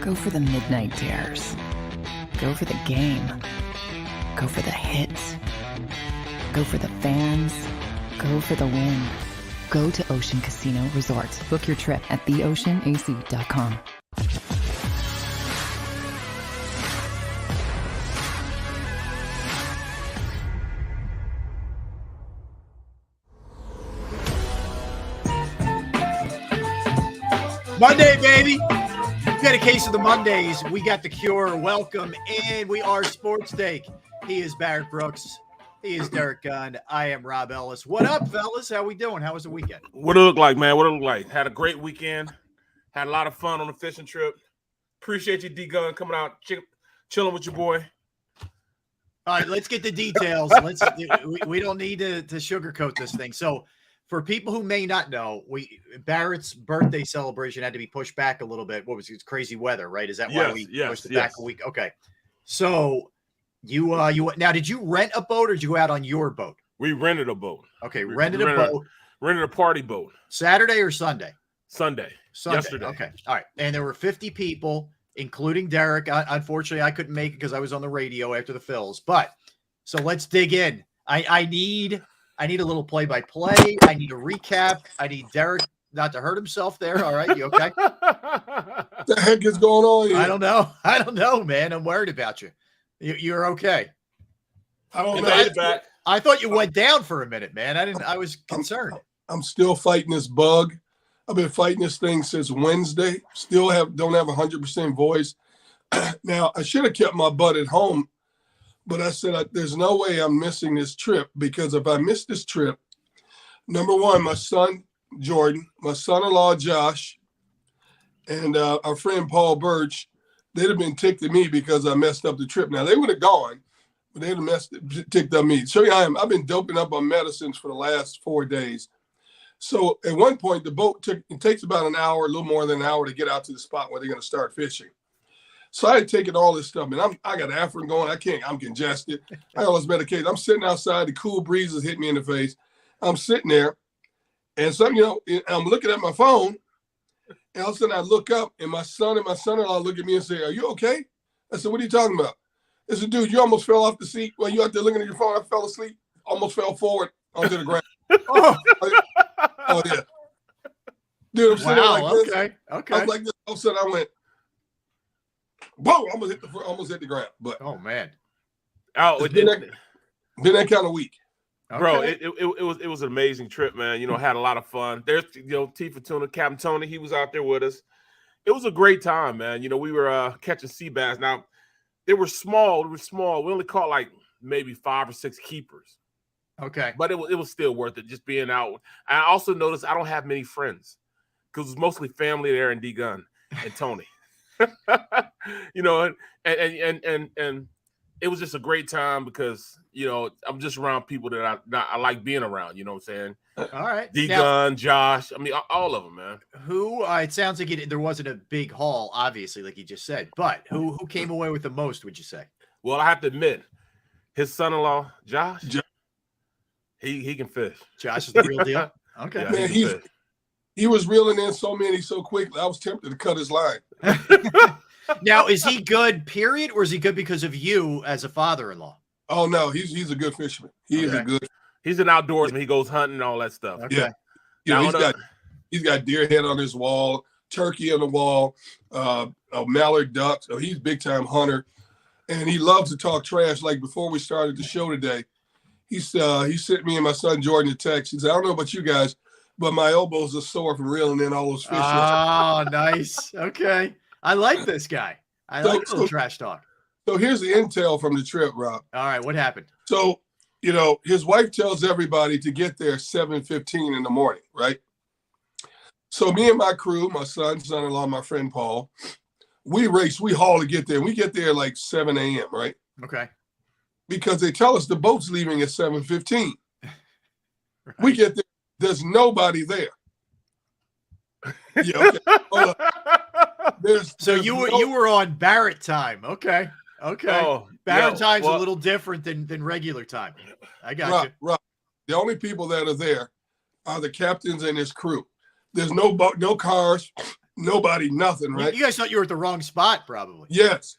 Go for the midnight dares. Go for the game. Go for the hits. Go for the fans. Go for the win. Go to Ocean Casino Resort. Book your trip at theoceanac.com. Monday, baby. We've got a case of the Mondays. We got the cure. Welcome. And we are Sports Take. He is Barrett Brooks. He is Derek Gunn. I am Rob Ellis. What up, fellas? How we doing? How was the weekend? What it look like, man? What it look like? Had a great weekend. Had a lot of fun on the fishing trip. Appreciate you, D-Gun, coming out, chilling with your boy. All right, let's get the details. We don't need to sugarcoat this thing. So, for people who may not know, Barrett's birthday celebration had to be pushed back a little bit. What was it? Crazy weather, right? Is that why we pushed it back a week? Okay. So you now, did you rent a boat or did you go out on your boat? We rented a boat. Okay, rented a boat. Rented a party boat. Saturday or Sunday? Sunday. Yesterday. Okay. All right. And there were 50 people, including Derek. Unfortunately, I couldn't make it because I was on the radio after the fills. But so let's dig in. I need a little play-by-play. I need a recap. I need Derek not to hurt himself there. All right, you okay? What the heck is going on here? I don't know, man. I'm worried about you. You're okay. I don't know. I thought you went down for a minute, man. I was concerned. I'm still fighting this bug. I've been fighting this thing since Wednesday. Still don't have 100% voice. Now, I should have kept my butt at home. But I said, there's no way I'm missing this trip, because if I miss this trip, number one, my son, Jordan, my son-in-law, Josh, and our friend Paul Birch, they'd have been ticked at me because I messed up the trip. Now, they would have gone, but they'd have ticked at me. So yeah, I've been doping up on medicines for the last 4 days. So at one point, the boat takes about an hour, a little more than an hour to get out to the spot where they're going to start fishing. So I had taken all this stuff, and I got Afrin going. I'm congested. I got all this medication. I'm sitting outside. The cool breezes hit me in the face. I'm sitting there, and so, I'm looking at my phone, and all of a sudden I look up, and my son and my son-in-law look at me and say, "Are you okay?" I said, "What are you talking about?" I said, "Dude, you almost fell off the seat while you out there looking at your phone." I fell asleep, almost fell forward onto the ground. Oh yeah. Dude, I'm sitting there like this. Okay. I was like this. All of a sudden I went, whoa, almost hit the ground. But oh man. It's been that kind of week. Okay. Bro, it was an amazing trip, man. Had a lot of fun. There's T Fortuna, Captain Tony, he was out there with us. It was a great time, man. We were catching sea bass. Now, they were small. We only caught like maybe 5 or 6 keepers. Okay. But it was still worth it just being out. I also noticed I don't have many friends because it's mostly family there and D-Gun and Tony. And it was just a great time because I'm just around people that I like being around. You know what I'm saying? All right, D-Gun, Josh. I mean, all of them, man. It sounds like there wasn't a big haul, obviously, like you just said. But who came away with the most? Would you say? Well, I have to admit, his son-in-law, Josh, he can fish. Josh is the real deal. Okay, yeah, man, he was reeling in so many so quickly. I was tempted to cut his line. Now, is he good, period, or is he good because of you as a father-in-law? Oh no, he's a good fisherman. He's an outdoorsman. He goes hunting and all that stuff. Okay. Yeah. He's got deer head on his wall, turkey on the wall, mallard ducks. So he's big time hunter, and he loves to talk trash. Like before we started the show today, he sent me and my son Jordan a text. He said, "I don't know about you guys, but my elbows are sore from reeling in all those fish." Oh, nice. Okay. I like this guy. I like a little trash talk. So here's the intel from the trip, Rob. All right. What happened? So, his wife tells everybody to get there 7:15 in the morning, right? So me and my crew, my son-in-law, my friend Paul, we haul to get there. We get there like 7 a.m., right? Okay. Because they tell us the boat's leaving at 7:15. Right. We get there. There's nobody there. Yeah, okay. So you were on Barrett time. Okay. Oh, Barrett time's a little different than regular time. I got you. Right. The only people that are there are the captains and his crew. There's no boat, no cars, Nobody, nothing, right? You guys thought you were at the wrong spot, probably. Yes.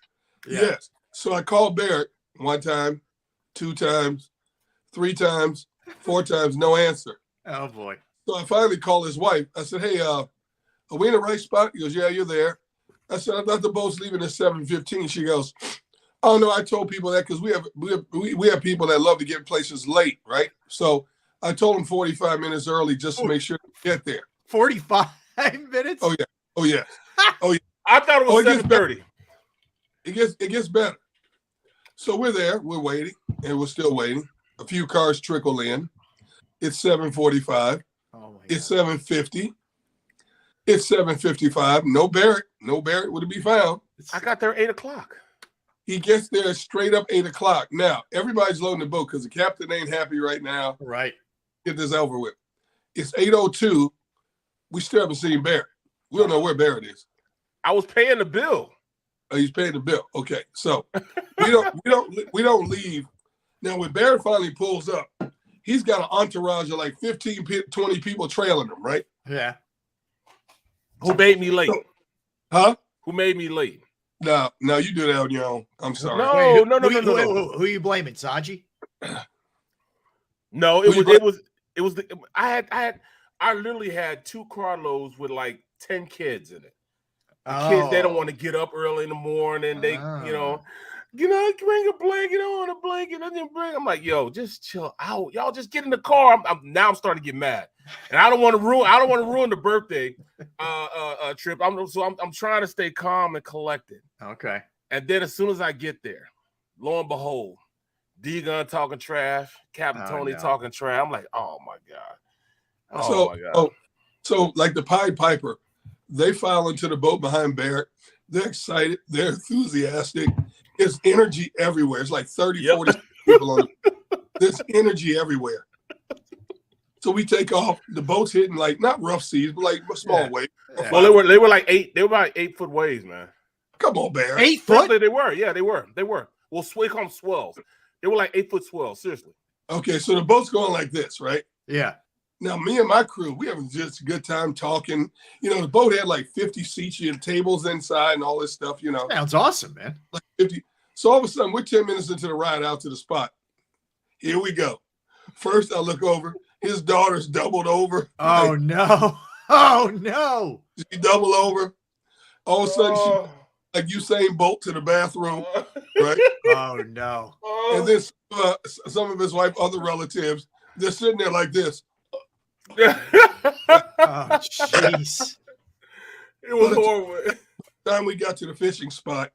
Yeah. Yes. So I called Barrett 1 time, 2 times, 3 times, 4 times, no answer. Oh boy. So I finally called his wife. I said, hey, are we in the right spot? He goes, yeah, you're there. I said, I thought the boat's leaving at 7:15. She goes, oh no, I told people that because we have people that love to get places late, right? So I told them 45 minutes early just to make sure to get there. 45 minutes? Oh yeah. Oh yeah. Oh yeah. I thought it was 7:30. It gets better. So we're there, we're waiting, and we're still waiting. A few cars trickle in. It's 7:45. Oh my God. It's 7:50. It's 7:55. No Barrett would be found. I got there at 8 o'clock. He gets there straight up 8 o'clock. Now, everybody's loading the boat because the captain ain't happy right now. Right. Get this over with. It's 8:02. We still haven't seen Barrett. We don't know where Barrett is. I was paying the bill. Oh, he's paying the bill. Okay, so we don't leave. Now, when Barrett finally pulls up, he's got an entourage of like 15, 20 people trailing him, right? Yeah. Who made me late? Huh? Who made me late? No, you do that on your own. I'm sorry. No, Wait, no. Who are you blaming, Saji? No, I literally had 2 carloads with like 10 kids in it. The kids, they don't want to get up early in the morning. They, bring a blanket on, a blanket, and then bring. I'm like, yo, just chill out, y'all. Just get in the car. I'm starting to get mad, and I don't want to ruin the birthday trip. I'm trying to stay calm and collected. Okay. And then as soon as I get there, lo and behold, D-Gun talking trash, Captain Tony talking trash. I'm like, oh my God. So like the Pied Piper, they file into the boat behind Barrett. They're excited. They're enthusiastic. There's energy everywhere. It's like 30, 40 people on the boat. There's energy everywhere. So we take off. The boat's hitting like not rough seas, but like a small wave. Yeah. Well, they were like 8. They were about 8-foot waves, man. Come on, Barrett. 8 foot? Seriously, they were. Yeah, they were. Well, we call them swells. They were like 8-foot swells. Seriously. Okay, so the boat's going like this, right? Yeah. Now, me and my crew, we having just a good time talking. The boat had like 50 seats and tables inside and all this stuff, Sounds awesome, man. Like 50. So all of a sudden, we're 10 minutes into the ride out to the spot. Here we go. First, I look over. His daughter's doubled over. Oh, no. Oh, no. She doubled over. All of a sudden, she like Usain Bolt to the bathroom, right? Oh, no. And then some of his wife, other relatives, they're sitting there like this. Oh, jeez. It was horrible. By the time we got to the fishing spot,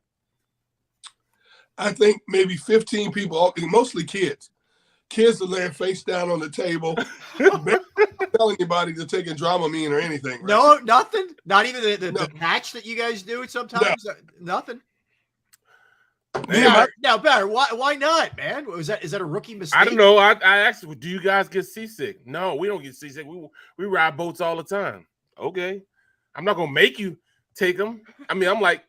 I think maybe 15 people, mostly kids. Kids are laying face down on the table. Don't tell anybody to take a Dramamine or anything. Right? No, nothing? Not even the patch that you guys do sometimes? No. Nothing? Now, Barry, why not, man? Is that a rookie mistake? I don't know. I asked, do you guys get seasick? No, we don't get seasick. We ride boats all the time. Okay, I'm not gonna make you take them. I mean, I'm like,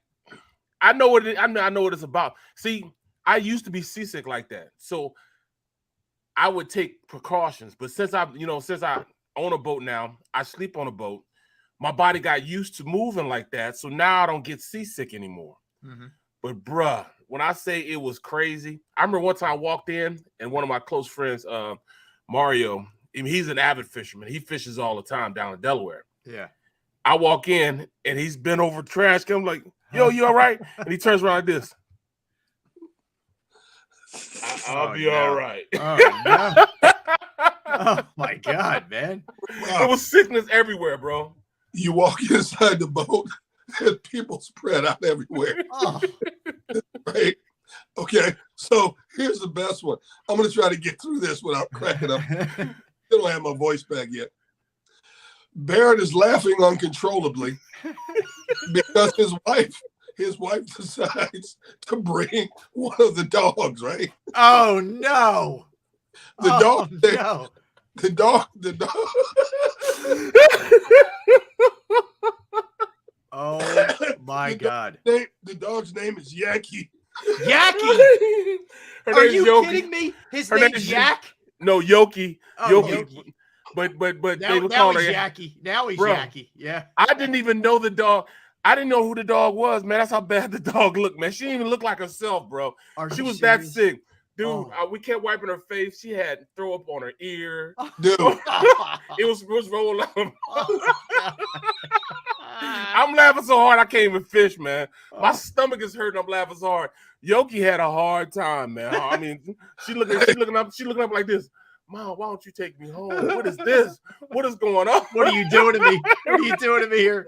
I know what it's about. See, I used to be seasick like that, so I would take precautions. But since I own a boat now, I sleep on a boat. My body got used to moving like that, so now I don't get seasick anymore. Mm-hmm. But bruh, when I say it was crazy, I remember one time I walked in and one of my close friends, Mario, he's an avid fisherman. He fishes all the time down in Delaware. Yeah. I walk in and he's bent over trash can. I'm like, yo, you all right? And he turns around like this. I'll be all right. Oh, no. Oh, my God, man. Wow. There was sickness everywhere, bro. You walk inside the boat, there's people spread out everywhere. Oh. Right? Okay, so here's the best one. I'm going to try to get through this without cracking up. Still don't have my voice back yet. Barrett is laughing uncontrollably because his wife decides to bring one of the dogs, right? Oh, no. The dog. Oh, my God. The dog's name is Yaki. Yaki? Are you kidding me? His name's Yak? No, Yoki. Oh, Yoki. but Now, they would now call he's her. Yaki. Now he's Bro. Yaki. Yeah. I didn't even know the dog. I didn't know who the dog was, man. That's how bad the dog looked, man. She didn't even look like herself, bro. She was that sick. Dude, we kept wiping her face. She had throw up on her ear. Dude. it was rolling up. I'm laughing so hard I can't even fish, man. My stomach is hurting. I'm laughing so hard. Yoki had a hard time, man. I mean, she looking up like this. Mom, why don't you take me home? What is this? What is going on? What are you doing to me? What are you doing to me here?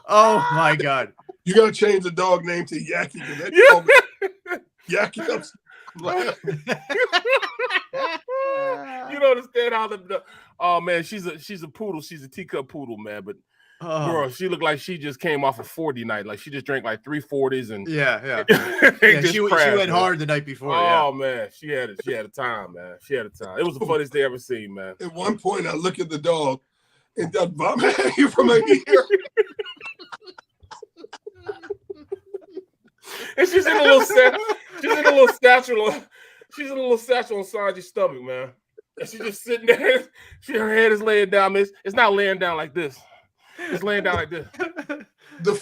Oh my God. You gotta change the dog name to Yaki. Yaki. You don't understand how the oh man, she's a poodle. She's a teacup poodle, man. But bro, she looked like she just came off a 40 night. Like she just drank like 3 40s and yeah. She went hard the night before. Oh man, she had a time, man. She had a time. It was the funniest day I ever seen, man. At one point, I look at the dog and that vomit hanging from her ear. And she's in a little satchel. She's in a little satchel on Sanji's stomach, man. And she's just sitting there. Her head is laying down. It's not laying down like this. It's laying down like this. The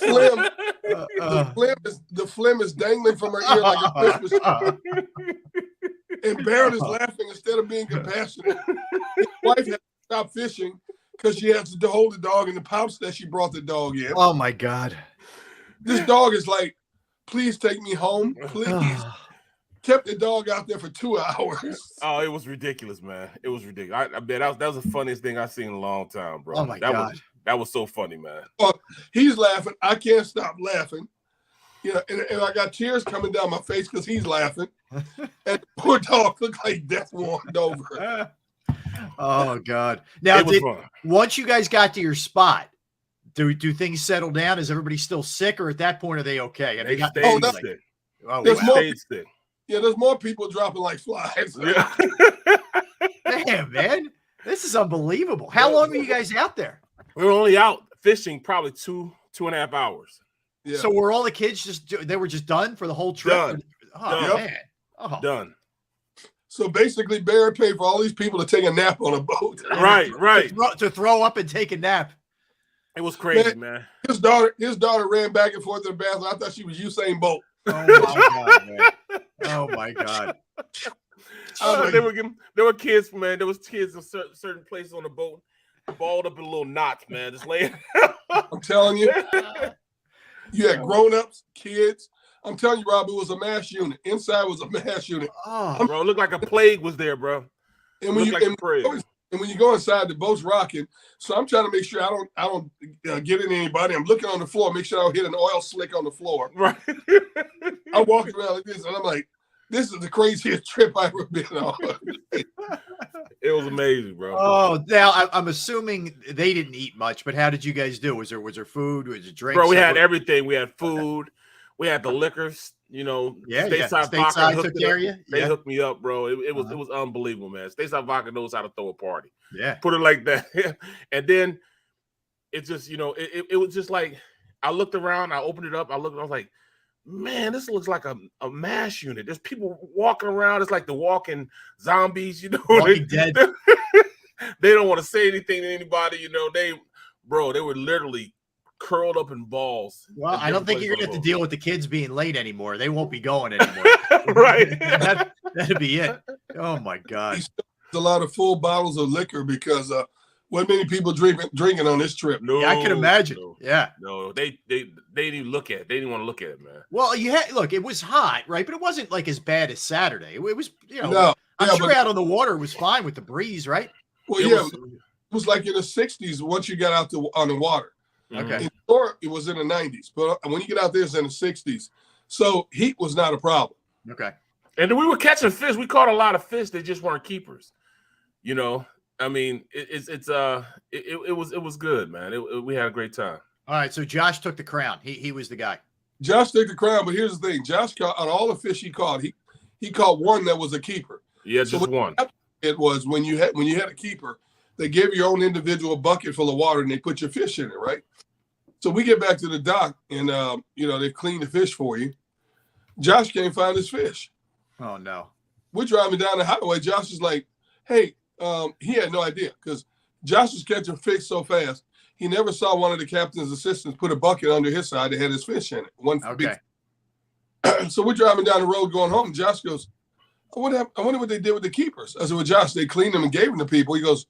phlegm is dangling from her ear like a Christmas tree. And Barrett is laughing instead of being compassionate. His wife had to stop fishing because she has to hold the dog in the pouch that she brought the dog in. Oh my God. This dog is like, please take me home, please. Kept the dog out there for 2 hours. Oh, it was ridiculous, man. It was ridiculous. I bet that was the funniest thing I've seen in a long time, bro. Oh my God. That was so funny, man. He's laughing. I can't stop laughing. You know, and I got tears coming down my face because he's laughing. And the poor dog looked like death walked over. Oh God. Now, fun. Once you guys got to your spot, do things settle down? Is everybody still sick, or at that point are they okay? They stayed sick. Oh, There's wow. Sick. Yeah, there's more people dropping like flies. Yeah. Damn, man. This is unbelievable. How long were you guys out there? We were only out fishing probably 2.5 hours. Yeah. So were all the kids they were just done for the whole trip? Done. Oh, Done. man. Oh. Done. So basically, Barrett paid for all these people to take a nap on a boat. Right. To throw up and take a nap. It was crazy, man. His daughter ran back and forth to the bathroom. I thought she was Usain Bolt. Oh my God, man. Oh my God. There were kids, man. There was kids in certain places on the boat, balled up in little knots, man. Just laying. I'm telling you. You had grown-ups, kids. I'm telling you, Rob, it was a mass unit. Inside was a mass unit. Oh, bro, it looked like a plague was there, bro. And when you go inside, the boat's rocking. So I'm trying to make sure I don't get in anybody. I'm looking on the floor, make sure I don't hit an oil slick on the floor. Right. I walked around like this, and I'm like, this is the craziest trip I've ever been on. It was amazing, bro. Oh, now I'm assuming they didn't eat much, but how did you guys do? Was there food? Was there drinks? Bro, we had everything. We had food. We had the liquors. You know, Stateside Vodka took care of you. They hooked me up, bro. It was unbelievable, man. Stateside Vodka knows how to throw a party. Yeah, put it like that. And then it just, it was just like I looked around. I opened it up. I was like, man, this looks like a mass unit. There's people walking around. It's like the walking zombies, Walking Dead. They don't want to say anything to anybody, They were literally curled up in balls. Well, I don't think you're gonna have to deal with the kids being late anymore. They won't be going anymore. Right. That'd be it. Oh my God. There's a lot of full bottles of liquor because what many people drinking on this trip. No, yeah, I can imagine. No, yeah. No, they didn't even look at it. They didn't want to look at it, man. Well, look, it was hot, right? But it wasn't like as bad as Saturday. It was, I'm sure out on the water it was fine with the breeze, right? Well, it was like in the 60s once you got out on the water. Okay. In Florida, it was in the 90s, but when you get out there, it's in the 60s. So heat was not a problem. Okay. And we were catching fish. We caught a lot of fish. They just weren't keepers. I mean, it was good, man. We had a great time. All right. So Josh took the crown. He was the guy. Josh took the crown, but here's the thing: Josh caught out all the fish he caught. He caught one that was a keeper. Yeah, just one. It was when you had a keeper, they gave you your own individual bucket full of water and they put your fish in it, right? So we get back to the dock and they clean the fish for you. Josh can't find his fish. Oh no. We're driving down the highway. Josh is like, hey, he had no idea because Josh was catching fish so fast, he never saw one of the captain's assistants put a bucket under his side that had his fish in it. One Okay. big. So we're driving down the road going home. And Josh goes, I wonder what they did with the keepers. I said, well, Josh, they cleaned them and gave them to people. He goes,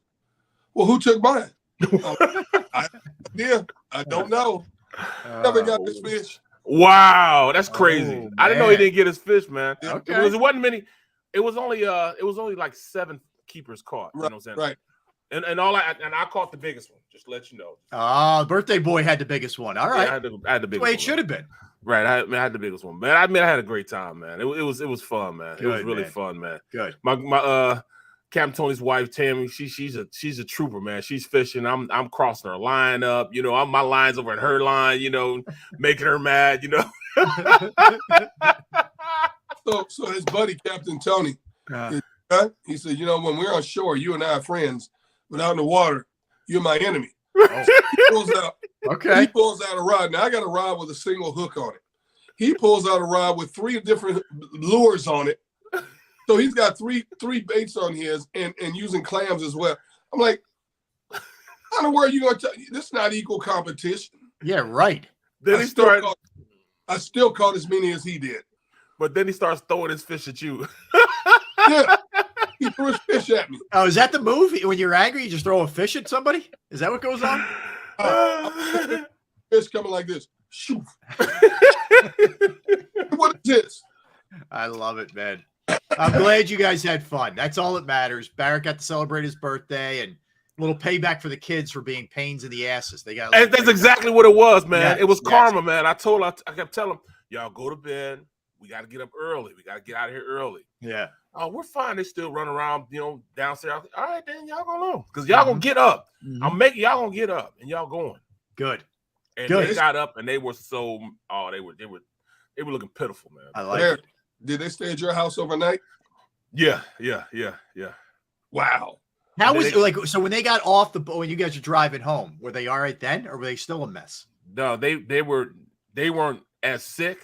well, who took mine? I don't know. Never got this fish. Wow, that's crazy. Oh, I didn't know he didn't get his fish, man. Okay. It wasn't many. It was only like 7 keepers caught. You know what I'm saying? Right. And I caught the biggest one. Just to let you know. Birthday boy had the biggest one. All right. Yeah, I had the biggest That's the way one. it should have been. Right. I had the biggest one, man. I had a great time, man. It was fun, man. It was Good, really man. fun, man. Good. My Captain Tony's wife, Tammy, she's a trooper, man. She's fishing. I'm crossing her line up. You know, my line's over at her line, you know, making her mad, you know. So his buddy, Captain Tony, he said, you know, when we're on shore, you and I are friends, but out in the water, you're my enemy. Oh. He pulls out, Okay. he pulls out a rod. Now I got a rod with a single hook on it. He pulls out a rod with 3 different lures on it. So he's got three baits on his and using clams as well. I'm like, how in the world are you going to tell you? This is not equal competition. Yeah, right. Then he started, I still caught as many as he did. but then he starts throwing his fish at you. Yeah. He threw his fish at me. Oh, is that the move? When you're angry, you just throw a fish at somebody? Is that what goes on? Fish coming like this. Shoo. What is this? I love it, man. I'm glad you guys had fun. That's all that matters. Barrett got to celebrate his birthday and a little payback for the kids for being pains in the asses. They got. And that's exactly what it was, man. Yes, It was yes. karma, man. I kept telling them, y'all go to bed. We got to get up early. We got to get out of here early. Yeah. Oh, we're fine. They still run around, you know, downstairs. All right, then y'all go on. Because y'all going to get up. I'm making y'all going to get up and y'all going. Good. And Good. they got up and they were they were looking pitiful, man. I like Barrett, it. did they stay at your house overnight? Yeah. Wow. How And was they- like so when they got off the boat when you guys were driving home? Were they all right then, or were they still a mess? No, they weren't as sick,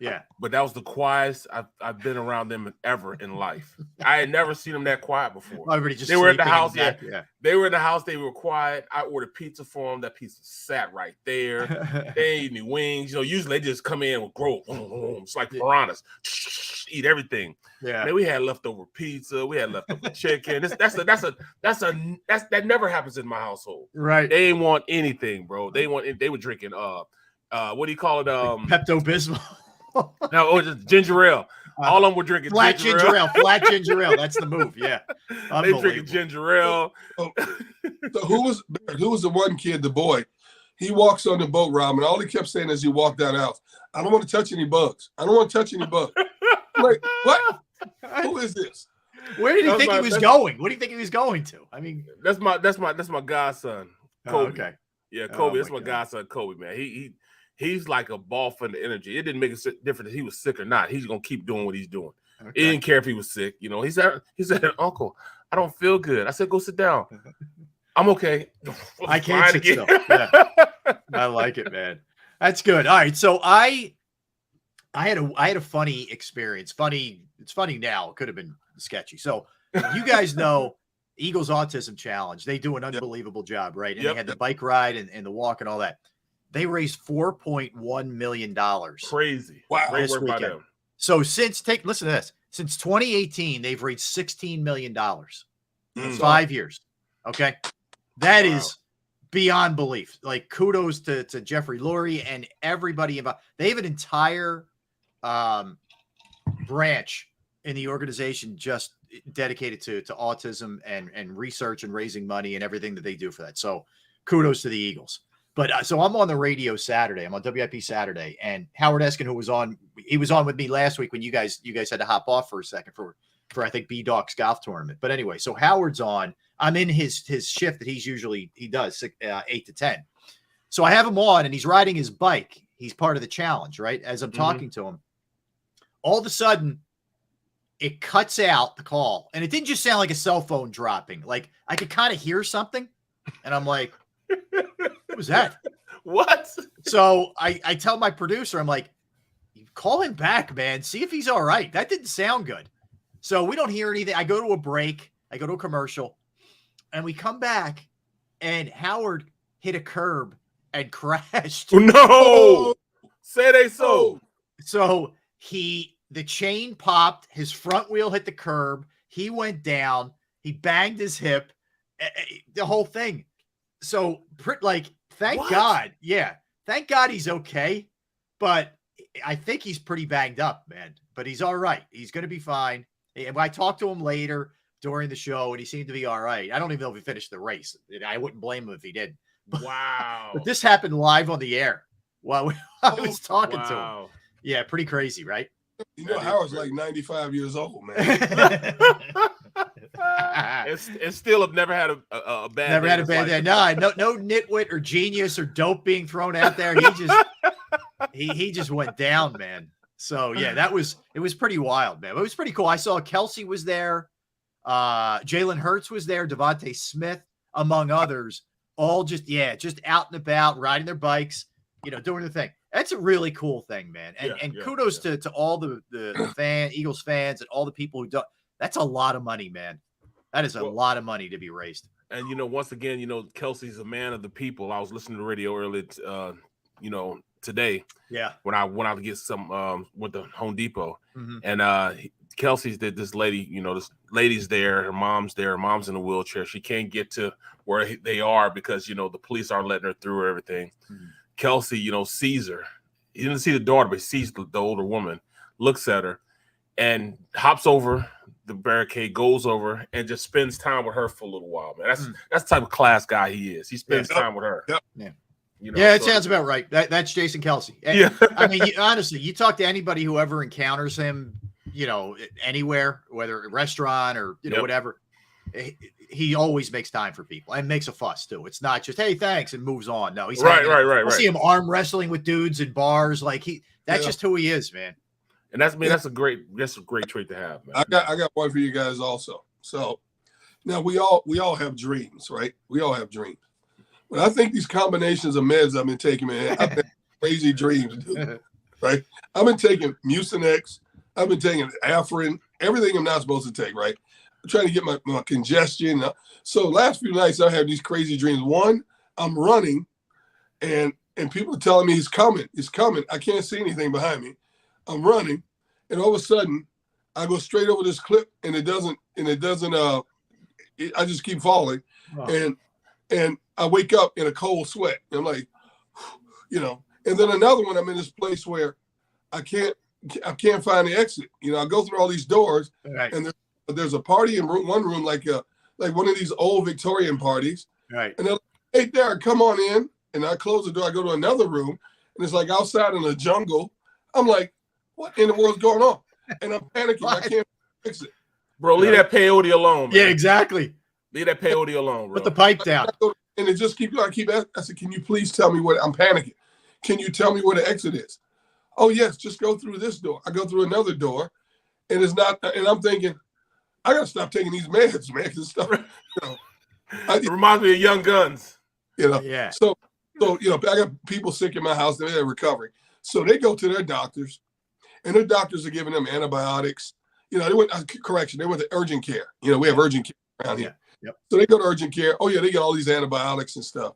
Yeah. but that was the quietest I've been around them ever in life. I had never seen them that quiet before. Everybody just They were at the sleeping in house, back. Yeah. They were in the house. They were quiet. I ordered pizza for them. That pizza sat right there. They ain't any wings. You know, usually they just come in with growth. It's like piranhas. Eat everything. Yeah. Man, we had leftover pizza. We had leftover chicken. That never happens in my household. Right. They didn't want anything, bro. They were drinking what do you call it? Pepto-Bismol. No, just ginger ale. All of them were drinking Flat ginger ale. Flat ginger ale. That's the move. Yeah. They drinking ginger ale. So who was the one kid, the boy? He walks on the boat, Rob, and all he kept saying as he walked down the house, I don't want to touch any bugs. I don't want to touch any bugs. I'm like, what? Who is this? Where did he think he was going? What do you think he was going to? I mean, That's my godson. Kobe. okay. Yeah, Kobe. Oh, That's my my God. godson, Kobe, man. He's like a ball full of energy. It didn't make a difference if he was sick or not. He's gonna keep doing what he's doing. He Okay. didn't care if he was sick. You know, he said, Uncle, I don't feel good. I said, go sit down. I'm okay. I can't sit still. Yeah. I like it, man. That's good. All right. So I had a funny experience. It's funny now. It could have been sketchy. So you guys know Eagles Autism Challenge. They do an unbelievable job, right? And they had the bike ride and the walk and all that. They raised $4.1 million. Crazy. Wow. Great This work by weekend. them. So listen to this. Since 2018, they've raised $16 million in 5 years. Okay. That is beyond belief. Like kudos to Jeffrey Lurie and everybody involved. They have an entire branch in the organization just dedicated to autism and research and raising money and everything that they do for that. So kudos to the Eagles. But so I'm on the radio Saturday. I'm on WIP Saturday, and Howard Eskin, who was on with me last week when you guys had to hop off for a second for I think B-Doc's golf tournament. But anyway, so Howard's on. I'm in his shift that he does 8 to 10. So I have him on, and he's riding his bike. He's part of the challenge, right? As I'm talking to him, all of a sudden, it cuts out the call, and it didn't just sound like a cell phone dropping. Like I could kind of hear something, and I'm like, what was that? What? So I tell my producer, I'm like, call him back, man. See if he's all right. That didn't sound good. So we don't hear anything. I go to a break. I go to a commercial, and we come back, and Howard hit a curb and crashed. No, say they so. So the chain popped, his front wheel hit the curb, he went down, he banged his hip, the whole thing. So, like, thank God. Yeah, thank God he's okay. But I think he's pretty banged up, man. But he's all right. He's going to be fine. And I talked to him later during the show, and he seemed to be all right. I don't even know if he finished the race. I wouldn't blame him if he did. Wow. But this happened live on the air while I was talking to him. Yeah, pretty crazy, right? You know, Howard's like 95 years old, man. And still have never had a bad never had a bad day. No nitwit or genius or dope being thrown out there. He just went down, man. So yeah, it was pretty wild, man. It was pretty cool. I saw Kelsey was there, Jalen Hurts was there, Devontae Smith, among others, all just out and about, riding their bikes, doing their thing. That's a really cool thing, man. And kudos to all the Eagles fans and all the people who do. That's a lot of money, man. That is a lot of money to be raised. And once again, Kelsey's a man of the people. I was listening to the radio earlier, today. Yeah. When I went out to get some with the Home Depot, and Kelsey's this lady, this lady's there. Her mom's there. Her mom's in a wheelchair. She can't get to where they are because the police aren't letting her through or everything. Mm-hmm. Kelsey, sees her. He didn't see the daughter, but he sees the older woman, looks at her, and hops over the barricade, goes over, and just spends time with her for a little while, man. That's the type of class guy he is. He spends time with her. Yep. Yeah. It sounds about right. That's Jason Kelsey. And, I mean, honestly, you talk to anybody who ever encounters him, anywhere, whether a restaurant or whatever, he always makes time for people and makes a fuss too. It's not just, hey, thanks, and moves on. No, he's right. I see him arm wrestling with dudes in bars. Like that's just who he is, man. And that's a great trait to have, man. I got one for you guys also. So now we all have dreams, right? We all have dreams. But I think these combinations of meds I've been taking, man, I've been crazy dreams, dude. Right? I've been taking Mucinex, I've been taking Afrin, everything I'm not supposed to take, right? I'm trying to get my congestion. So last few nights I had these crazy dreams. One, I'm running and people are telling me he's coming. I can't see anything behind me. I'm running, and all of a sudden I go straight over this cliff and it doesn't I just keep falling. Oh. And I wake up in a cold sweat. And I'm like, and then another one, I'm in this place where I can't find the exit. I go through all these doors, right, and there's a party in one room, like one of these old Victorian parties. Right. And they're like, hey, Derek, come on in. And I close the door. I go to another room, and it's like outside in the jungle. I'm like, what in the world's going on? And I'm panicking. I can't fix it. Bro, leave that peyote alone, man. Yeah, exactly. Leave that peyote alone, bro. Put the pipe down. And it just keeps asking. I said, can you please tell me I'm panicking. Can you tell me where the exit is? Oh, yes, just go through this door. I go through another door, and it's not, and I'm thinking, I got to stop taking these meds, man, because stuff, it reminds me of Young Guns. Yeah. So, I got people sick in my house, and they're recovering. So they go to their doctors, and their doctors are giving them antibiotics. They went to urgent care. We have urgent care around here. Yep. So they go to urgent care. Oh, yeah, they get all these antibiotics and stuff.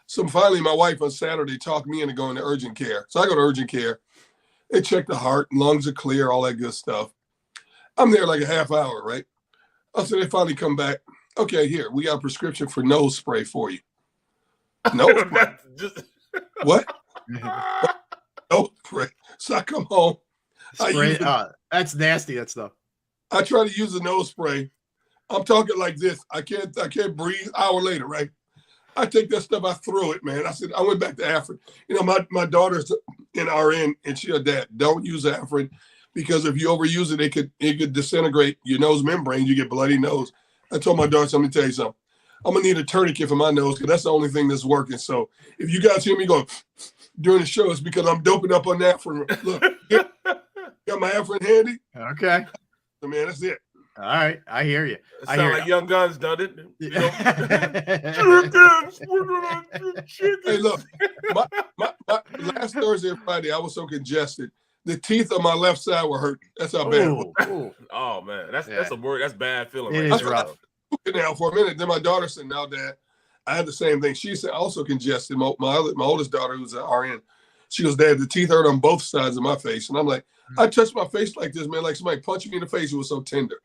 So finally, my wife on Saturday talked me into going to urgent care. So I go to urgent care. They check the heart, lungs are clear, all that good stuff. I'm there like a half hour, right? So they finally come back. Okay, here, we got a prescription for nose spray for you. Nose spray? What? Nose spray. So I come home. That's nasty, that stuff. I try to use the nose spray. I'm talking like this. I can't breathe. Hour later, right? I take that stuff, I throw it, man. I went back to Afrin. My daughter's in RN, and she said, Dad, don't use Afrin, because if you overuse it, it could disintegrate your nose membrane. You get bloody nose. I told my daughter, let me tell you something. I'm gonna need a tourniquet for my nose, because that's the only thing that's working. So if you guys hear me go during the show, it's because I'm doping up on Afrin. Look, got my Afrin handy. Okay. So, man, that's it. All right, I hear you. I sound like Young Guns, doesn't it? Hey, look, my last Thursday and Friday, I was so congested. The teeth on my left side were hurting. That's how bad it was. Oh man, that's a word. That's bad feeling. It is rough. Now for a minute, then my daughter said, "Now, Dad, I had the same thing. She's also congested. My oldest daughter, who's an RN, she goes, Dad, the teeth hurt on both sides of my face. And I'm like, I touched my face like this, man, like somebody punched me in the face. It was so tender.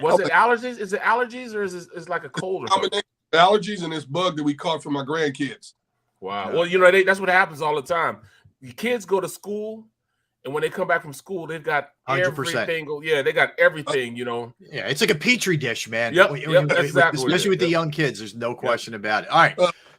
Was it allergies? Is it allergies or is it like a cold? Allergies and this bug that we caught from my grandkids. Wow. Well, that's what happens all the time. The kids go to school, and when they come back from school, they've got 100%. everything. Yeah, they got everything, Yeah, it's like a petri dish, man. Yep, that's exactly especially with the young kids. There's no question about it. All right.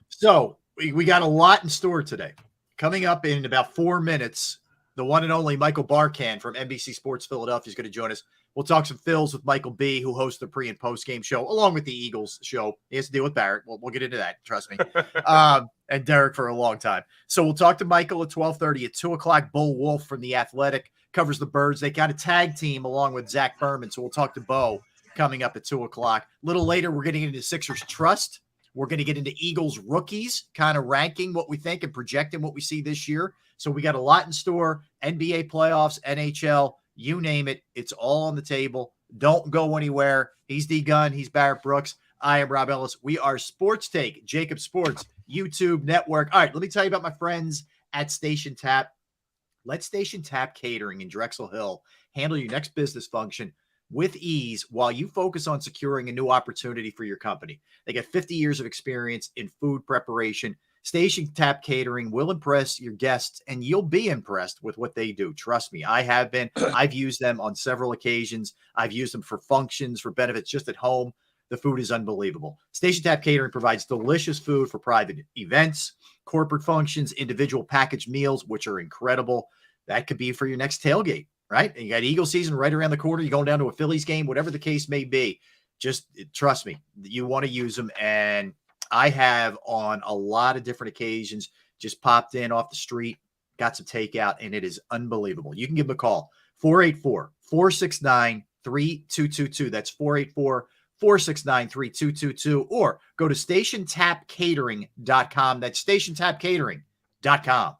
So we got a lot in store today. Coming up in about 4 minutes, the one and only Michael Barkan from NBC Sports Philadelphia is going to join us. We'll talk some Phils with Michael B., who hosts the pre- and post-game show, along with the Eagles show. He has to deal with Barrett. We'll get into that, trust me. And Derek for a long time. So we'll talk to Michael at 12:30. At 2 o'clock, Bo Wolf from The Athletic covers the Birds. They got a tag team along with Zach Berman, so we'll talk to Bo coming up at 2 o'clock. A little later, we're getting into Sixers Trust. We're going to get into Eagles rookies, kind of ranking what we think and projecting what we see this year. So we got a lot in store, NBA playoffs, NHL, you name it. It's all on the table. Don't go anywhere. He's D Gunn. He's Barrett Brooks. I am Rob Ellis. We are Sports Take, JAKIB Sports, YouTube Network. All right, let me tell you about my friends at Station Tap. Let Station Tap Catering in Drexel Hill handle your next business function with ease while you focus on securing a new opportunity for your company. They got 50 years of experience in food preparation. Station Tap Catering will impress your guests, and you'll be impressed with what they do. Trust me, I have been. I've used them on several occasions. I've used them for functions, for benefits, just at home. The food is unbelievable. Station Tap Catering provides delicious food for private events, corporate functions, individual packaged meals, which are incredible. That could be for your next tailgate, right? And you got Eagle season right around the corner. You're going down to a Phillies game, whatever the case may be. Just trust me, you want to use them. And I have on a lot of different occasions just popped in off the street, got some takeout, and it is unbelievable. You can give them a call, 484-469-3222. That's 484-469-3222, or go to stationtapcatering.com. That's stationtapcatering.com.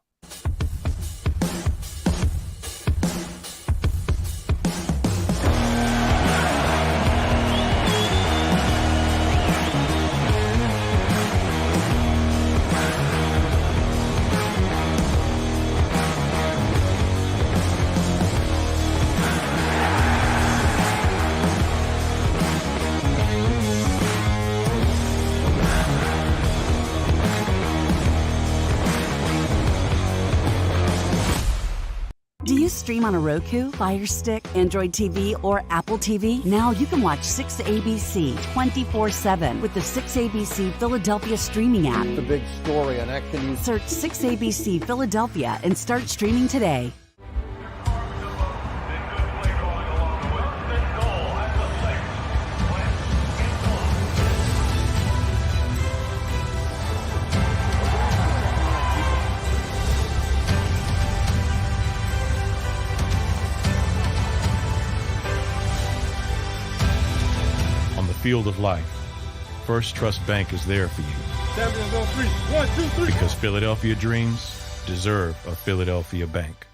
Stream on a Roku, Fire Stick, Android TV, or Apple TV? Now you can watch 6ABC 24/7 with the 6ABC Philadelphia streaming app. The big story on Action. Search 6ABC Philadelphia and start streaming today. Field of life, First Trust Bank is there for you. 7 on 3. 1, 2, 3. Because Philadelphia dreams deserve a Philadelphia bank.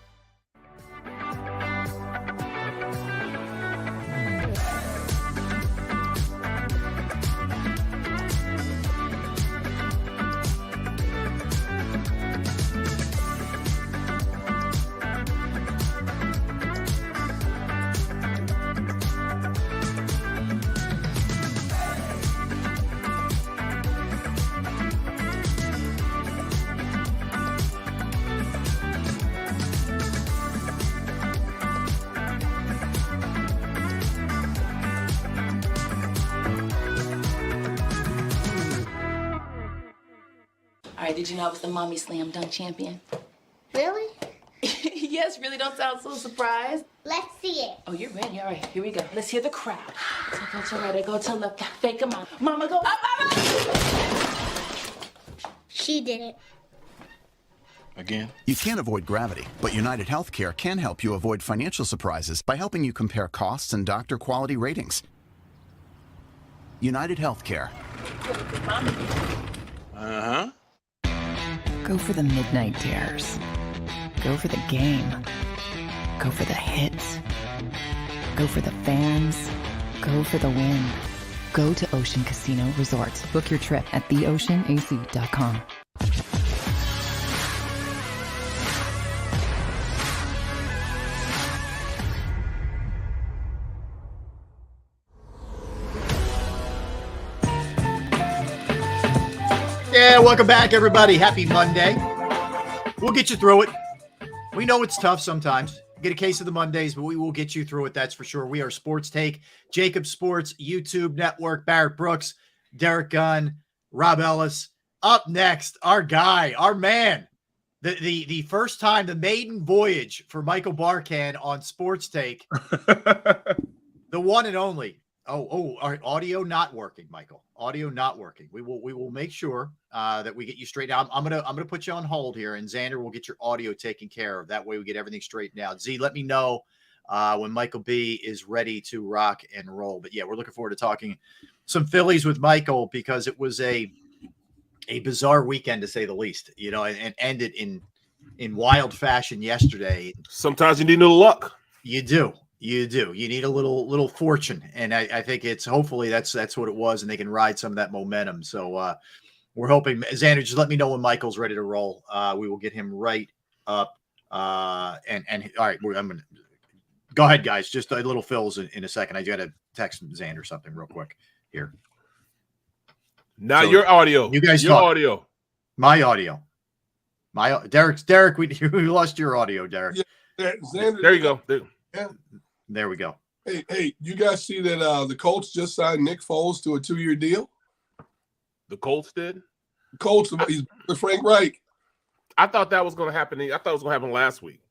All right, did you know I was the Mommy Slam Dunk Champion? Really? Yes, really don't sound so surprised. Let's see it. Oh, you're ready. All right, here we go. Let's hear the crowd. So go to right, I go to left, fake a mom. Mama, go up, mama! She did it. Again? You can't avoid gravity, but United Healthcare can help you avoid financial surprises by helping you compare costs and doctor quality ratings. United Healthcare. Uh-huh. Go for the midnight dares. Go for the game. Go for the hits. Go for the fans. Go for the win. Go to Ocean Casino Resort. Book your trip at theoceanac.com. Yeah, welcome back, everybody. Happy Monday. We'll get you through it. We know it's tough sometimes. Get a case of the Mondays, but we will get you through it. That's for sure. We are Sports Take, JAKIB Sports, YouTube Network, Barrett Brooks, Derek Gunn, Rob Ellis. Up next, our guy, our man, the first time, the maiden voyage for Michael Barkan on Sports Take, the one and only. Oh, all right. Audio not working, Michael. Audio not working. We will make sure that we get you straight out. I'm gonna put you on hold here, and Xander will get your audio taken care of. That way, we get everything straightened out. Z, let me know when Michael B is ready to rock and roll. But yeah, we're looking forward to talking some Phillies with Michael because it was a bizarre weekend to say the least. You know, and ended in wild fashion yesterday. Sometimes you need a little luck. You do. You do. You need a little fortune, and I think it's hopefully that's what it was, and they can ride some of that momentum. So we're hoping. Xander, just let me know when Michael's ready to roll. We will get him right up. And all right, I'm gonna go ahead, guys. Just a little fills in a second. I got to text Xander something real quick here. Now so your audio. You guys, your talk. audio. My audio. Derek. We lost your audio, Derek. Yeah, Xander, there you go. Yeah. There we go. Hey, you guys see that the Colts just signed Nick Foles to a 2-year deal? The Colts did? The Colts, he's with Frank Reich. I thought that was going to happen. I thought it was going to happen last week.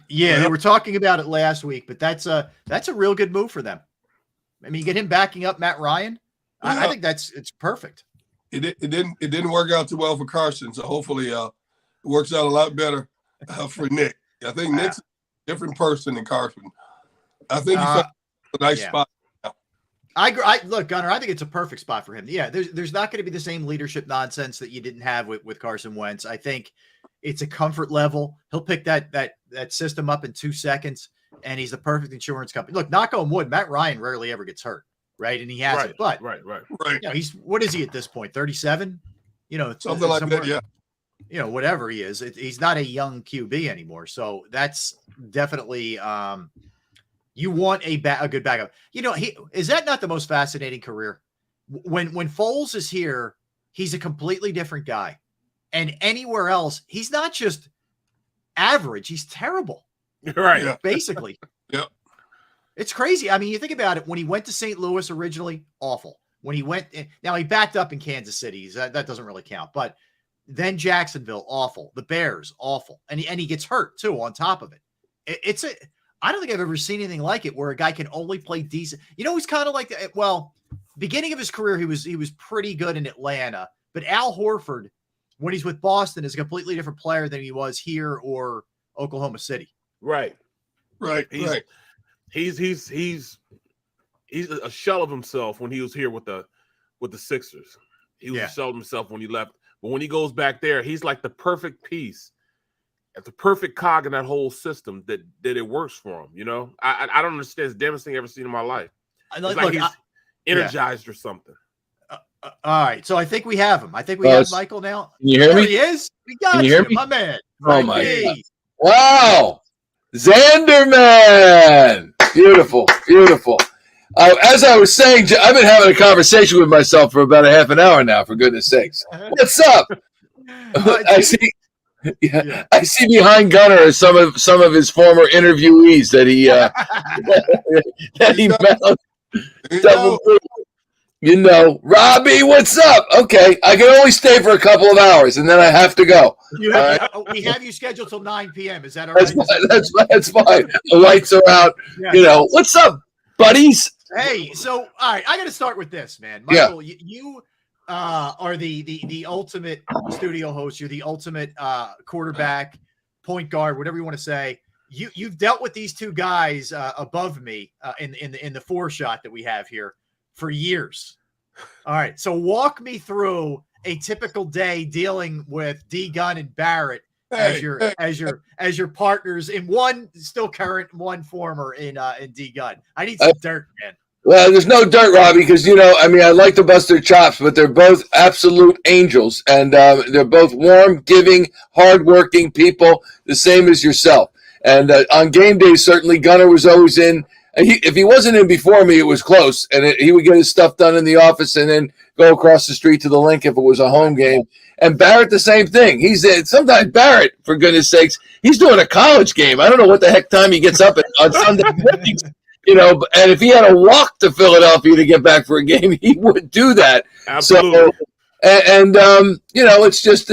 Yeah, they were talking about it last week, but that's a real good move for them. I mean, you get him backing up Matt Ryan. Yeah. I think it's perfect. It didn't work out too well for Carson, so hopefully it works out a lot better for Nick. I think Nick's a different person than Carson. I think he found a nice spot. I look, Gunnar, I think it's a perfect spot for him. Yeah, there's not going to be the same leadership nonsense that you didn't have with Carson Wentz. I think it's a comfort level. He'll pick that system up in 2 seconds, and he's the perfect insurance company. Look, knock on wood, Matt Ryan rarely ever gets hurt, right? And he hasn't. But right. You know, what is he at this point? 37? You know, something like that. Yeah. You know, whatever he is, he's not a young QB anymore. So that's definitely. You want a good backup. You know, is that not the most fascinating career? When Foles is here, he's a completely different guy. And anywhere else, he's not just average, he's terrible. Right. Yeah. Basically. Yeah. It's crazy. I mean, you think about it. When he went to St. Louis originally, awful. When he went now he backed up in Kansas City. That doesn't really count. But then Jacksonville, awful. The Bears, awful. And he gets hurt too on top of it. I don't think I've ever seen anything like it where a guy can only play decent. You know, he's kind of like, well, beginning of his career, he was pretty good in Atlanta, but Al Horford, when he's with Boston, is a completely different player than he was here or Oklahoma City. Right. He's a shell of himself when he was here with the Sixers. He was a shell of himself when he left. But when he goes back there, he's like the perfect piece. It's the perfect cog in that whole system that it works for him. You know, I don't understand. It's the damnest thing I've ever seen in my life. It's like he's energized or something. All right, so I think we have him. I think we have Michael now. Can you hear me? He is. We got can you hear me? My man. Oh my God. Wow, Xanderman, beautiful. As I was saying, I've been having a conversation with myself for about a half an hour now. For goodness sakes, what's up? I see. Yeah. I see behind Gunnar some of his former interviewees that he met. You know, Robbie, what's up? Okay, I can only stay for a couple of hours, and then I have to go. We have you scheduled till 9 p.m. Is that all right? That's fine. The lights are out. Yeah. You know, what's up, buddies? Hey, so all right, I got to start with this, man. Michael, you are the ultimate studio host. You're the ultimate quarterback, point guard, whatever you want to say. You've dealt with these two guys above me in the four shot that we have here for years. All right, so walk me through a typical day dealing with D Gunn and Barrett as your partners in one still current, one former in D Gunn. I need some dirt, man. Well, there's no dirt, Robbie, because, I mean, I like to bust their chops, but they're both absolute angels, and they're both warm, giving, hardworking people, the same as yourself. And on game day, certainly Gunnar was always in. And if he wasn't in before me, it was close, and he would get his stuff done in the office and then go across the street to the link if it was a home game. And Barrett, the same thing. He's sometimes Barrett, for goodness sakes, he's doing a college game. I don't know what the heck time he gets up on Sunday mornings. And if he had to walk to Philadelphia to get back for a game, he would do that. Absolutely. So, it's just,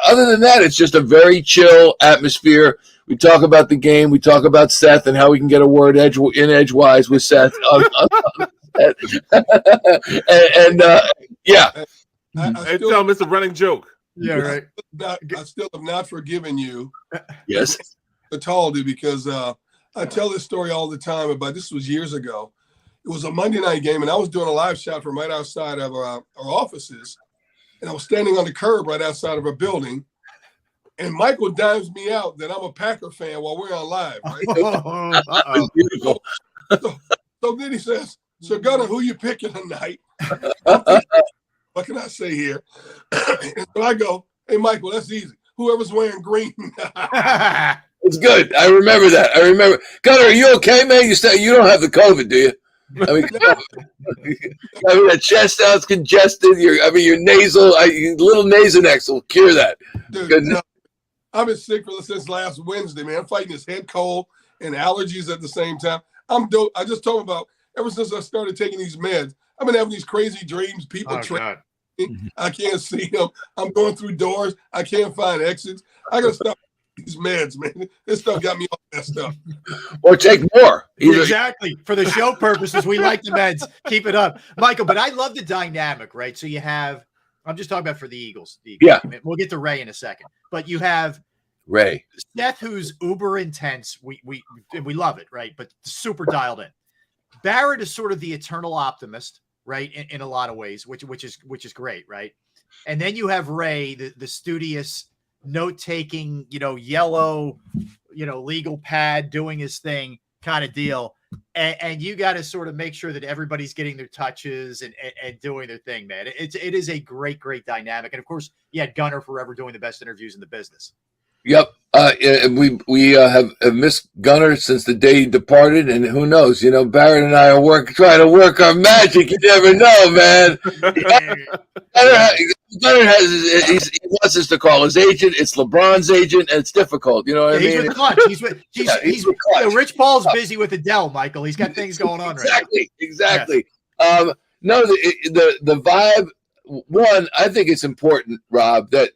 other than that, it's just a very chill atmosphere. We talk about the game. We talk about Seth and how we can get a word edgewise with Seth. Yeah. Tell him it's a running joke. Yeah, right. I still have not forgiven you. Yes. Cataldi, because I tell this story all the time about, this was years ago. It was a Monday night game, and I was doing a live shot from right outside of our offices, and I was standing on the curb right outside of a building, and Michael dimes me out that I'm a Packer fan while we're on live. Right? That was beautiful. So then he says, "So Gunnar, who you picking tonight?" What can I say here? And so I go, "Hey, Michael, that's easy. Whoever's wearing green." It's good. I remember that. Gunnar, are you okay, man? You don't have the COVID, do you? I mean, that chest out's congested. Your nasal, your little Nasonex will cure that. Dude, I've been sick since last Wednesday, man. I'm fighting this head cold and allergies at the same time. I'm dope. I just told him about, ever since I started taking these meds, I've been having these crazy dreams. People I can't see them. I'm going through doors. I can't find exits. I gotta stop these meds, man. This stuff got me all messed up. Or take more. Exactly. For the show purposes, we like the meds. Keep it up, Michael. But I love the dynamic, right? So you have, I'm just talking about for the Eagles. Yeah. We'll get to Ray in a second. But you have Ray, Seth, who's uber intense. We love it, right? But super dialed in. Barrett is sort of the eternal optimist, right? In a lot of ways, which is great, right? And then you have Ray, the studious, note-taking, yellow, legal pad, doing his thing kind of deal. And you got to sort of make sure that everybody's getting their touches and doing their thing, man. It is a great, great dynamic. And of course, you had Gunnar forever doing the best interviews in the business. Yep. We have missed Gunnar since the day he departed, and who knows? Barrett and I are trying to work our magic. You never know, man. Gunnar he wants us to call his agent. It's LeBron's agent, and it's difficult. You know what I mean? He's with Clutch. He's with Clutch. Rich Paul's busy with Adele, Michael. He's got things going on right now. Exactly. Yes. No, the vibe. One, I think it's important, Rob, that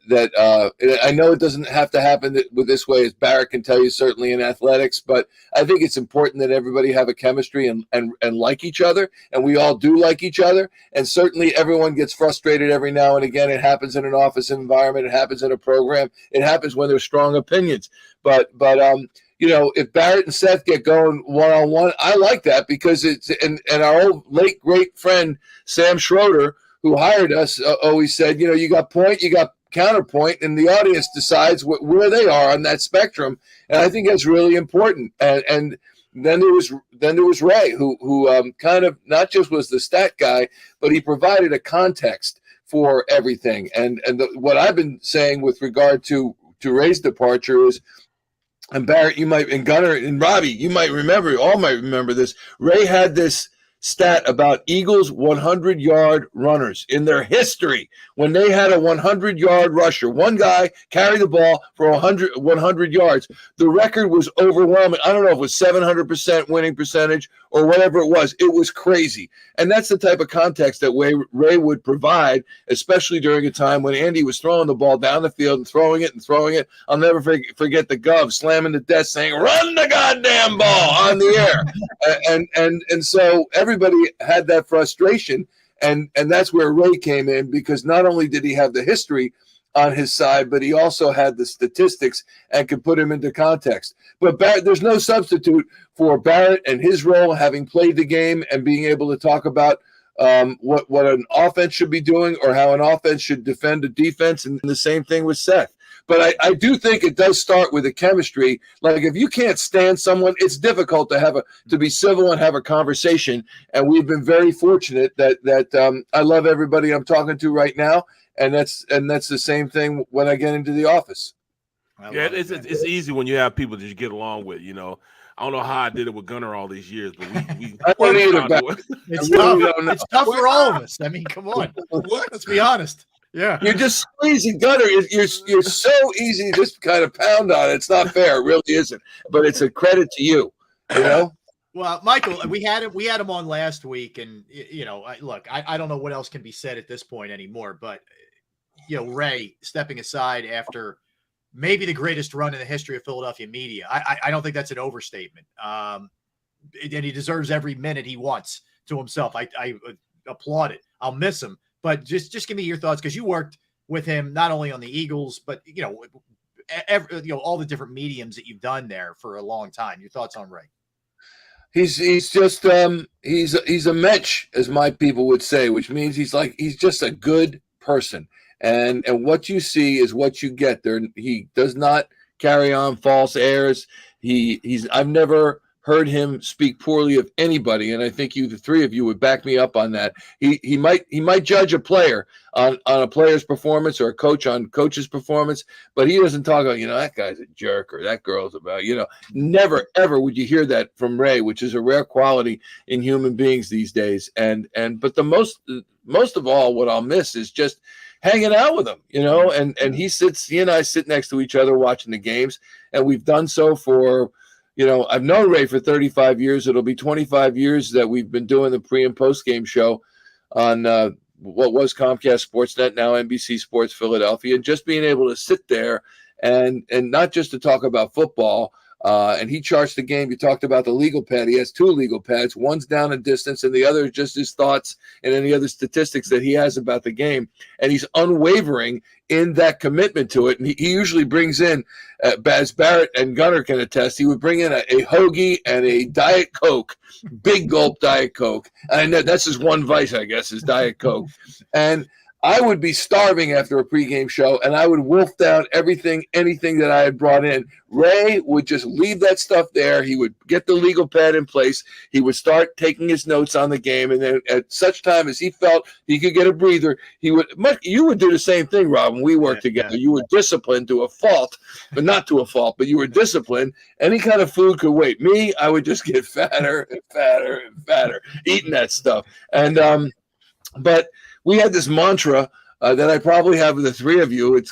I know it doesn't have to happen with this way, as Barrett can tell you, certainly in athletics, but I think it's important that everybody have a chemistry and like each other, and we all do like each other, and certainly everyone gets frustrated every now and again. It happens in an office environment. It happens in a program. It happens when there's strong opinions. But if Barrett and Seth get going one-on-one, I like that, because it's and our old late great friend Sam Schroeder, who hired us, always said, you got point, you got counterpoint, and the audience decides where they are on that spectrum. And I think that's really important. And then there was Ray, who kind of not just was the stat guy, but he provided a context for everything. And what I've been saying with regard to Ray's departure is, and Barrett, and Gunnar and Robbie, you might remember, all might remember this. Ray had this stat about Eagles 100-yard runners in their history. When they had a 100-yard rusher, one guy carried the ball for 100 yards. The record was overwhelming. I don't know if it was 700% winning percentage or whatever it was. It was crazy. And that's the type of context that Ray would provide, especially during a time when Andy was throwing the ball down the field and throwing it. I'll never forget the Gov slamming the desk saying, "Run the goddamn ball" on the air. And so everybody had that frustration. And that's where Ray came in, because not only did he have the history on his side, but he also had the statistics and could put him into context. But there's no substitute for Barrett and his role, having played the game and being able to talk about what an offense should be doing, or how an offense should defend a defense, and the same thing with Seth. But I do think it does start with a chemistry. Like if you can't stand someone, it's difficult to be civil and have a conversation. And we've been very fortunate that I love everybody I'm talking to right now, and that's the same thing when I get into the office. Yeah, it's easy when you have people that you get along with. You know, I don't know how I did it with Gunnar all these years, but we I don't either. It's tough. It's tough for all of us. I mean, come on. Let's be honest. Yeah, you're just squeezing Gunnar. You're so easy to just kind of pound on it. It's not fair. It really isn't. But it's a credit to you. You know. Well, Michael, we had him on last week, and you know, I don't know what else can be said at this point anymore. But you know, Ray stepping aside after maybe the greatest run in the history of Philadelphia media. I don't think that's an overstatement. And he deserves every minute he wants to himself. I applaud it. I'll miss him. But just give me your thoughts, because you worked with him not only on the Eagles, but you know, all the different mediums that you've done there for a long time. Your thoughts on Ray? He's just he's a mensch, as my people would say, which means he's just a good person. And what you see is what you get there. He does not carry on false airs. I've never heard him speak poorly of anybody, and I think the three of you would back me up on that. He might judge a player on a player's performance, or a coach on coach's performance, but he doesn't talk about, that guy's a jerk or that girl's about, never ever would you hear that from Ray, which is a rare quality in human beings these days. But the most of all, what I'll miss is just hanging out with him, and he and I sit next to each other watching the games, and we've done so for, I've known Ray for 35 years. It'll be 25 years that we've been doing the pre and post game show on what was Comcast Sportsnet, now NBC Sports Philadelphia, and just being able to sit there and not just to talk about football. And he charts the game. You talked about the legal pad. He has two legal pads. One's down and distance, and the other is just his thoughts and any other statistics that he has about the game. And he's unwavering in that commitment to it. And he usually brings in, as Barrett and Gunnar can attest, he would bring in a hoagie and a Diet Coke, big gulp Diet Coke. And I know that's his one vice, I guess, is Diet Coke. And I would be starving after a pregame show, and I would wolf down anything that I had brought in. Ray would just leave that stuff there. He would get the legal pad in place. He would start taking his notes on the game, and then at such time as he felt he could get a breather, he would. You would do the same thing, Rob, when we worked together. You were disciplined to a fault, but not to a fault, but you were disciplined. Any kind of food could wait. Me, I would just get fatter and fatter and fatter eating that stuff. And but we had this mantra that I probably have with the three of you. It's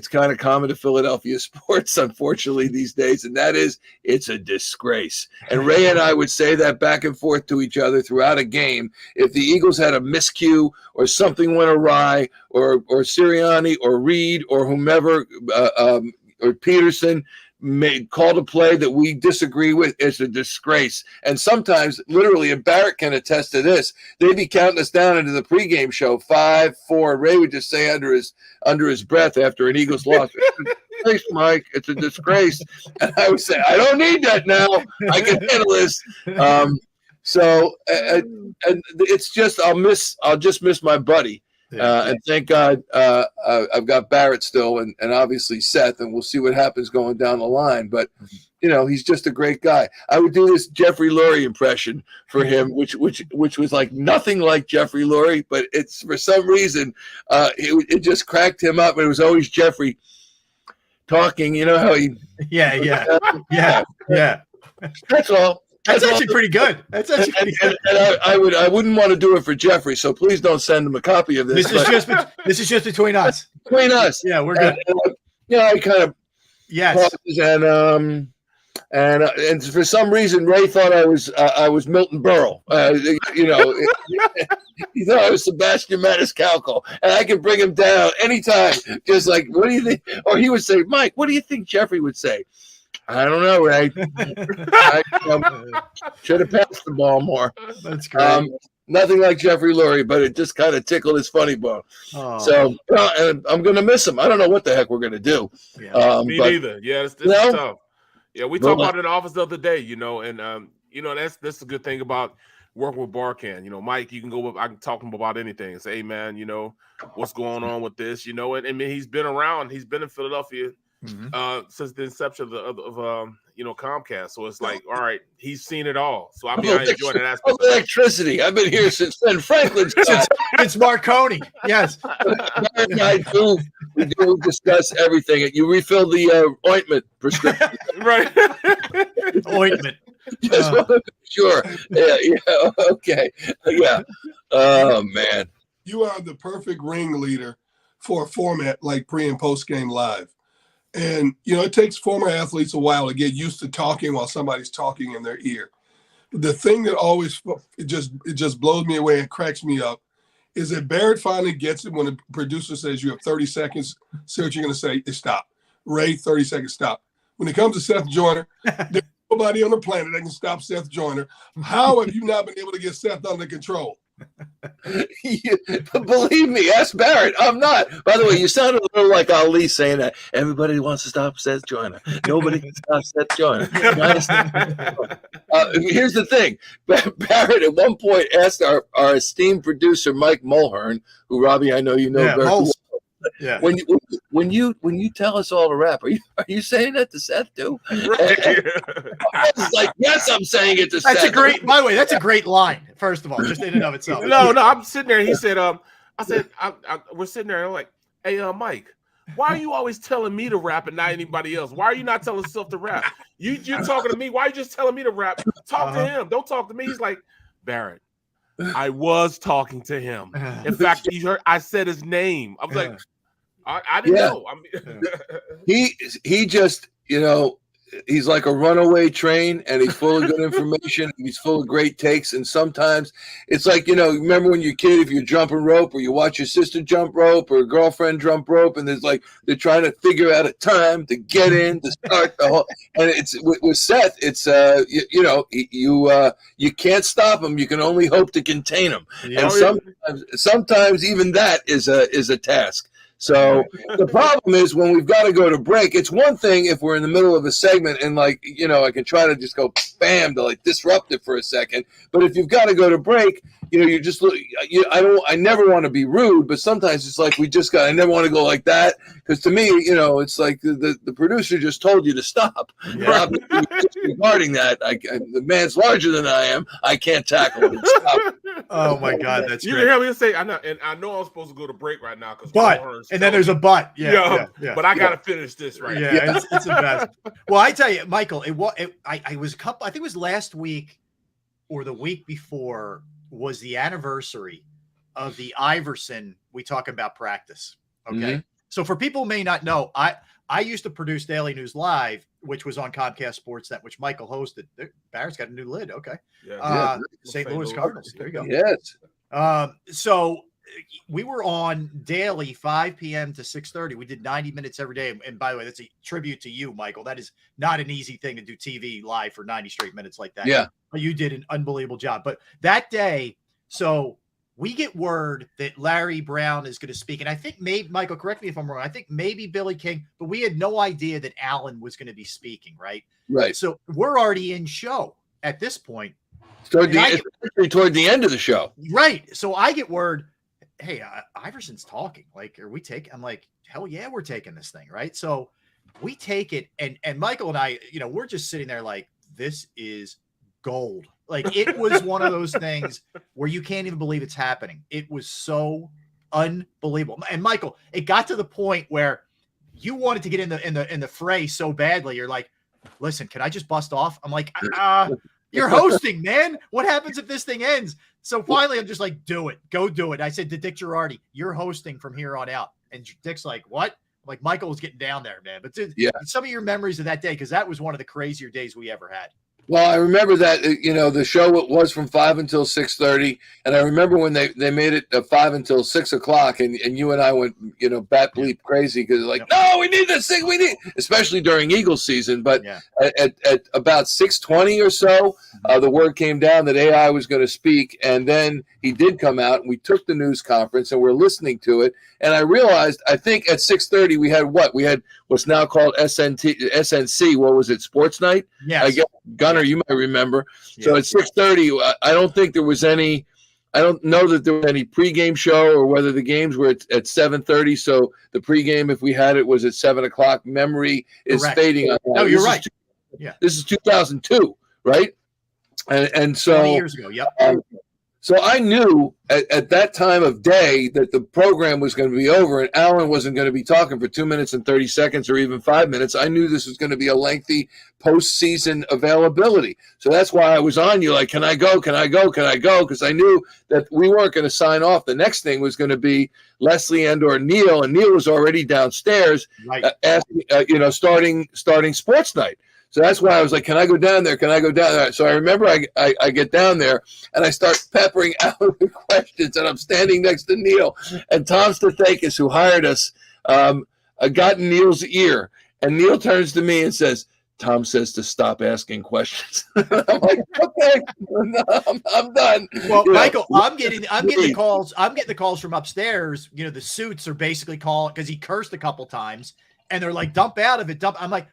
kind of common to Philadelphia sports, unfortunately, these days, and that is, it's a disgrace. And Ray and I would say that back and forth to each other throughout a game. If the Eagles had a miscue or something went awry, or Sirianni or Reed or whomever, or Peterson called a play that we disagree with, it's a disgrace. And sometimes, literally, and Barrett can attest to this, they'd be counting us down into the pregame show, 5-4. Ray would just say under his breath after an Eagles loss, "It's a disgrace, Mike. It's a disgrace." And I would say, "I don't need that now. I can handle this." So it's just I'll just miss my buddy. And thank God I've got Barrett still, and obviously Seth, and we'll see what happens going down the line. But he's just a great guy. I would do this Jeffrey Lurie impression for him, which was like nothing like Jeffrey Lurie, but it's for some reason it just cracked him up. And it was always Jeffrey talking. You know how he yeah. That's all. That's actually pretty good. That's actually pretty good. And I wouldn't want to do it for Jeffrey, so please don't send him a copy of this. This is just between us. Between us. Yeah, we're good. I kind of and for some reason Ray thought I was Milton Berle. He thought I was Sebastian Maniscalco, and I could bring him down anytime. Just like, what do you think? Or he would say, "Mike, what do you think Jeffrey would say?" I don't know, Ray. I should have passed the ball more. That's great. Nothing like Jeffrey Lurie, but it just kind of tickled his funny bone. Oh. So and I'm going to miss him. I don't know what the heck we're going to do. Yeah. Me neither. Yeah, this is tough. Yeah, we talked about it in the office the other day, and that's the good thing about working with Barkan. You know, Mike, you can go up, I can talk to him about anything and say, hey man, you know, what's going on with this, you know, and I mean, he's been around, he's been in Philadelphia since the inception of you know, Comcast. So it's like, all right, he's seen it all. So I mean, I enjoy that aspect. Electricity. I've been here since Ben Franklin's time. It's Marconi. Yes. I do. We do discuss everything. You refill the ointment prescription. Right. Ointment. Yes, sure. Yeah. Okay. Yeah. Oh man. You are the perfect ringleader for a format like pre and post game live. And, you know, it takes former athletes a while to get used to talking while somebody's talking in their ear. The thing that always, it just blows me away and cracks me up is that Barrett finally gets it when the producer says you have 30 seconds. Say what you're going to say. Stop. Ray, 30 seconds, stop. When it comes to Seth Joyner, there's nobody on the planet that can stop Seth Joyner. How have you not been able to get Seth under control? Believe me, ask Barrett. I'm not. By the way, you sounded a little like Ali saying that everybody wants to stop Seth Joyner. Nobody can stop Seth Joyner. Here's the thing. Barrett at one point asked our esteemed producer Mike Mulhern, who Robbie, I know you know very well. Yeah. When you tell us all to rap, are you saying that to Seth too? Right. I was like, yes, I'm saying it to Seth. That's a great. By the way, that's a great line. First of all, just in and of itself. No, I'm sitting there. And he said, we're sitting there. And I'm like, hey, Mike, why are you always telling me to rap and not anybody else? Why are you not telling yourself to rap? You're talking to me. Why are you just telling me to rap? Talk to him. Don't talk to me. He's like, Barrett, I was talking to him. In fact, you heard I said his name. I was like, I didn't know. I mean, he just, you know, he's like a runaway train, and he's full of good information. He's full of great takes, and sometimes it's like, you know, remember when you're a kid, if you're jumping rope or you watch your sister jump rope or a girlfriend jump rope, and there's like they're trying to figure out a time to get in to start the whole. And it's with Seth, it's you can't stop him. You can only hope to contain him, and sometimes even that is a task. So the problem is when we've got to go to break, it's one thing if we're in the middle of a segment and like, you know, I can try to just go bam to like disrupt it for a second. But if you've got to go to break, you know, you just look, I never want to be rude, but sometimes it's like I never want to go like that. Because to me, you know, it's like the producer just told you to stop. Yeah. Regarding that, the man's larger than I am. I can't tackle him. Stop. Oh my God, that's you great. can hear me say, I know I'm supposed to go to break right now and then there's a but. Yeah. But I gotta finish this right. Yeah, it's the best. Well, I tell you, Michael, I was I think it was last week or the week before was the anniversary of the Iverson. We talk about practice. Okay. Mm-hmm. So for people who may not know, I used to produce Daily News Live, which was on Comcast Sportsnet, which Michael hosted. Barrett's got a new lid. Okay. Yeah. St. Louis Cardinals. There you go. Yes. So we were on daily 5 p.m. to 6:30. We did 90 minutes every day. And by the way, that's a tribute to you, Michael. That is not an easy thing to do TV live for 90 straight minutes like that. Yeah. But you did an unbelievable job. But that day, so we get word that Larry Brown is going to speak. And I think Michael, correct me if I'm wrong, I think maybe Billy King, but we had no idea that Allen was going to be speaking, right? Right. So we're already in show at this point. Toward the end of the show. Right. So I get word, hey, Iverson's talking. Like, are we taking? I'm like, hell yeah, we're taking this thing, right? So we take it, and Michael and I, you know, we're just sitting there like, this is gold. Like, it was one of those things where you can't even believe it's happening. It was so unbelievable. And Michael, it got to the point where you wanted to get in the fray so badly. You're like, listen, can I just bust off? I'm like, you're hosting, man. What happens if this thing ends? So finally, I'm just like, do it. Go do it. I said to Dick Girardi, you're hosting from here on out. And Dick's like, what? I'm like, Michael was getting down there, man. But some of your memories of that day, because that was one of the crazier days we ever had. Well, I remember that, you know, the show was from 5 until 6:30. And I remember when they made it 5 until 6 o'clock and you and I went, you know, bat bleep crazy because like, no, we need this thing. We need, especially during Eagles season. But at about 6:20 or so, the word came down that AI was going to speak. And then he did come out and we took the news conference and we're listening to it. And I realized, I think at 6:30 we had what? We what's now called SNC. What was it? Sports Night. Yes. I guess Gunner, you might remember. Yeah. So at 6:30, I don't think there was any. I don't know that there was any pregame show or whether the games were at 7:30. So the pregame, if we had it, was at 7 o'clock. Memory is Correct. fading on that. No, you're right. This is 2002, right? And so 20 years ago. Yep. So I knew at that time of day that the program was going to be over and Alan wasn't going to be talking for 2 minutes and 30 seconds or even 5 minutes. I knew this was going to be a lengthy postseason availability. So that's why I was on you like, can I go? Can I go? Can I go? Because I knew that we weren't going to sign off. The next thing was going to be Leslie and or Neil, and Neil was already downstairs asking, starting Sports Night. So that's why I was like, can I go down there? Can I go down there? So I remember I get down there and I start peppering Alan with questions, and I'm standing next to Neil. And Tom Stathakis, who hired us, got in Neil's ear. And Neil turns to me and says, Tom says to stop asking questions. I'm like, okay, I'm done. Well, Michael, I'm getting the calls. I'm getting the calls from upstairs. You know, the suits are basically calling because he cursed a couple times. And they're like, dump out of it. Dump. I'm like,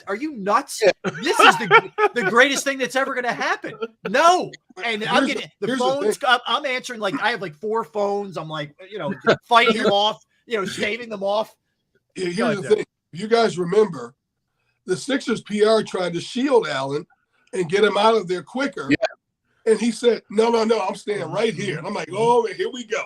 are you nuts? This is the greatest thing that's ever going to happen. No. And I'm getting the phones. I'm answering like I have like 4 phones. I'm like, fighting them off, staving them off. Here's the thing. You guys remember the Sixers PR tried to shield Allen and get him out of there quicker. Yeah. And he said, no, I'm staying right here. And I'm like, oh, here we go.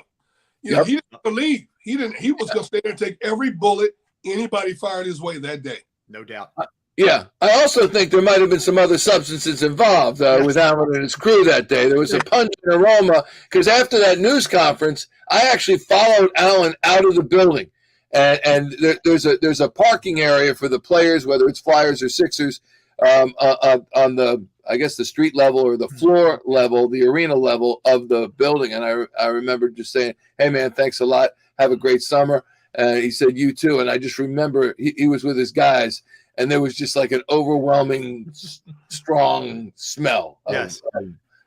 He didn't believe. He was going to stay there and take every bullet anybody fired his way that day. No doubt. Yeah. I also think there might have been some other substances involved with Alan and his crew that day. There was a pungent aroma because after that news conference, I actually followed Alan out of the building. And there's a parking area for the players, whether it's Flyers or Sixers, on the, I guess, the street level or the floor level, the arena level of the building. And I remember just saying, hey, man, thanks a lot. Have a great summer. He said, you too. And I just remember he was with his guys, and there was just like an overwhelming, strong smell. Yes.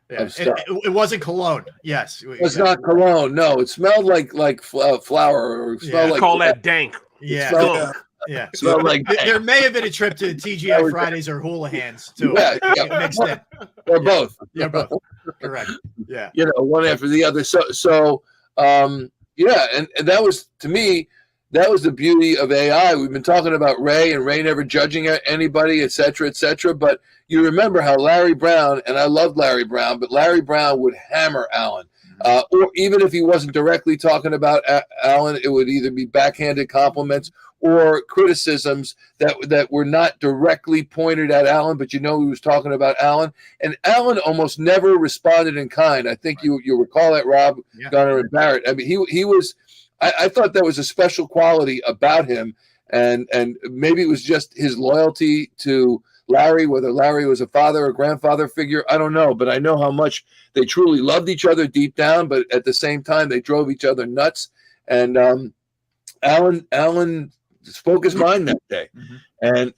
It wasn't cologne. Yes. It was not cologne. No, it smelled like flour or smelled like. Call that dank. Yeah. Yeah. Smelled like there may have been a trip to TGI Fridays or Houlihan's too. Yeah. Mixed in. Or both. Yeah, both. Correct. Yeah. One after the other. So yeah, and that was, to me, that was the beauty of AI. We've been talking about Ray and Ray never judging anybody, et cetera, but you remember how Larry Brown, and I loved Larry Brown, but Larry Brown would hammer Alan. Or even if he wasn't directly talking about Alan, it would either be backhanded compliments or criticisms that were not directly pointed at Alan, but he was talking about Alan. And Alan almost never responded in kind. I think you recall that, Rob, Gunner, and Barrett. I mean, he was. I thought that was a special quality about him, and maybe it was just his loyalty to Larry, whether Larry was a father or grandfather figure, I don't know, but I know how much they truly loved each other deep down, but at the same time, they drove each other nuts. And Alan spoke his mind that day. And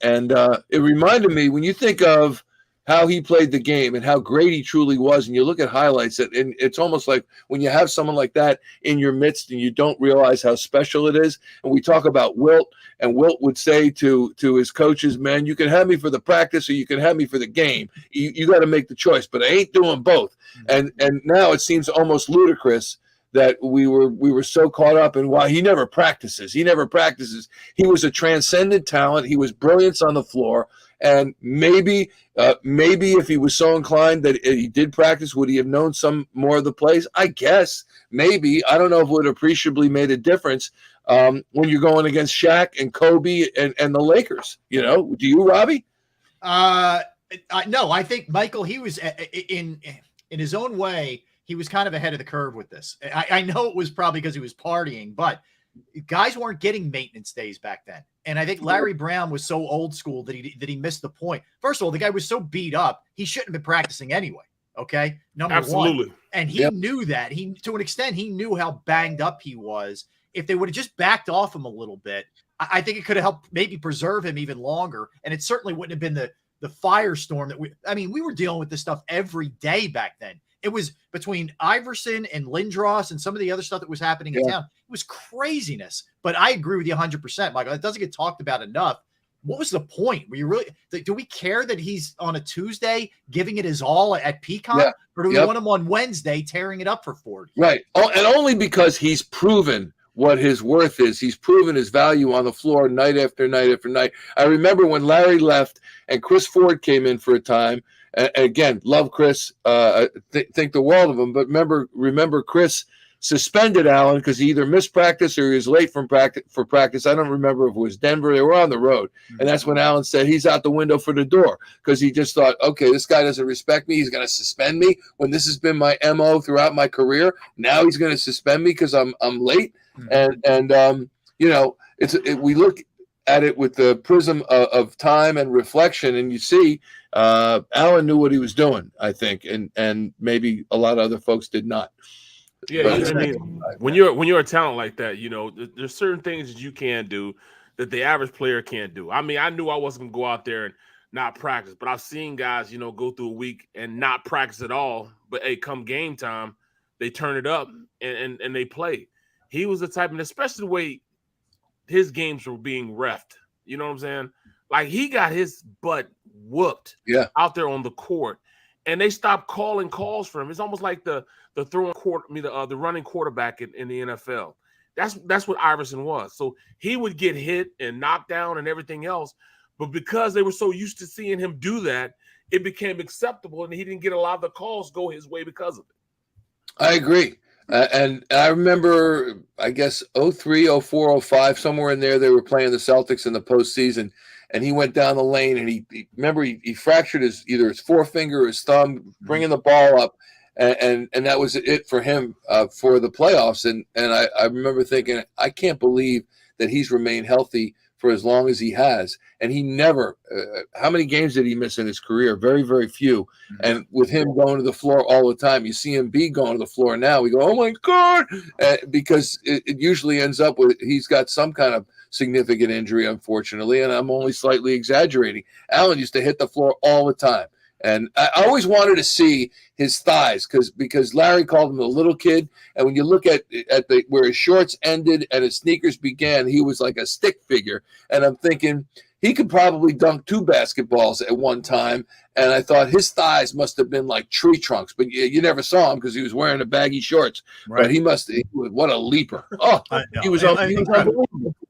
it reminded me, when you think of how he played the game and how great he truly was, and you look at highlights, and it's almost like when you have someone like that in your midst and you don't realize how special it is. And we talk about Wilt, and Wilt would say to his coaches, man, you can have me for the practice or you can have me for the game. You got to make the choice, but I ain't doing both. And now it seems almost ludicrous that we were so caught up in why he never practices. He was a transcendent talent. He was brilliance on the floor. And maybe if he was so inclined that he did practice, would he have known some more of the plays? I guess maybe. I don't know if it would appreciably made a difference when you're going against Shaq and Kobe and the Lakers. Do you, Robbie? No, I think Michael, he was in his own way. He was kind of ahead of the curve with this. I know it was probably because he was partying, but guys weren't getting maintenance days back then. And I think Larry Brown was so old school that he missed the point. First of all, the guy was so beat up, he shouldn't have been practicing anyway. Okay. Number one. And he knew that. To an extent, he knew how banged up he was. If they would have just backed off him a little bit, I think it could have helped maybe preserve him even longer. And it certainly wouldn't have been the firestorm that we were dealing with this stuff every day back then. It was between Iverson and Lindros and some of the other stuff that was happening in town. It was craziness. But I agree with you 100%, Michael. It doesn't get talked about enough. What was the point? Were you really? Do we care that he's on a Tuesday giving it his all at Peacock, or do we want him on Wednesday tearing it up for 40? Right, and only because he's proven what his worth is. He's proven his value on the floor night after night after night. I remember when Larry left and Chris Ford came in for a time. And again, love Chris. Think the world of him. But remember, Chris suspended Allen because he either missed practice or he was late for practice. I don't remember if it was Denver. They were on the road. And that's when Allen said he's out the window for the door because he just thought, okay, this guy doesn't respect me. He's going to suspend me when this has been my MO throughout my career. Now he's going to suspend me because I'm late. And you know, we look at it with the prism of time and reflection, and you see Allen knew what he was doing, I think, and maybe a lot of other folks did not. Yeah, I mean, when you're a talent like that, you know, there's certain things that you can do that the average player can't do. I mean, I knew I wasn't going to go out there and not practice, but I've seen guys, you know, go through a week and not practice at all. But hey, come game time, they turn it up and they play. He was the type, and especially the way his games were being reffed. You know what I'm saying? Like, he got his butt whooped out there on the court, and they stopped calling calls for him. It's almost like the running quarterback in the NFL. That's what Iverson was. So he would get hit and knocked down and everything else, but because they were so used to seeing him do that, it became acceptable, and he didn't get a lot of the calls go his way because of it. I agree. And I remember, I guess, 03, 04, 05, somewhere in there, they were playing the Celtics in the postseason, and he went down the lane, and he fractured either his forefinger or his thumb, bringing the ball up, and that was it for him for the playoffs. And I remember thinking, I can't believe that he's remained healthy for as long as he has. And he never, how many games did he miss in his career? Very, very few. And with him going to the floor all the time, you see him going to the floor now. We go, oh my God, because it usually ends up with, he's got some kind of significant injury, unfortunately. And I'm only slightly exaggerating. Allen used to hit the floor all the time. And I always wanted to see his thighs because Larry called him a little kid. And when you look at where his shorts ended and his sneakers began, he was like a stick figure. And I'm thinking he could probably dunk 2 basketballs at one time. And I thought his thighs must have been like tree trunks, but you never saw him because he was wearing the baggy shorts. Right. But what a leaper. Oh, he was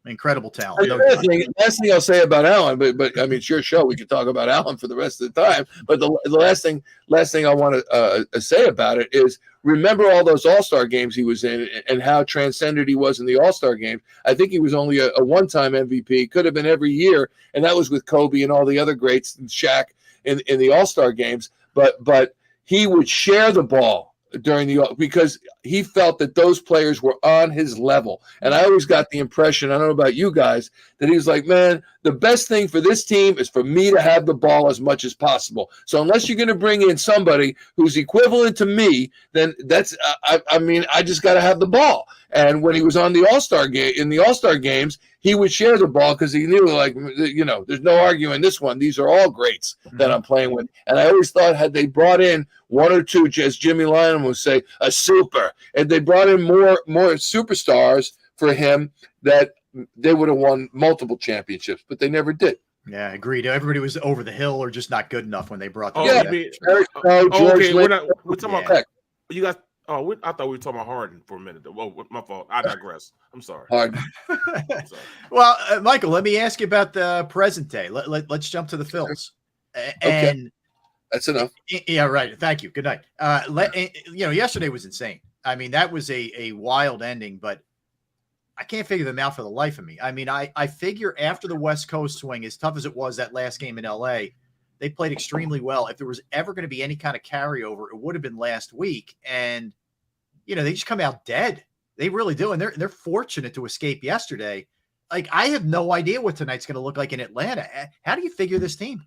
incredible talent. Last thing I'll say about Allen, but I mean, it's your show. We could talk about Allen for the rest of the time. But the last thing I want to say about it is, remember all those All-Star games he was in and how transcendent he was in the All-Star games. I think he was only a one-time MVP. Could have been every year, and that was with Kobe and all the other greats and Shaq in the All-Star games. But he would share the ball because he felt that those players were on his level. And I always got the impression, I don't know about you guys, that he was like, man, the best thing for this team is for me to have the ball as much as possible. So unless you're going to bring in somebody who's equivalent to me, then that's, I just got to have the ball. And when he was on the All-Star game, in the All-Star games, he would share the ball because he knew, like, you know, there's no arguing this one. These are all greats that I'm playing with. And I always thought, had they brought in one or two, as Jimmy Lyon would say, a super, and they brought in more superstars for him, that they would have won multiple championships, but they never did. Yeah, agreed. Everybody was over the hill or just not good enough when they brought them. Okay, we're talking about you guys. Oh, I thought we were talking about Harden for a minute. Well, my fault. I digress. I'm sorry. Harden. Well, Michael, let me ask you about the present day. Let's jump to the Phils. And that's enough. Yeah, right. Thank you. Good night. Yesterday was insane. I mean, that was a wild ending, but I can't figure them out for the life of me. I mean, I figure after the West Coast swing, as tough as it was that last game in LA, they played extremely well. If there was ever going to be any kind of carryover, it would have been last week. And, you know, they just come out dead. They really do. And they're fortunate to escape yesterday. Like, I have no idea what tonight's going to look like in Atlanta. How do you figure this team?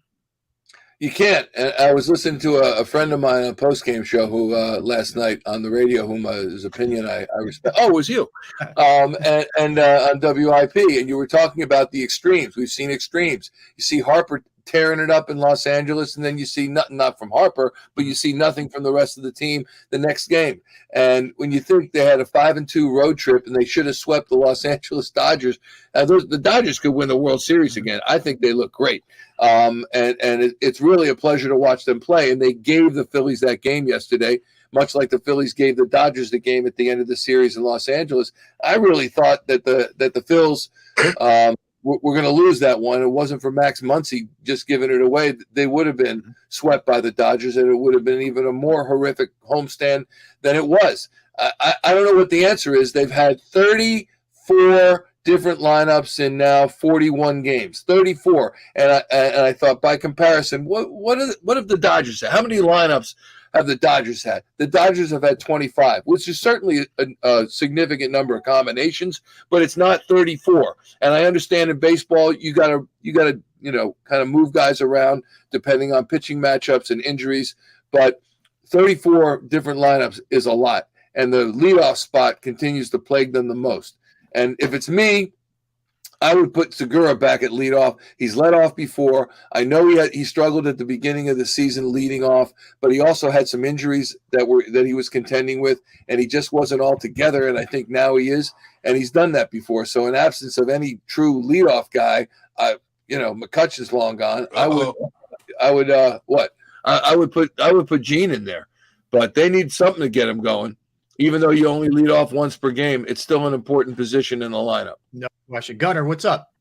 You can't. I was listening to a friend of mine on a post-game show who last night on the radio, his opinion I respect. Oh, it was you. And on WIP, and you were talking about the extremes. We've seen extremes. You see Harper tearing it up in Los Angeles, and then you see nothing, not from Harper, but you see nothing from the rest of the team the next game. And when you think they had a 5-2 road trip and they should have swept the Los Angeles Dodgers, the Dodgers could win the World Series again. I think they look great. It's really a pleasure to watch them play. And they gave the Phillies that game yesterday, much like the Phillies gave the Dodgers the game at the end of the series in Los Angeles. I really thought that the Phils we're going to lose that one. It wasn't for Max Muncy just giving it away. They would have been swept by the Dodgers, and it would have been even a more horrific homestand than it was. I don't know what the answer is. They've had 34 different lineups in now 41 games, 34. And I thought, by comparison, what have the Dodgers had? How many lineups have the Dodgers had? The Dodgers have had 25, which is certainly a significant number of combinations, but it's not 34. And I understand in baseball, you gotta kind of move guys around depending on pitching matchups and injuries, but 34 different lineups is a lot. And the leadoff spot continues to plague them the most. And if it's me, I would put Segura back at leadoff. He's led off before. I know he struggled at the beginning of the season leading off, but he also had some injuries that he was contending with, and he just wasn't all together. And I think now he is, and he's done that before. So in absence of any true leadoff guy, McCutcheon's long gone. I would put Gene in there, but they need something to get him going. Even though you only lead off once per game, it's still an important position in the lineup. No question. Gunner, what's up?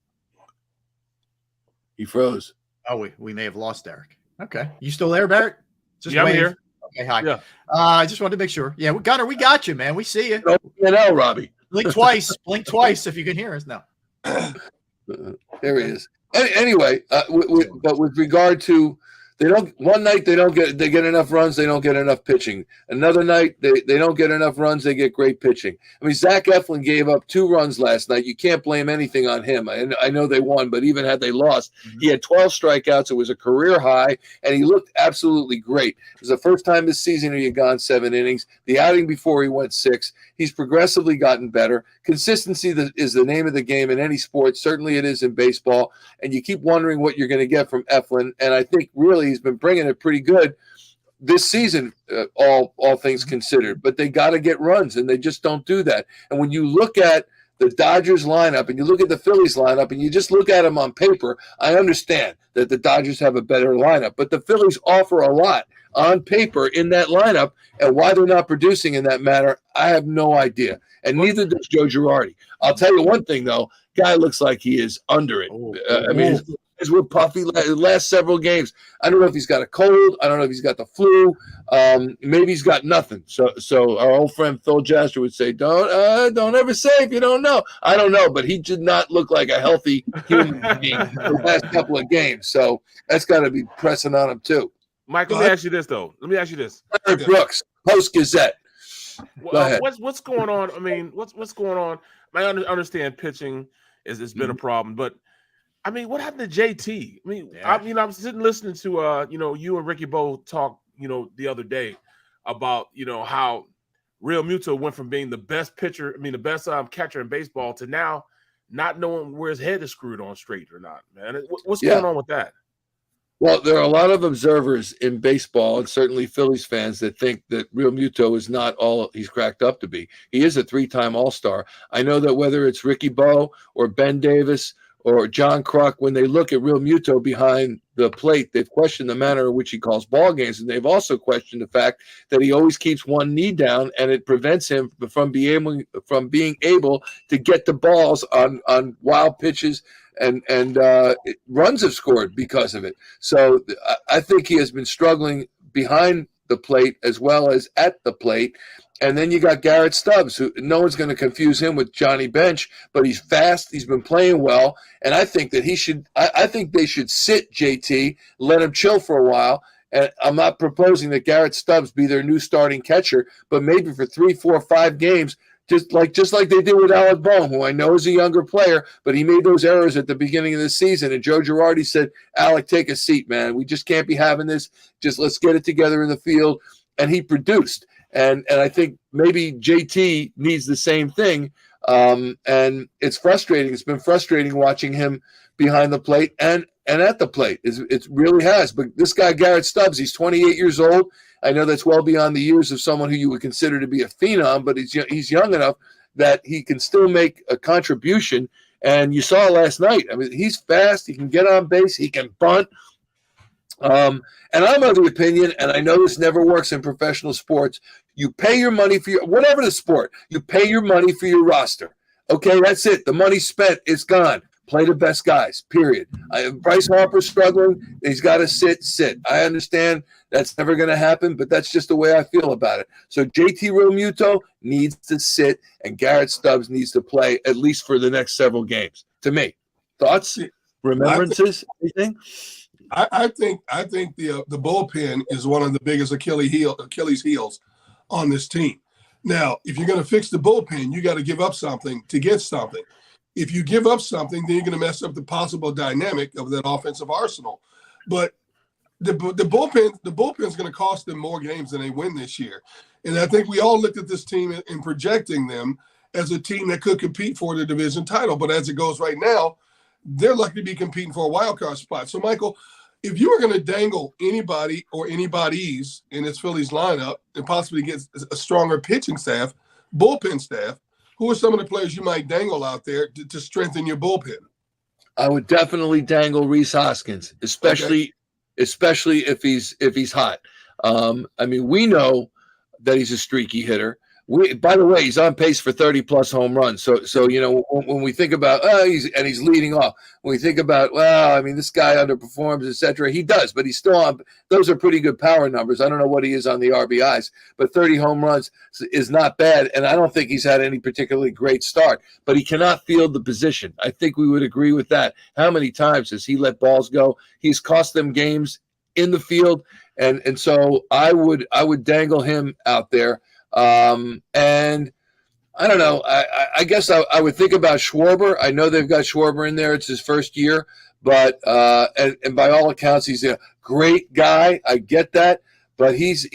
He froze. Oh, we may have lost Eric. Okay. You still there, Barrett? Just I'm here. Okay, hi. Yeah. I just wanted to make sure. Yeah, Gunner, we got you, man. We see you. No, Robbie. Blink twice. Blink twice if you can hear us now. There he is. Anyway, but with regard to they get enough runs, they don't get enough pitching. Another night, they don't get enough runs, they get great pitching. I mean, Zach Eflin gave up 2 runs last night. You can't blame anything on him. I know they won, but even had they lost, he had 12 strikeouts. It was a career high, and he looked absolutely great. It was the first time this season he had gone 7 innings. The outing before he went 6. He's progressively gotten better. Consistency is the name of the game in any sport. Certainly it is in baseball, and you keep wondering what you're going to get from Eflin, and I think really he's been bringing it pretty good this season, all things considered. But they got to get runs, and they just don't do that. And when you look at the Dodgers lineup and you look at the Phillies lineup and you just look at them on paper, I understand that the Dodgers have a better lineup, but the Phillies offer a lot on paper in that lineup, and why they're not producing in that manner, I have no idea. And neither does Joe Girardi. I'll tell you one thing, though. Guy looks like he is under it. His were puffy last several games. I don't know if he's got a cold. I don't know if he's got the flu. Maybe he's got nothing. So our old friend Phil Jasper would say, don't ever say if you don't know. I don't know, but he did not look like a healthy human being the last couple of games. So that's got to be pressing on him too. Mike, let me ask you this, though. Larry Brooks, Post-Gazette. What's going on? I mean, what's going on? I understand pitching has been a problem, but I mean, what happened to JT? I mean, I was sitting listening to you and Ricky Bo talk, the other day about how Real Muto went from being the best pitcher, the best catcher in baseball, to now not knowing where his head is screwed on straight or not. Man, what's going on with that? Well, there are a lot of observers in baseball, and certainly Phillies fans, that think that Real Muto is not all he's cracked up to be. He is a 3-time All-Star. I know that whether it's Ricky Bo or Ben Davis or John Kruk, when they look at Real Muto behind the plate, they've questioned the manner in which he calls ball games, and they've also questioned the fact that he always keeps one knee down, and it prevents him from being able to get the balls on wild pitches, and runs have scored because of it. So I think he has been struggling behind the plate as well as at the plate. And then you got Garrett Stubbs, who no one's going to confuse him with Johnny Bench, but he's fast. He's been playing well. And I think that I think they should sit JT, let him chill for a while. And I'm not proposing that Garrett Stubbs be their new starting catcher, but maybe for 3, 4, 5 games, just like they did with Alec Bohm, who I know is a younger player, but he made those errors at the beginning of the season. And Joe Girardi said, Alec, take a seat, man. We just can't be having this. Just let's get it together in the field. And he produced. And I think maybe JT needs the same thing. And it's frustrating. It's been frustrating watching him behind the plate. And and at the plate. It really has. But this guy, Garrett Stubbs, he's 28 years old. I know that's well beyond the years of someone who you would consider to be a phenom, but he's young enough that he can still make a contribution. And you saw last night. I mean, he's fast. He can get on base. He can bunt. And I'm of the opinion, and I know this never works in professional sports, you pay your money for whatever the sport, you pay your money for your roster. Okay, that's it. The money's spent. It's gone. Play the best guys, period. Bryce Harper's struggling. He's got to sit. I understand that's never going to happen, but that's just the way I feel about it. So JT Realmuto needs to sit, and Garrett Stubbs needs to play at least for the next several games, to me. Thoughts? Remembrances? Anything? I think the bullpen is one of the biggest Achilles heels on this team. Now, if you're going to fix the bullpen, you got to give up something to get something. If you give up something, then you're going to mess up the possible dynamic of that offensive arsenal. But the bullpen is going to cost them more games than they win this year. And I think we all looked at this team and projecting them as a team that could compete for the division title. But as it goes right now, they're likely to be competing for a wild card spot. So, Michael, if you were going to dangle anybody or anybody's in this Phillies lineup and possibly get a stronger pitching staff, bullpen staff, who are some of the players you might dangle out there to strengthen your bullpen? I would definitely dangle Rhys Hoskins, especially if he's hot. I mean, we know that he's a streaky hitter. By the way, he's on pace for 30-plus home runs. So you know, when we think about he's leading off. When we think about, well, I mean, this guy underperforms, etc. He does, but he's still on. Those are pretty good power numbers. I don't know what he is on the RBIs, but 30 home runs is not bad. And I don't think he's had any particularly great start. But he cannot field the position. I think we would agree with that. How many times has he let balls go? He's cost them games in the field, and so I would dangle him out there. And I don't know. I guess I would think about Schwarber. I know they've got Schwarber in there. It's his first year, but and by all accounts, he's a great guy. I get that, but he's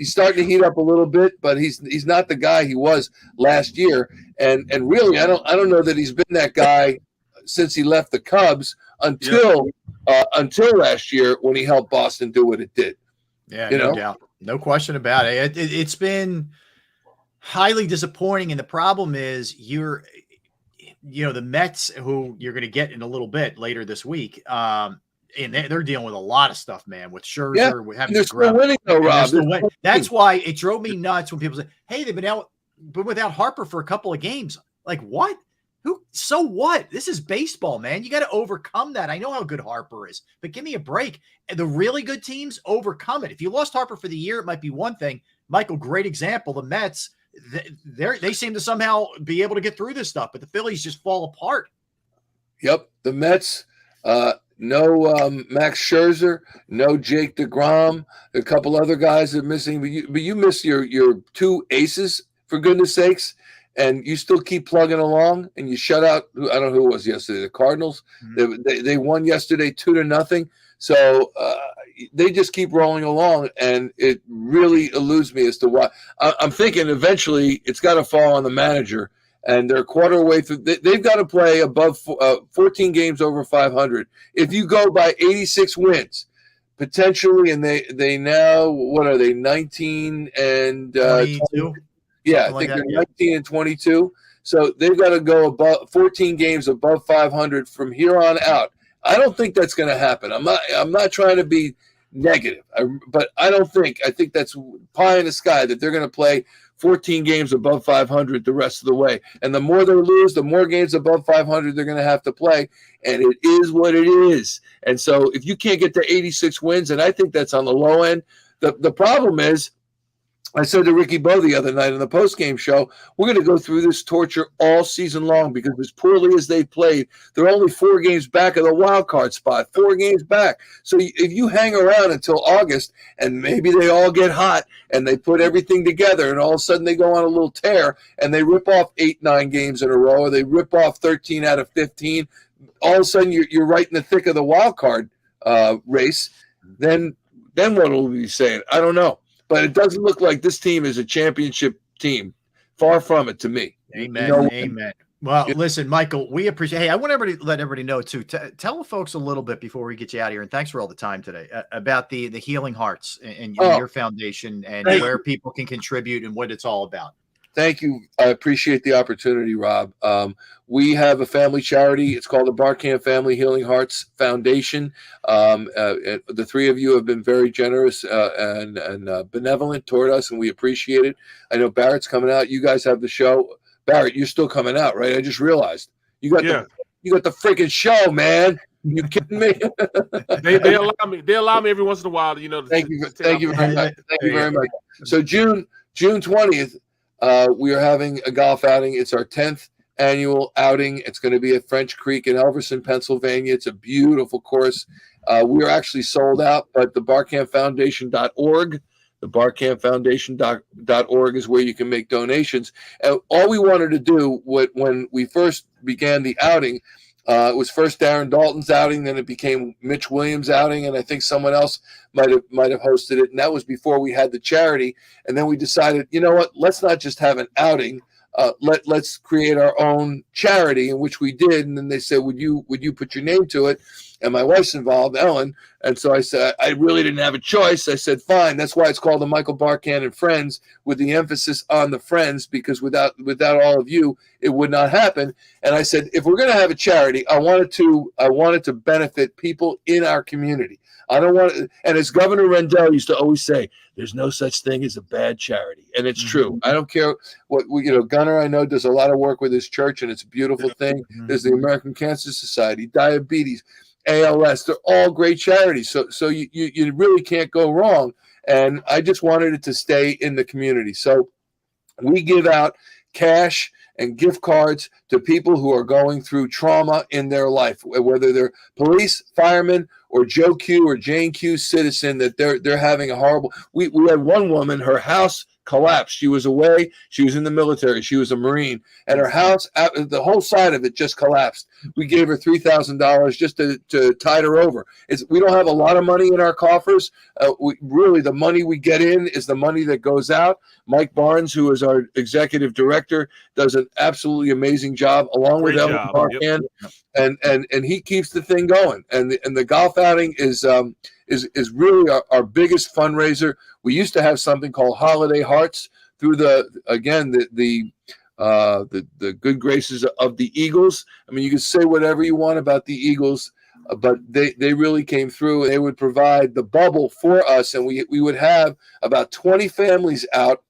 starting to heat up a little bit, but he's not the guy he was last year. And really, I don't know that he's been that guy since he left the Cubs until last year when he helped Boston do what it did. Yeah, no doubt. No question about it. It's been highly disappointing. And the problem is the Mets, who you're going to get in a little bit later this week, and they're dealing with a lot of stuff, man, with Scherzer, with having to still winning though, Rob. That's why it drove me nuts when people say, hey, they've been without Harper for a couple of games. Like, what? So what? This is baseball, man. You got to overcome that. I know how good Harper is, but give me a break. And the really good teams overcome it. If you lost Harper for the year, it might be one thing. Michael, great example. The Mets, they seem to somehow be able to get through this stuff, but the Phillies just fall apart. Yep. The Mets, no Max Scherzer, no Jake DeGrom. A couple other guys are missing, but you miss your two aces, for goodness sakes. And you still keep plugging along, and you shut out. I don't know who it was yesterday. The Cardinals. Mm-hmm. They won yesterday 2-0. So they just keep rolling along, and it really eludes me as to why. I'm thinking eventually it's got to fall on the manager, and they're a quarter way through. They've got to play above 14 games over 500. If you go by 86 wins, potentially, and they now, what are they, 19 and 22? Yeah, I think they're 19 and 22. So they've got to go above 14 games above 500 from here on out. I don't think that's going to happen. I'm not trying to be negative, but I think that's pie in the sky that they're going to play 14 games above 500 the rest of the way. And the more they lose, the more games above 500 they're going to have to play. And it is what it is. And so if you can't get to 86 wins, and I think that's on the low end, the problem is, I said to Ricky Bo the other night on the postgame show, we're going to go through this torture all season long because as poorly as they played, they're only 4 games back of the wild card spot, 4 games back. So if you hang around until August and maybe they all get hot and they put everything together and all of a sudden they go on a little tear and they rip off 8-9 games in a row or they rip off 13 out of 15, all of a sudden you're right in the thick of the wild card race, then what will we be saying? I don't know. But it doesn't look like this team is a championship team. Far from it to me. Amen. No Amen. Well, listen, Michael, we appreciate. Hey, I want everybody let everybody know too. Tell the folks a little bit before we get you out of here, and thanks for all the time today about the Healing Hearts and your foundation and where people can contribute and what it's all about. Thank you. I appreciate the opportunity, Rob. We have a family charity. It's called the Barkamp Family Healing Hearts Foundation. The three of you have been very generous and benevolent toward us, and we appreciate it. I know Barrett's coming out. You guys have the show. Barrett, you're still coming out, right? I just realized you got the freaking show, man. You kidding me? they allow me every once in a while, Thank you very much. Thank you very much. So June 20th, we are having a golf outing. It's our 10th annual outing. It's going to be at French Creek in Elverson, Pennsylvania. It's a beautiful course. We are actually sold out, but the barcampfoundation.org. The barcampfoundation.org is where you can make donations. And all we wanted to do when we first began the outing, it was first Darren Dalton's outing, then it became Mitch Williams' outing, and I think someone else might have hosted it. And that was before we had the charity. And then we decided, you know what? Let's not just have an outing. Let's create our own charity, in which we did. And then they said, would you put your name to it? And my wife's involved, Ellen. And so I said, I really didn't have a choice. I said, fine. That's why it's called the Michael Barkan and Friends, with the emphasis on the friends, because without all of you, it would not happen. And I said, if we're going to have a charity, I wanted to benefit people in our community. I don't want to, and as Governor Rendell used to always say, there's no such thing as a bad charity. And it's true. I don't care what, Gunner, I know, does a lot of work with his church, and it's a beautiful thing. There's the American Cancer Society, diabetes, ALS. They're all great charities. So you really can't go wrong. And I just wanted it to stay in the community. So we give out cash and gift cards to people who are going through trauma in their life, whether they're police, firemen, or Joe Q or Jane Q citizen, that they're having a horrible. We had one woman, her house collapsed. She was away. She was in the military. She was a Marine, and her house, the whole side of it just collapsed. We gave her $3,000 just to tide her over. We don't have a lot of money in our coffers. Really, the money we get in is the money that goes out. Mike Barnes, who is our executive director, does an absolutely amazing job, along with Ellen Barkan, and he keeps the thing going. And the golf outing is really our biggest fundraiser. We used to have something called Holiday Hearts through the good graces of the Eagles. I mean, you can say whatever you want about the Eagles, but they really came through. They would provide the bubble for us, and we would have about 20 families out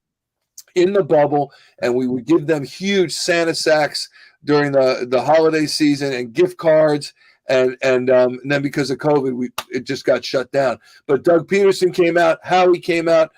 in the bubble, and we would give them huge Santa sacks during the holiday season and gift cards. And then because of COVID, it just got shut down. But Doug Peterson came out, Howie came out,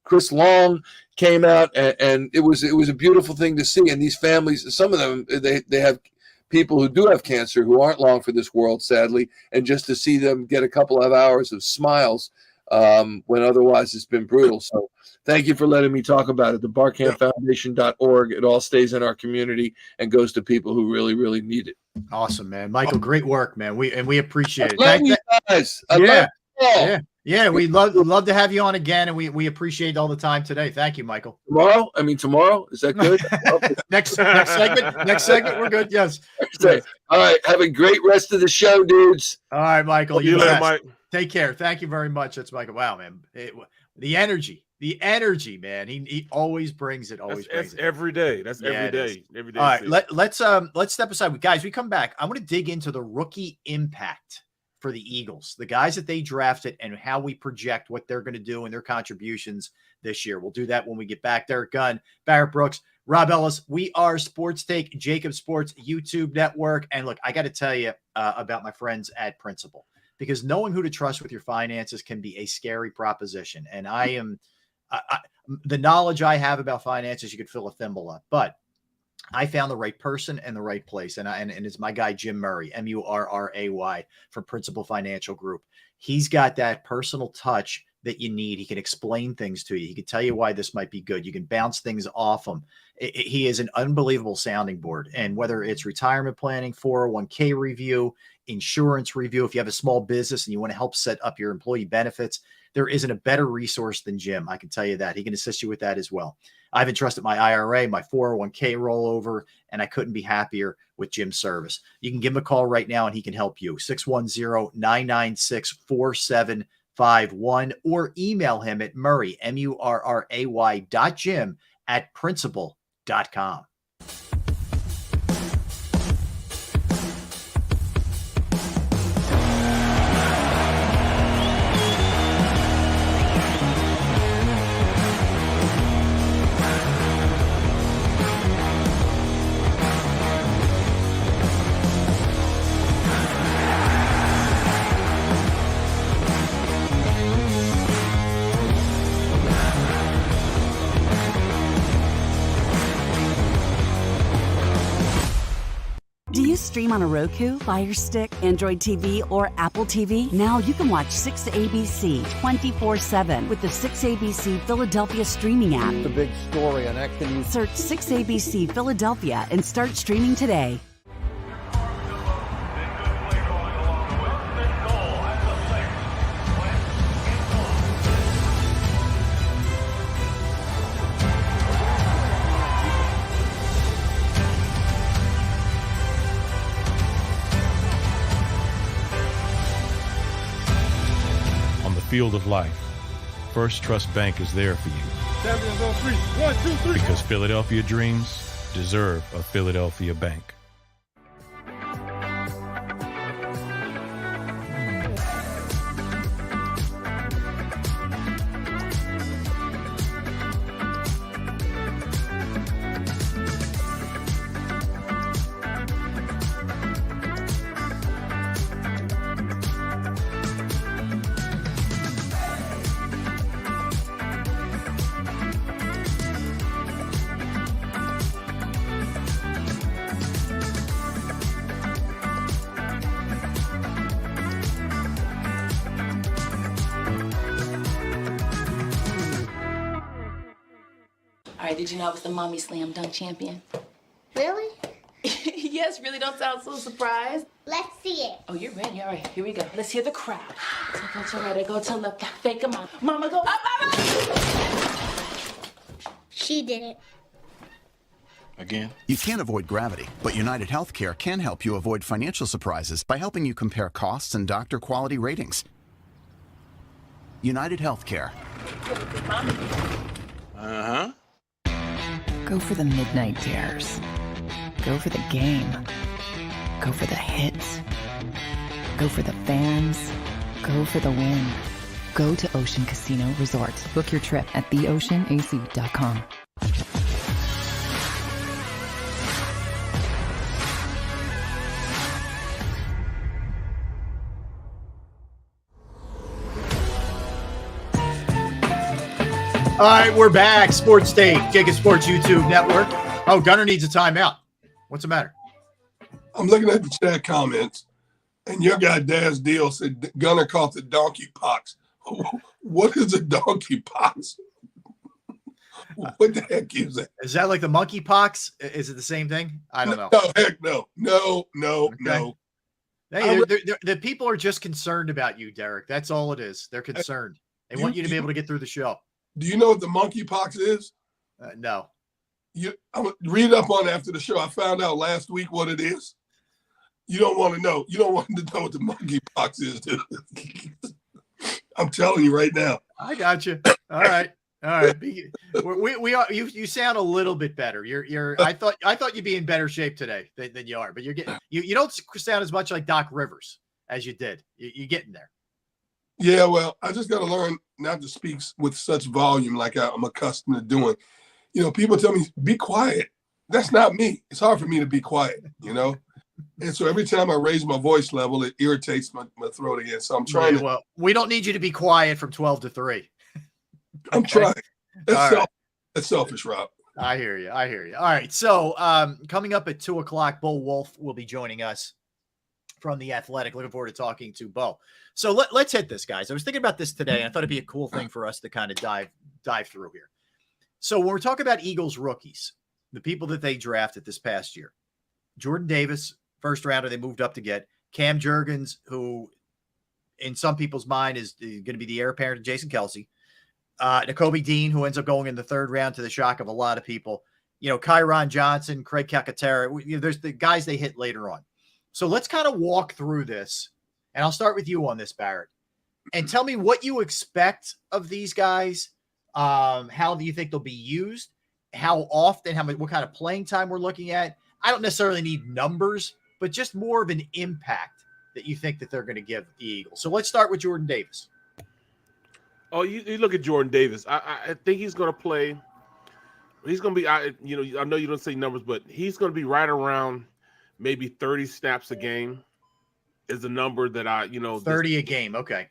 Chris Long came out, and it was a beautiful thing to see. And these families, some of them, they have people who do have cancer who aren't long for this world, sadly, and just to see them get a couple of hours of smiles when otherwise it's been brutal. So thank you for letting me talk about it. The barcampfoundation.org. It all stays in our community and goes to people who really, really need it. Awesome, man. Michael, great work, man. We appreciate it. Love you guys. Yeah. We'd love to have you on again, and we appreciate all the time today. Thank you, Michael. Tomorrow? Is that good? Next segment, we're good. Yes. All right. Have a great rest of the show, dudes. All right, Michael. You later, Mike. Take care. Thank you very much. That's Michael. Wow, man. The energy, man. He always brings it. That's every day. That's every day. Every day. All right, let's step aside, guys. We come back. I want to dig into the rookie impact for the Eagles, the guys that they drafted, and how we project what they're going to do and their contributions this year. We'll do that when we get back. Derek Gunn, Barrett Brooks, Rob Ellis. We are Sports Take, JAKIB Sports YouTube Network. And look, I got to tell you about my friends at Principal, because knowing who to trust with your finances can be a scary proposition. And the knowledge I have about finances, you could fill a thimble up, but I found the right person and the right place. And it's my guy, Jim Murray, Murray from Principal Financial Group. He's got that personal touch that you need. He can explain things to you. He can tell you why this might be good. You can bounce things off him. He is an unbelievable sounding board. And whether it's retirement planning, 401k review, insurance review, if you have a small business and you want to help set up your employee benefits, there isn't a better resource than Jim. I can tell you that. He can assist you with that as well. I've entrusted my IRA, my 401k rollover, and I couldn't be happier with Jim's service. You can give him a call right now and he can help you. 610-996-4751 or email him at Murray, MURRAY.Jim@principal.com. Do you stream on a Roku, Fire Stick, Android TV, or Apple TV? Now you can watch 6ABC 24/7 with the 6ABC Philadelphia streaming app. The big story on Action News. Search 6ABC Philadelphia and start streaming today. Field of life, First Trust Bank is there for you. Champions on 3. 1, 2, 3. Because Philadelphia dreams deserve a Philadelphia bank. All right, did you know I was the mommy slam dunk champion? Really? Yes, really don't sound so surprised. Let's see it. Oh, you're ready. All right, here we go. Let's hear the crowd. So go to right, I go to left, fake a mom. Mama, go up, mama! She did it. Again? You can't avoid gravity, but United Healthcare can help you avoid financial surprises by helping you compare costs and doctor quality ratings. United Healthcare. Uh-huh. Go for the midnight dares. Go for the game. Go for the hits. Go for the fans. Go for the win. Go to Ocean Casino Resort. Book your trip at theoceanac.com. All right, we're back. Sports Day, JAKIB Sports YouTube Network. Oh, Gunner needs a timeout. What's the matter? I'm looking at the chat comments, and your guy Daz Deal said Gunner caught the donkey pox. What is a donkey pox? What the heck is that? Is that like the monkey pox? Is it the same thing? I don't know. No, heck no. No. Hey, the people are just concerned about you, Derek. That's all it is. They're concerned. They want you to be able to get through the show. Do you know what the monkey pox is? No. I'm gonna read up on it after the show. I found out last week what it is. You don't want to know. You don't want to know what the monkey pox is, dude. I'm telling you right now. I got you. All right. We are. You sound a little bit better. You're. I thought you'd be in better shape today than you are, but you're getting. You don't sound as much like Doc Rivers as you did. You're getting there. Yeah, well, I just got to learn not to speak with such volume like I'm accustomed to doing. You know, people tell me, be quiet. That's not me. It's hard for me to be quiet, you know? And so every time I raise my voice level, it irritates my throat again. So I'm trying Well, we don't need you to be quiet from 12 to 3. I'm trying. That's selfish, Rob. I hear you. All right. So coming up at 2 o'clock, Bo Wolf will be joining us from The Athletic. Looking forward to talking to Bo. So let's hit this, guys. I was thinking about this today, and I thought it'd be a cool thing for us to kind of dive through here. So when we're talking about Eagles rookies, the people that they drafted this past year, Jordan Davis, first rounder they moved up to get. Cam Jurgens, who in some people's mind is going to be the heir apparent to Jason Kelce. Nakobe Dean, who ends up going in the third round to the shock of a lot of people. Kyron Johnson, Craig Calcaterra. There's the guys they hit later on. So let's kind of walk through this. And I'll start with you on this, Barrett. And tell me what you expect of these guys. How do you think they'll be used? How often? What kind of playing time we're looking at? I don't necessarily need numbers, but just more of an impact that you think that they're going to give the Eagles. So let's start with Jordan Davis. Oh, you look at Jordan Davis. I think he's going to play. He's going to be. I know you don't say numbers, but he's going to be right around maybe 30 snaps a game. Is the number that 30 a game. Okay.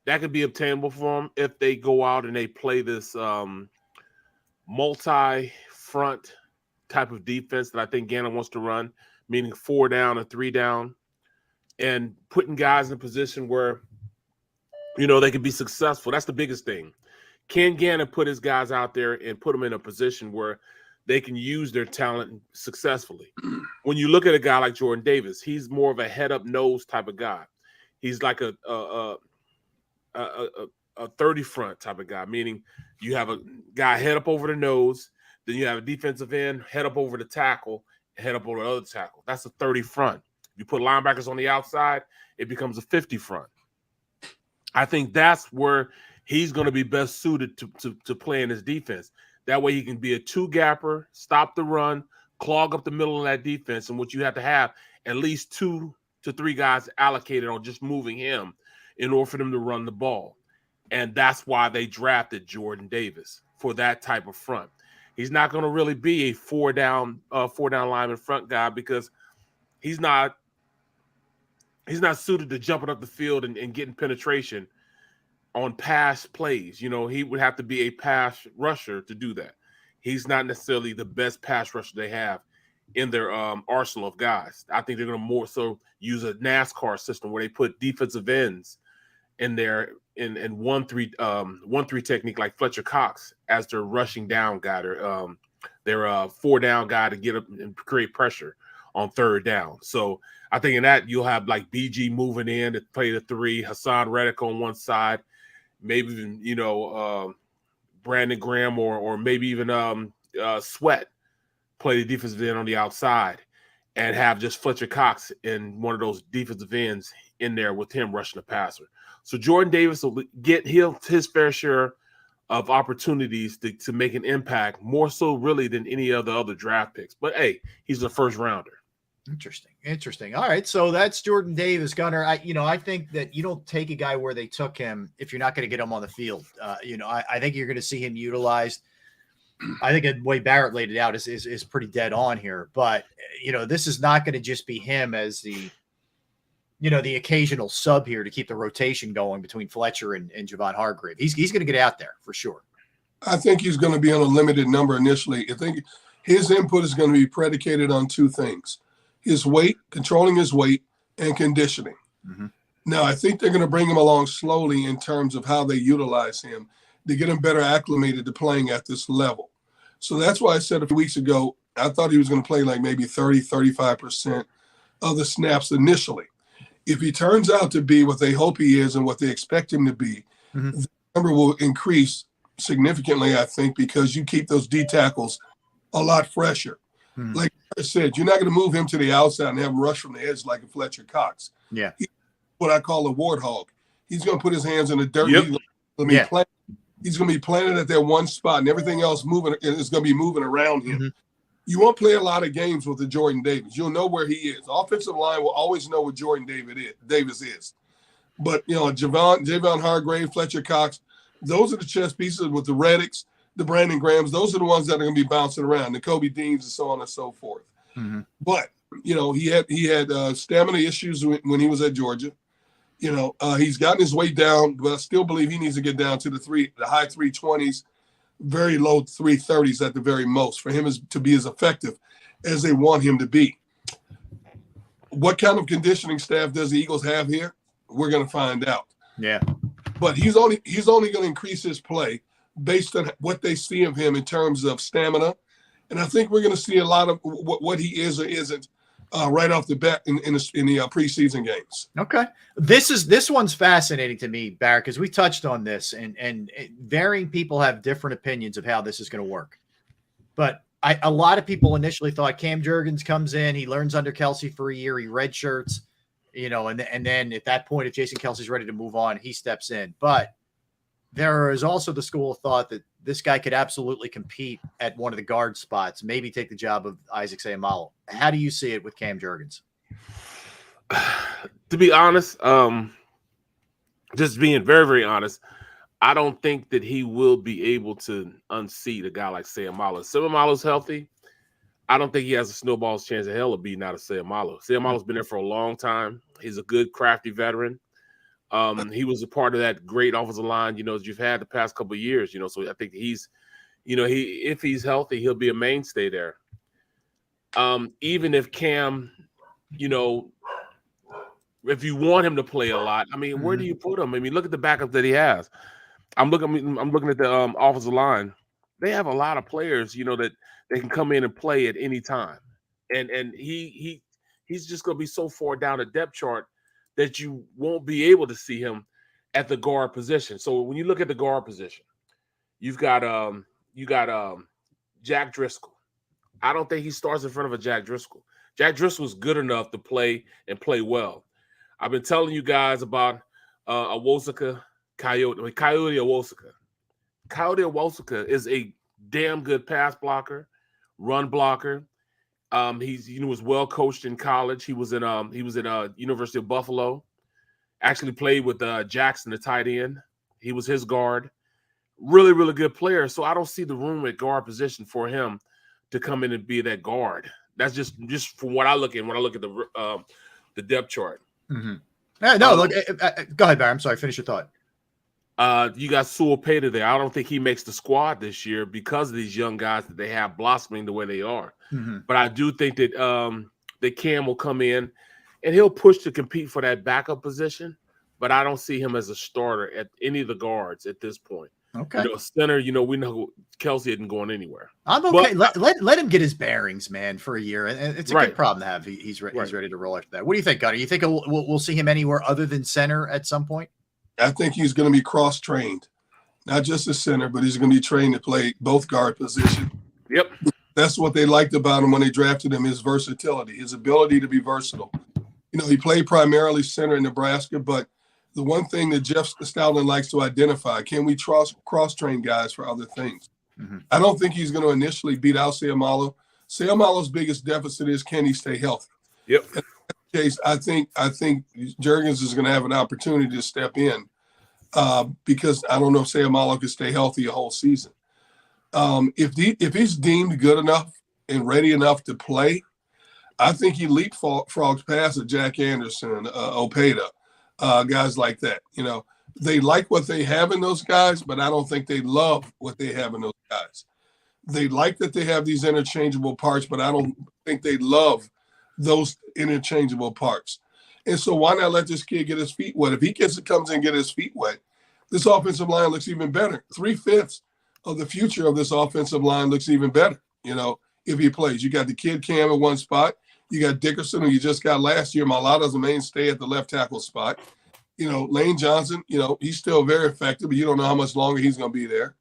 That could be obtainable for them if they go out and they play this multi-front type of defense that I think Gannon wants to run, meaning 4 down or 3 down, and putting guys in a position where, they can be successful. That's the biggest thing. Can Gannon put his guys out there and put them in a position where they can use their talent successfully? When you look at a guy like Jordan Davis, he's more of a head-up nose type of guy. He's like a 30 front type of guy, meaning you have a guy head up over the nose, then you have a defensive end head up over the tackle, head up over the other tackle. That's a 30 front. You put linebackers on the outside, it becomes a 50 front. I think that's where he's going to be best suited to play in his defense. That way he can be a 2-gapper, stop the run, clog up the middle of that defense, and what you have to have at least 2 to 3 guys allocated on just moving him in order for them to run the ball. And that's why they drafted Jordan Davis, for that type of front. He's not going to really be a 4-down lineman front guy because he's not suited to jumping up the field and getting penetration on pass plays. He would have to be a pass rusher to do that. He's not necessarily the best pass rusher they have in their arsenal of guys. I think they're going to more so use a NASCAR system where they put defensive ends in there in 1-3 technique, like Fletcher Cox as their rushing down guy, their 4-down guy to get up and create pressure on 3rd down. So I think in that you'll have like BG moving in to play the 3, Hassan Reddick on one side, maybe even Brandon Graham or maybe even Sweat play the defensive end on the outside, and have just Fletcher Cox in one of those defensive ends in there with him rushing the passer. So Jordan Davis will get his fair share of opportunities to make an impact, more so really than any of the other draft picks. But hey, he's a first rounder. Interesting. All right, so that's Jordan Davis. Gunner, I think that you don't take a guy where they took him if you're not going to get him on the field. I think you're going to see him utilized. I think the way Barrett laid it out is pretty dead on here. But this is not going to just be him as the occasional sub here to keep the rotation going between Fletcher and Javon Hargrave. He's going to get out there for sure. I think he's going to be on a limited number initially. I think his input is going to be predicated on 2 things: his weight, controlling his weight, and conditioning. Mm-hmm. Now, I think they're going to bring him along slowly in terms of how they utilize him to get him better acclimated to playing at this level. So that's why I said a few weeks ago, I thought he was going to play like maybe 30, 35% of the snaps initially. If he turns out to be what they hope he is and what they expect him to be, the number will increase significantly, I think, because you keep those D tackles a lot fresher. Like I said, you're not going to move him to the outside and have him rush from the edge like a Fletcher Cox. Yeah. He's what I call a warthog. He's going to put his hands in the dirt. Yep. He's going to be planted at that one spot, and everything else is going to be moving around him. You won't play a lot of games with the Jordan Davis. You'll know where he is. Offensive line will always know what Jordan Davis is. But, Javon Hargrave, Fletcher Cox, those are the chess pieces with the Reddicks, the Brandon Grahams. Those are the ones that are going to be bouncing around, the Kobe Deans and so on and so forth. But, he had stamina issues when he was at Georgia. He's gotten his weight down, but I still believe he needs to get down to the high 320s, very low 330s at the very most for him to be as effective as they want him to be. what kind of conditioning staff does the Eagles have here? We're going to find out. Yeah. But he's only going to increase his play based on what they see of him in terms of stamina. And I think we're going to see a lot of what he is or isn't right off the bat in the preseason games. Okay. This one's fascinating to me, Barrett, because we touched on this and varying people have different opinions of how this is going to work. But a lot of people initially thought Cam Jurgens comes in, he learns under Kelsey for a year, he redshirts, and then at that point, if Jason Kelsey's ready to move on, he steps in. But there is also the school of thought that this guy could absolutely compete at one of the guard spots, maybe take the job of Isaac Seumalo. How do you see it with Cam Jurgens? To be honest, just being very, very honest, I don't think that he will be able to unseat a guy like Seumalo. Seumalo's healthy. I don't think he has a snowball's chance of hell of beating out of Seumalo. Seumalo's been there for a long time. He's a good, crafty veteran. He was a part of that great offensive line, that you've had the past couple of years, so I think he's, if he's healthy, he'll be a mainstay there. Even if Cam, if you want him to play a lot, I mean, where do you put him? I mean, look at the backup that he has. I'm looking at the offensive line. They have a lot of players, that they can come in and play at any time. And he's just going to be so far down the depth chart that you won't be able to see him at the guard position. So when you look at the guard position, you've got Jack Driscoll. I don't think he starts in front of a Jack Driscoll. Jack Driscoll's good enough to play and play well. I've been telling you guys about Coyote Awosika. Coyote Awosika is a damn good pass blocker, run blocker. He was well coached in college. He was at University of Buffalo. Actually played with Jackson, the tight end. He was his guard. Really, really good player. So I don't see the room at guard position for him to come in and be that guard. That's just from what I look at when I look at the depth chart. Mm-hmm. No, look. Go ahead, Barry. I'm sorry. Finish your thought. You got Sewell Pater there. I don't think he makes the squad this year because of these young guys that they have blossoming the way they are. Mm-hmm. But I do think that Cam will come in and he'll push to compete for that backup position. But I don't see him as a starter at any of the guards at this point. Okay. Center, we know Kelsey isn't going anywhere. I'm okay. But, let him get his bearings, man, for a year. And it's a good problem to have. He's ready to roll after that. What do you think, Gunnar? You think we'll see him anywhere other than center at some point? I think he's going to be cross-trained, not just a center, but he's going to be trained to play both guard positions. Yep. That's what they liked about him when they drafted him, his versatility, his ability to be versatile. He played primarily center in Nebraska, but the one thing that Jeff Stoutland likes to identify, can we cross-train guys for other things? Mm-hmm. I don't think he's going to initially beat out Seumalo. Seumalo's biggest deficit is, can he stay healthy? Yep. In that case, I think Jurgens is going to have an opportunity to step in because I don't know if Seumalo can stay healthy a whole season. If he's deemed good enough and ready enough to play, I think he leapfrogs past a Jack Anderson, Opeta, guys like that. They like what they have in those guys, but I don't think they love what they have in those guys. They like that they have these interchangeable parts, but I don't think they love those interchangeable parts. And so why not let this kid get his feet wet? If he comes in and get his feet wet, this offensive line looks even better. 3/5 of the future of this offensive line looks even better, if he plays. You got the kid Cam at one spot. You got Dickerson, who you just got last year. Malata's a mainstay at the left tackle spot. Lane Johnson, he's still very effective, but you don't know how much longer he's going to be there.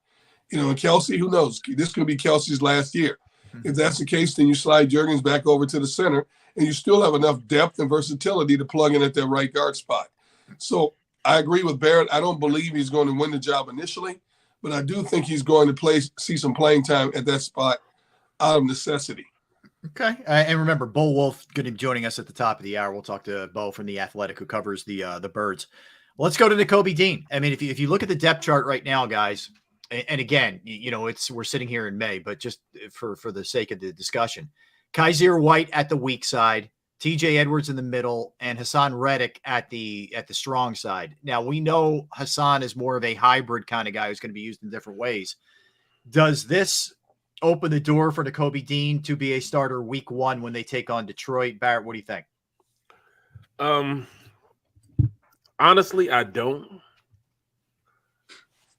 And Kelsey, who knows? This could be Kelsey's last year. If that's the case, then you slide Jurgens back over to the center, and you still have enough depth and versatility to plug in at that right guard spot. So I agree with Barrett. I don't believe he's going to win the job initially, but I do think he's going to see some playing time at that spot out of necessity. Okay. And remember, Bo Wolf going to be joining us at the top of the hour. We'll talk to Bo from The Athletic, who covers the Birds. Let's go to Nakobe Dean. I mean, if you look at the depth chart right now, guys, and again, we're sitting here in May, but just for the sake of the discussion, Kaiser White at the weak side, TJ Edwards in the middle, and Hassan Reddick at the strong side. Now, we know Hassan is more of a hybrid kind of guy who's going to be used in different ways. Does this open the door for Nakobe Dean to be a starter week one when they take on Detroit? Barrett, what do you think? Honestly, I don't.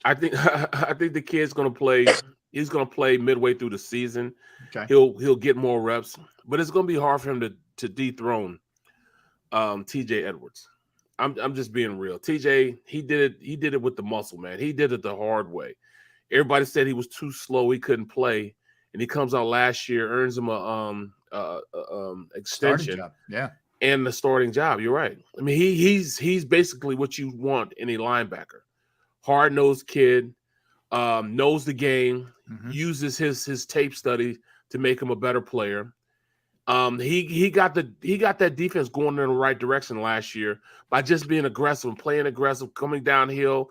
I think the kid's gonna play. He's gonna play midway through the season. Okay. He'll get more reps, but it's gonna be hard for him to dethrone TJ Edwards. I'm just being real. TJ, he did it with the muscle, man. He did it the hard way. Everybody said he was too slow, he couldn't play, and he comes out last year, earns him a extension, yeah, and the starting job. You're right. I mean, he's basically what you want in a linebacker. Hard-nosed kid, knows the game, uses his tape study to make him a better player. He got that defense going in the right direction last year by just being aggressive and playing aggressive, coming downhill,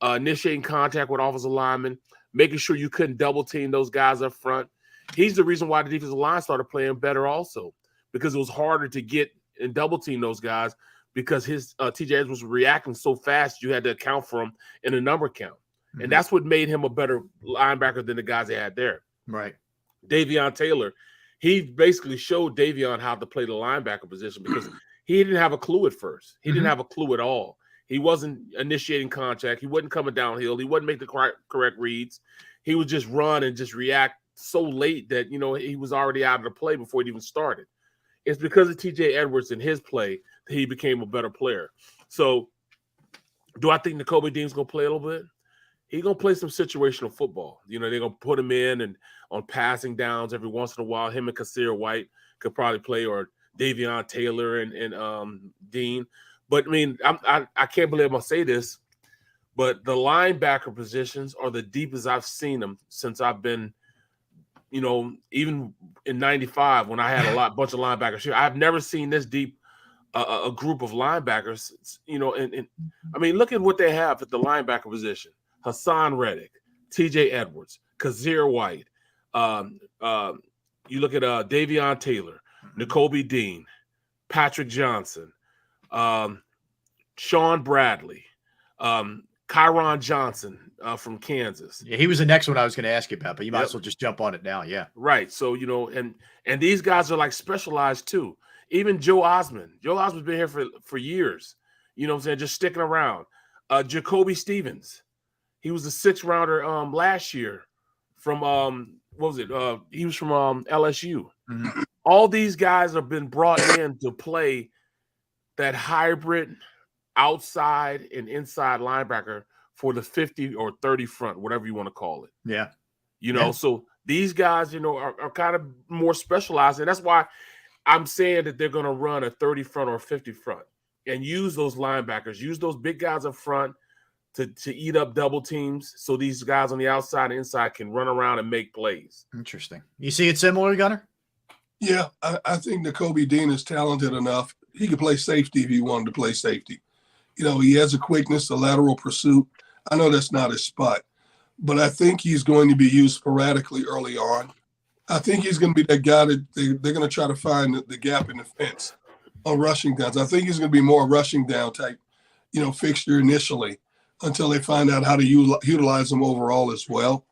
initiating contact with offensive linemen, making sure you couldn't double team those guys up front. He's the reason why the defensive line started playing better also, because it was harder to get and double team those guys because his TJ Edwards was reacting so fast you had to account for him in a number count. And that's what made him a better linebacker than the guys they had there. Right. Davion Taylor, he basically showed Davion how to play the linebacker position because he didn't have a clue at first. He didn't have a clue at all. He wasn't initiating contact. He wasn't coming downhill. He wouldn't make the correct reads. He would just run and just react so late that, he was already out of the play before it even started. It's because of TJ Edwards and his play that he became a better player. So do I think Nakobe Dean's going to play a little bit? He's going to play some situational football. They're going to put him in and on passing downs every once in a while. Him and Kasir White could probably play, or Davion Taylor and Dean. But, I mean, I can't believe I'm going to say this, but the linebacker positions are the deepest I've seen them since I've been, even in 95 when I had a bunch of linebackers here. I've never seen this deep a group of linebackers, and I mean, look at what they have at the linebacker position. Hassan Reddick, TJ Edwards, Kasir White. You look at Davion Taylor, Nakobe Dean, Patrick Johnson, Sean Bradley, Kyron Johnson from Kansas. Yeah, he was the next one I was going to ask you about, but you might as well just jump on it now. Yeah. Right. So, and these guys are like specialized too. Even Joe Osmond. Joe Osmond's been here for years. You know what I'm saying? Just sticking around. Jacoby Stevens. He was a 6th rounder last year from what was it? He was from LSU. All these guys have been brought in to play that hybrid outside and inside linebacker for the 50 or 30 front, whatever you want to call it. Yeah. So these guys, are kind of more specialized. And that's why I'm saying that they're going to run a 30 front or 50 front and use those linebackers, use those big guys up front to eat up double teams so these guys on the outside and inside can run around and make plays. Interesting. You see it similar, Gunner? Yeah, I think Nakobe Dean is talented enough. He could play safety if he wanted to play safety. He has a quickness, a lateral pursuit. I know that's not his spot, but I think he's going to be used sporadically early on. I think he's going to be that guy that they're going to try to find the gap in the fence on rushing downs. I think he's going to be more rushing down type, fixture initially until they find out how to utilize him overall as well.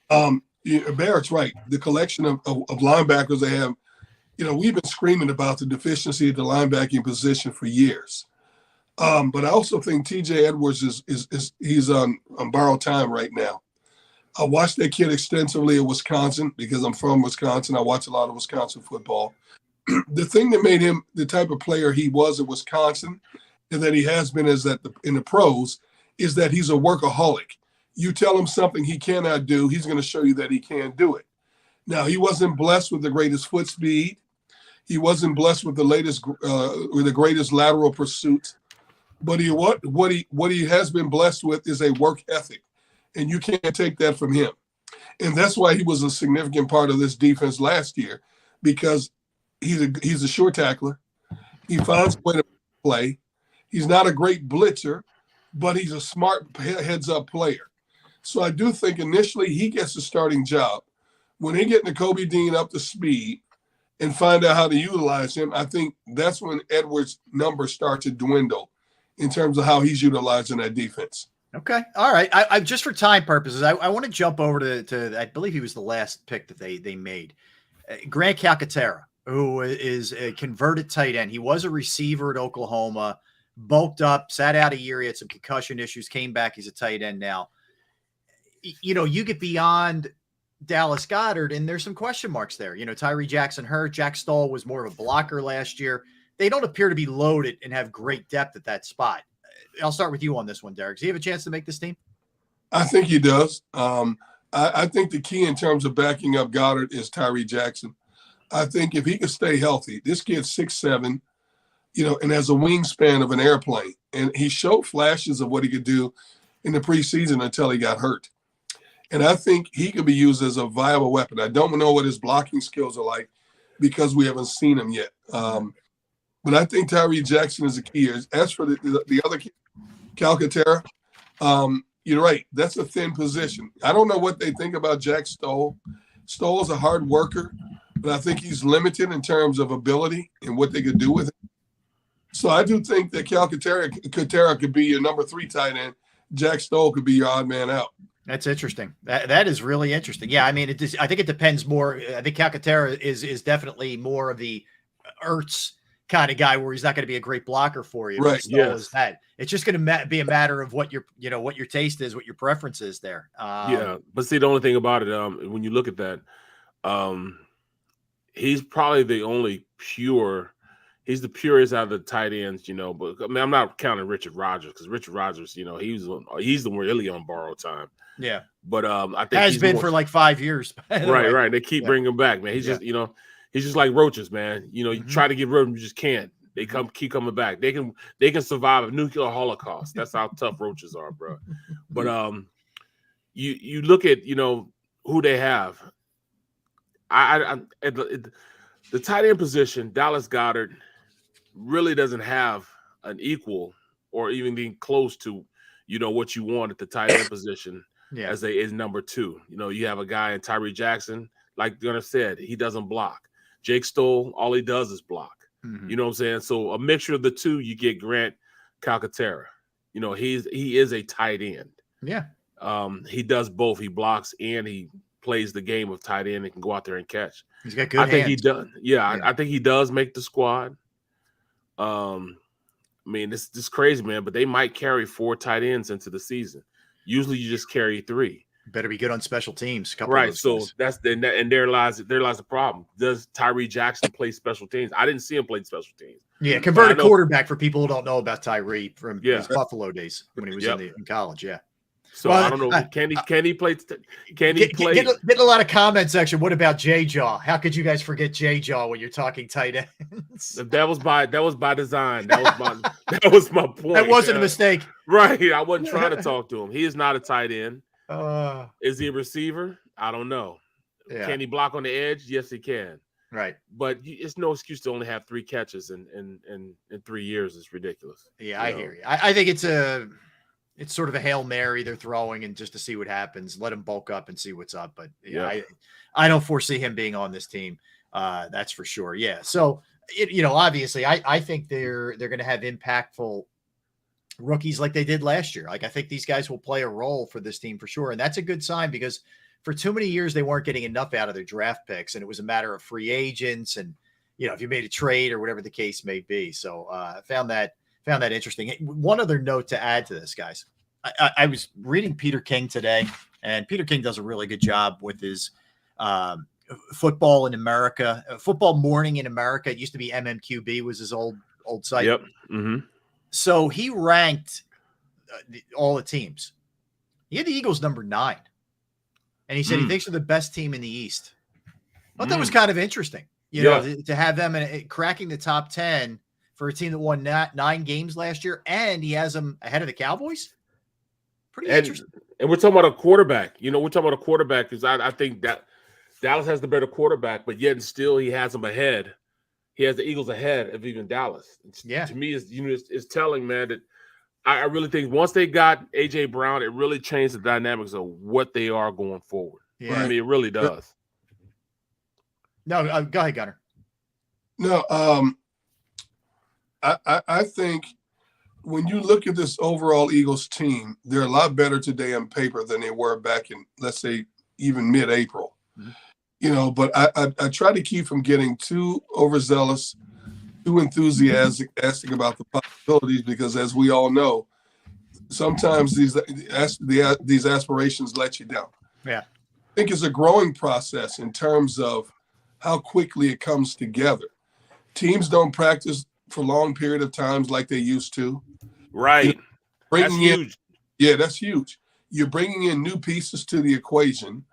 Barrett's right. The collection of linebackers they have, we've been screaming about the deficiency of the linebacking position for years. But I also think TJ Edwards he's on borrowed time right now. I watched that kid extensively at Wisconsin because I'm from Wisconsin. I watch a lot of Wisconsin football. The thing that made him the type of player he was at Wisconsin and that he has been in the pros is that he's a workaholic. You tell him something he cannot do, he's going to show you that he can do it. Now, he wasn't blessed with the greatest foot speed. He wasn't blessed with the greatest lateral pursuit. But what he has been blessed with is a work ethic, and you can't take that from him. And that's why he was a significant part of this defense last year, because he's a sure tackler. He finds a way to play. He's not a great blitzer, but he's a smart heads-up player. So I do think initially he gets the starting job. When they get Nakobe Dean up to speed and find out how to utilize him, I think that's when Edwards' numbers start to dwindle in terms of how he's utilizing that defense. Okay. All right. I just for time purposes, I want to jump over to I believe he was the last pick that they made. Grant Calcaterra. who is a converted tight end. He was a receiver at Oklahoma, bulked up, sat out a year. He had some concussion issues, came back. He's a tight end now. You get beyond Dallas Goedert, and there's some question marks there. Tyree Jackson hurt. Jack Stoll was more of a blocker last year. They don't appear to be loaded and have great depth at that spot. I'll start with you on this one, Derek. Does he have a chance to make this team? I think he does. I think the key in terms of backing up Goddard is Tyree Jackson. I think if he could stay healthy, this kid's 6'7", and has a wingspan of an airplane. And he showed flashes of what he could do in the preseason until he got hurt. And I think he could be used as a viable weapon. I don't know what his blocking skills are like because we haven't seen him yet. But I think Tyree Jackson is the key. As for the other kid, Calcaterra, you're right. That's a thin position. I don't know what they think about Jack Stoll. Stoll is a hard worker, but I think he's limited in terms of ability and what they could do with him. So I do think that Calcaterra could be your number 3 tight end. Jack Stoll could be your odd man out. That's interesting. That is really interesting. Yeah, I mean, I think it depends more. I think Calcaterra is definitely more of the Ertz kind of guy where he's not going to be a great blocker for you. Right. Is that. It's just going to be a matter of what your taste is, what your preference is there. Yeah, but see, the only thing about it, when you look at that, he's probably the only pure. He's the purest out of the tight ends, But I mean, I'm not counting Richard Rodgers because Richard Rodgers, he's the one really on borrowed time. Yeah, but I think has been for like 5 years. Right. They keep bringing him back, man. He's just, he's just like roaches, man. You try to get rid of him, you just can't. They keep coming back. They can survive a nuclear holocaust. That's how tough roaches are, bro. But you look at who they have. The tight end position, Dallas Goedert really doesn't have an equal or even being close to what you want at the tight end position as number 2. You have a guy in Tyree Jackson, like Gunnar said, he doesn't block. Jake Stoll, all he does is block. You know what I'm saying? So a mixture of the two, you get Grant Calcaterra. He is a tight end. Yeah. He does both. He blocks and he plays the game of tight end and can go out there and catch. He's got good hands. Think he does. Yeah. I think he does make the squad. I mean, this is crazy, man, but they might carry 4 tight ends into the season. Usually you just carry 3. Better be good on special teams. Right. So there lies the problem. Does Tyree Jackson play special teams? I didn't see him play special teams. Yeah, converted quarterback for people who don't know about Tyree from his Buffalo days when he was in college. Yeah. So I don't know. Can he play? Can he play? Getting a lot of comment section. What about J-Jaw? How could you guys forget J-Jaw when you're talking tight ends? That was by design. That was my point. That wasn't a mistake. Right. I wasn't trying to talk to him. He is not a tight end. Is he a receiver? I don't know. Yeah. Can he block on the edge? Yes, he can. Right. But it's no excuse to only have 3 catches in 3 years. It's ridiculous. Yeah, I hear you. I think it's sort of a Hail Mary they're throwing and just to see what happens. Let him bulk up and see what's up. But I don't foresee him being on this team. That's for sure. Yeah. So, obviously I think they're going to have impactful rookies like they did last year. Like I think these guys will play a role for this team for sure. And that's a good sign because for too many years, they weren't getting enough out of their draft picks and it was a matter of free agents and, if you made a trade or whatever the case may be. So I found that interesting. One other note to add to this, guys. I was reading Peter King today, and Peter King does a really good job with his football in America, football morning in America. It used to be MMQB was his old site. Yep. Mm-hmm. So he ranked all the teams. He had the Eagles number 9, and he said he thinks they're the best team in the East. I thought that was kind of interesting, to have them cracking the top 10 for a team that won 9 games last year, and he has them ahead of the Cowboys. Pretty interesting. And we're talking about a quarterback. We're talking about a quarterback because I think that Dallas has the better quarterback, but yet and still he has them ahead. He has the Eagles ahead of even Dallas. To me, it's telling, man, that I really think once they got A.J. Brown, it really changed the dynamics of what they are going forward. Yeah. I mean, it really does. No, go ahead, Gunnar. No, I think when you look at this overall Eagles team, they're a lot better today on paper than they were back in, let's say, even mid-April. Mm-hmm. but I try to keep from getting too overzealous, too enthusiastic about the possibilities, because as we all know, sometimes these aspirations let you down. Yeah. I think it's a growing process in terms of how quickly it comes together. Teams don't practice for long period of times like they used to. Right. That's huge. Yeah, that's huge. You're bringing in new pieces to the equation.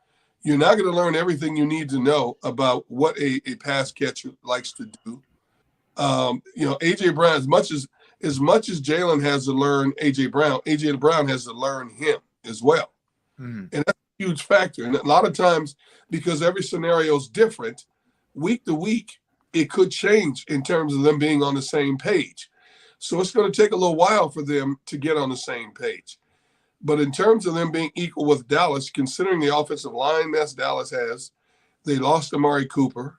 You're not going to learn everything you need to know about what a pass catcher likes to do. AJ Brown, as much as Jalen has to learn AJ Brown has to learn him as well. And that's a huge factor. And a lot of times, because every scenario is different, week to week, it could change in terms of them being on the same page. So it's going to take a little while for them to get on the same page. But in terms of them being equal with Dallas, considering the offensive line that Dallas has, they lost Amari Cooper.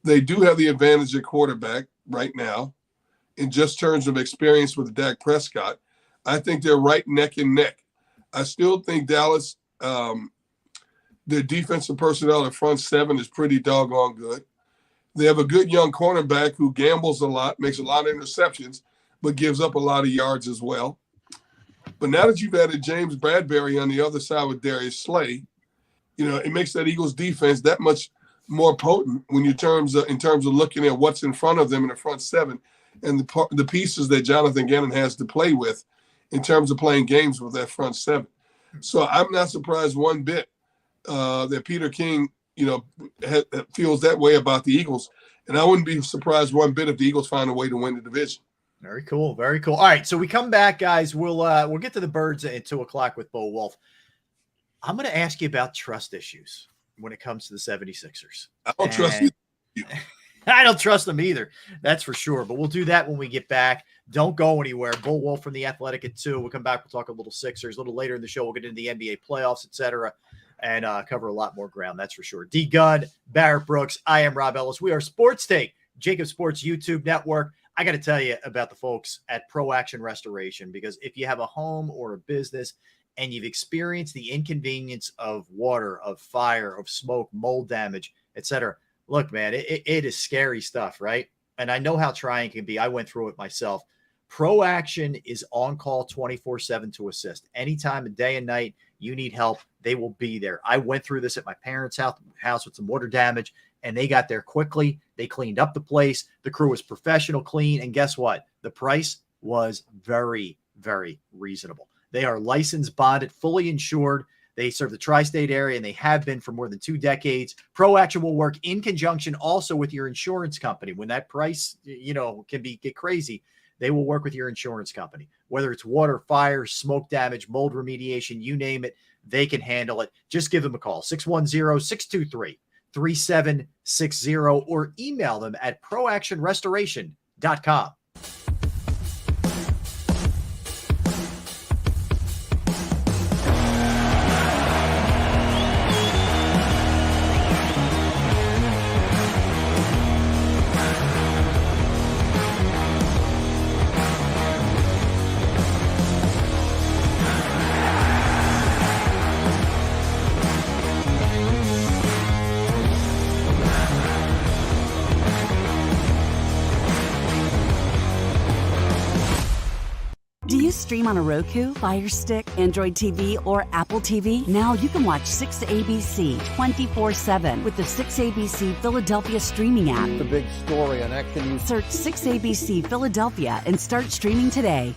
They do have the advantage at quarterback right now in just terms of experience with Dak Prescott. I think they're right neck and neck. I still think Dallas, their defensive personnel in front seven is pretty doggone good. They have a good young cornerback who gambles a lot, makes a lot of interceptions, but gives up a lot of yards as well. But now that you've added James Bradbury on the other side with Darius Slay, it makes that Eagles defense that much more potent when in terms of looking at what's in front of them in the front seven and the pieces that Jonathan Gannon has to play with in terms of playing games with that front seven. So I'm not surprised one bit that Peter King, feels that way about the Eagles. And I wouldn't be surprised one bit if the Eagles find a way to win the division. Very cool. Very cool. All right. So we come back, guys. We'll get to the Birds at 2:00 with Bo Wolf. I'm going to ask you about trust issues when it comes to the 76ers. I don't trust you. I don't trust them either. That's for sure. But we'll do that when we get back. Don't go anywhere. Bo Wolf from The Athletic at 2:00. We'll come back. We'll talk a little Sixers. A little later in the show, we'll get into the NBA playoffs, etc., and cover a lot more ground. That's for sure. D. Gunn, Barrett Brooks. I am Rob Ellis. We are Sports Take, JAKIB Sports YouTube Network. I got to tell you about the folks at Pro Action Restoration, because if you have a home or a business and you've experienced the inconvenience of water, of fire, of smoke, mold damage, etc., look, man, it is scary stuff, right? And I know how trying it can be. I went through it myself. Pro Action is on call 24/7 to assist. Anytime, day and night, you need help, they will be there. I went through this at my parents' house with some water damage, and they got there quickly. They cleaned up the place. The crew was professional, clean, and guess what? The price was very, very reasonable. They are licensed, bonded, fully insured. They serve the tri-state area, and they have been for more than 2 decades. Pro Action will work in conjunction also with your insurance company. When that price, can get crazy, they will work with your insurance company. Whether it's water, fire, smoke damage, mold remediation, you name it, they can handle it. Just give them a call, 610-623-3760, or email them at proactionrestoration.com. Do you stream on a Roku, Fire Stick, Android TV, or Apple TV? Now you can watch 6ABC 24/7 with the 6ABC Philadelphia streaming app. The big story on Action News. Search 6ABC Philadelphia and start streaming today.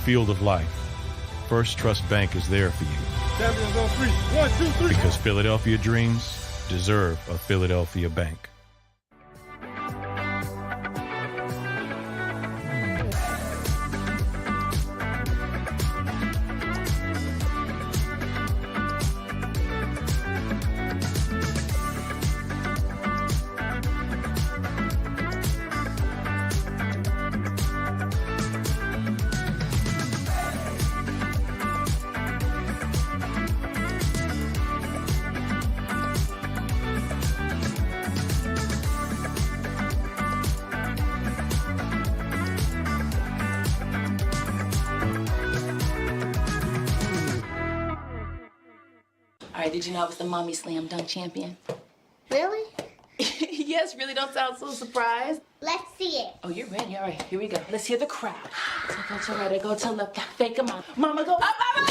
Field of life, First Trust Bank is there for you. Champions on 3. 1, 2, 3. Because Philadelphia dreams deserve a Philadelphia bank. right, did you know I was the mommy slam dunk champion? Really? Yes, really don't sound so surprised. Let's see it. Oh, you're ready. All right, here we go. Let's hear the crowd. So go to right, I go to left, fake 'em out. Mama, go up, up, up.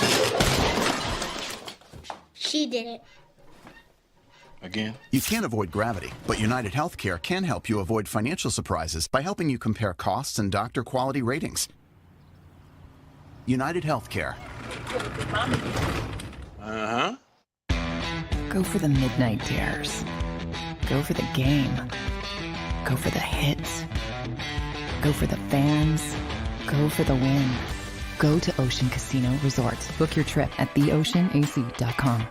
She did it. Again? You can't avoid gravity, but United Healthcare can help you avoid financial surprises by helping you compare costs and doctor quality ratings. United Healthcare. Uh-huh. Go for the midnight dares. Go for the game. Go for the hits. Go for the fans. Go for the win. Go to Ocean Casino Resort. Book your trip at theoceanac.com.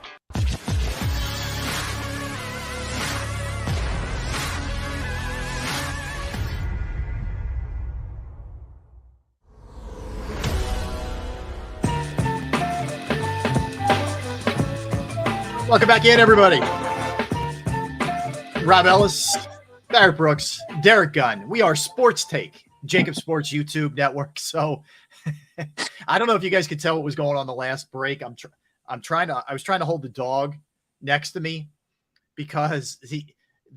Welcome back in, everybody. Rob Ellis, Barrett Brooks, Derek Gunn. We are Sports Take, JAKIB Sports YouTube Network. So I don't know if you guys could tell what was going on the last break. I was trying to hold the dog next to me because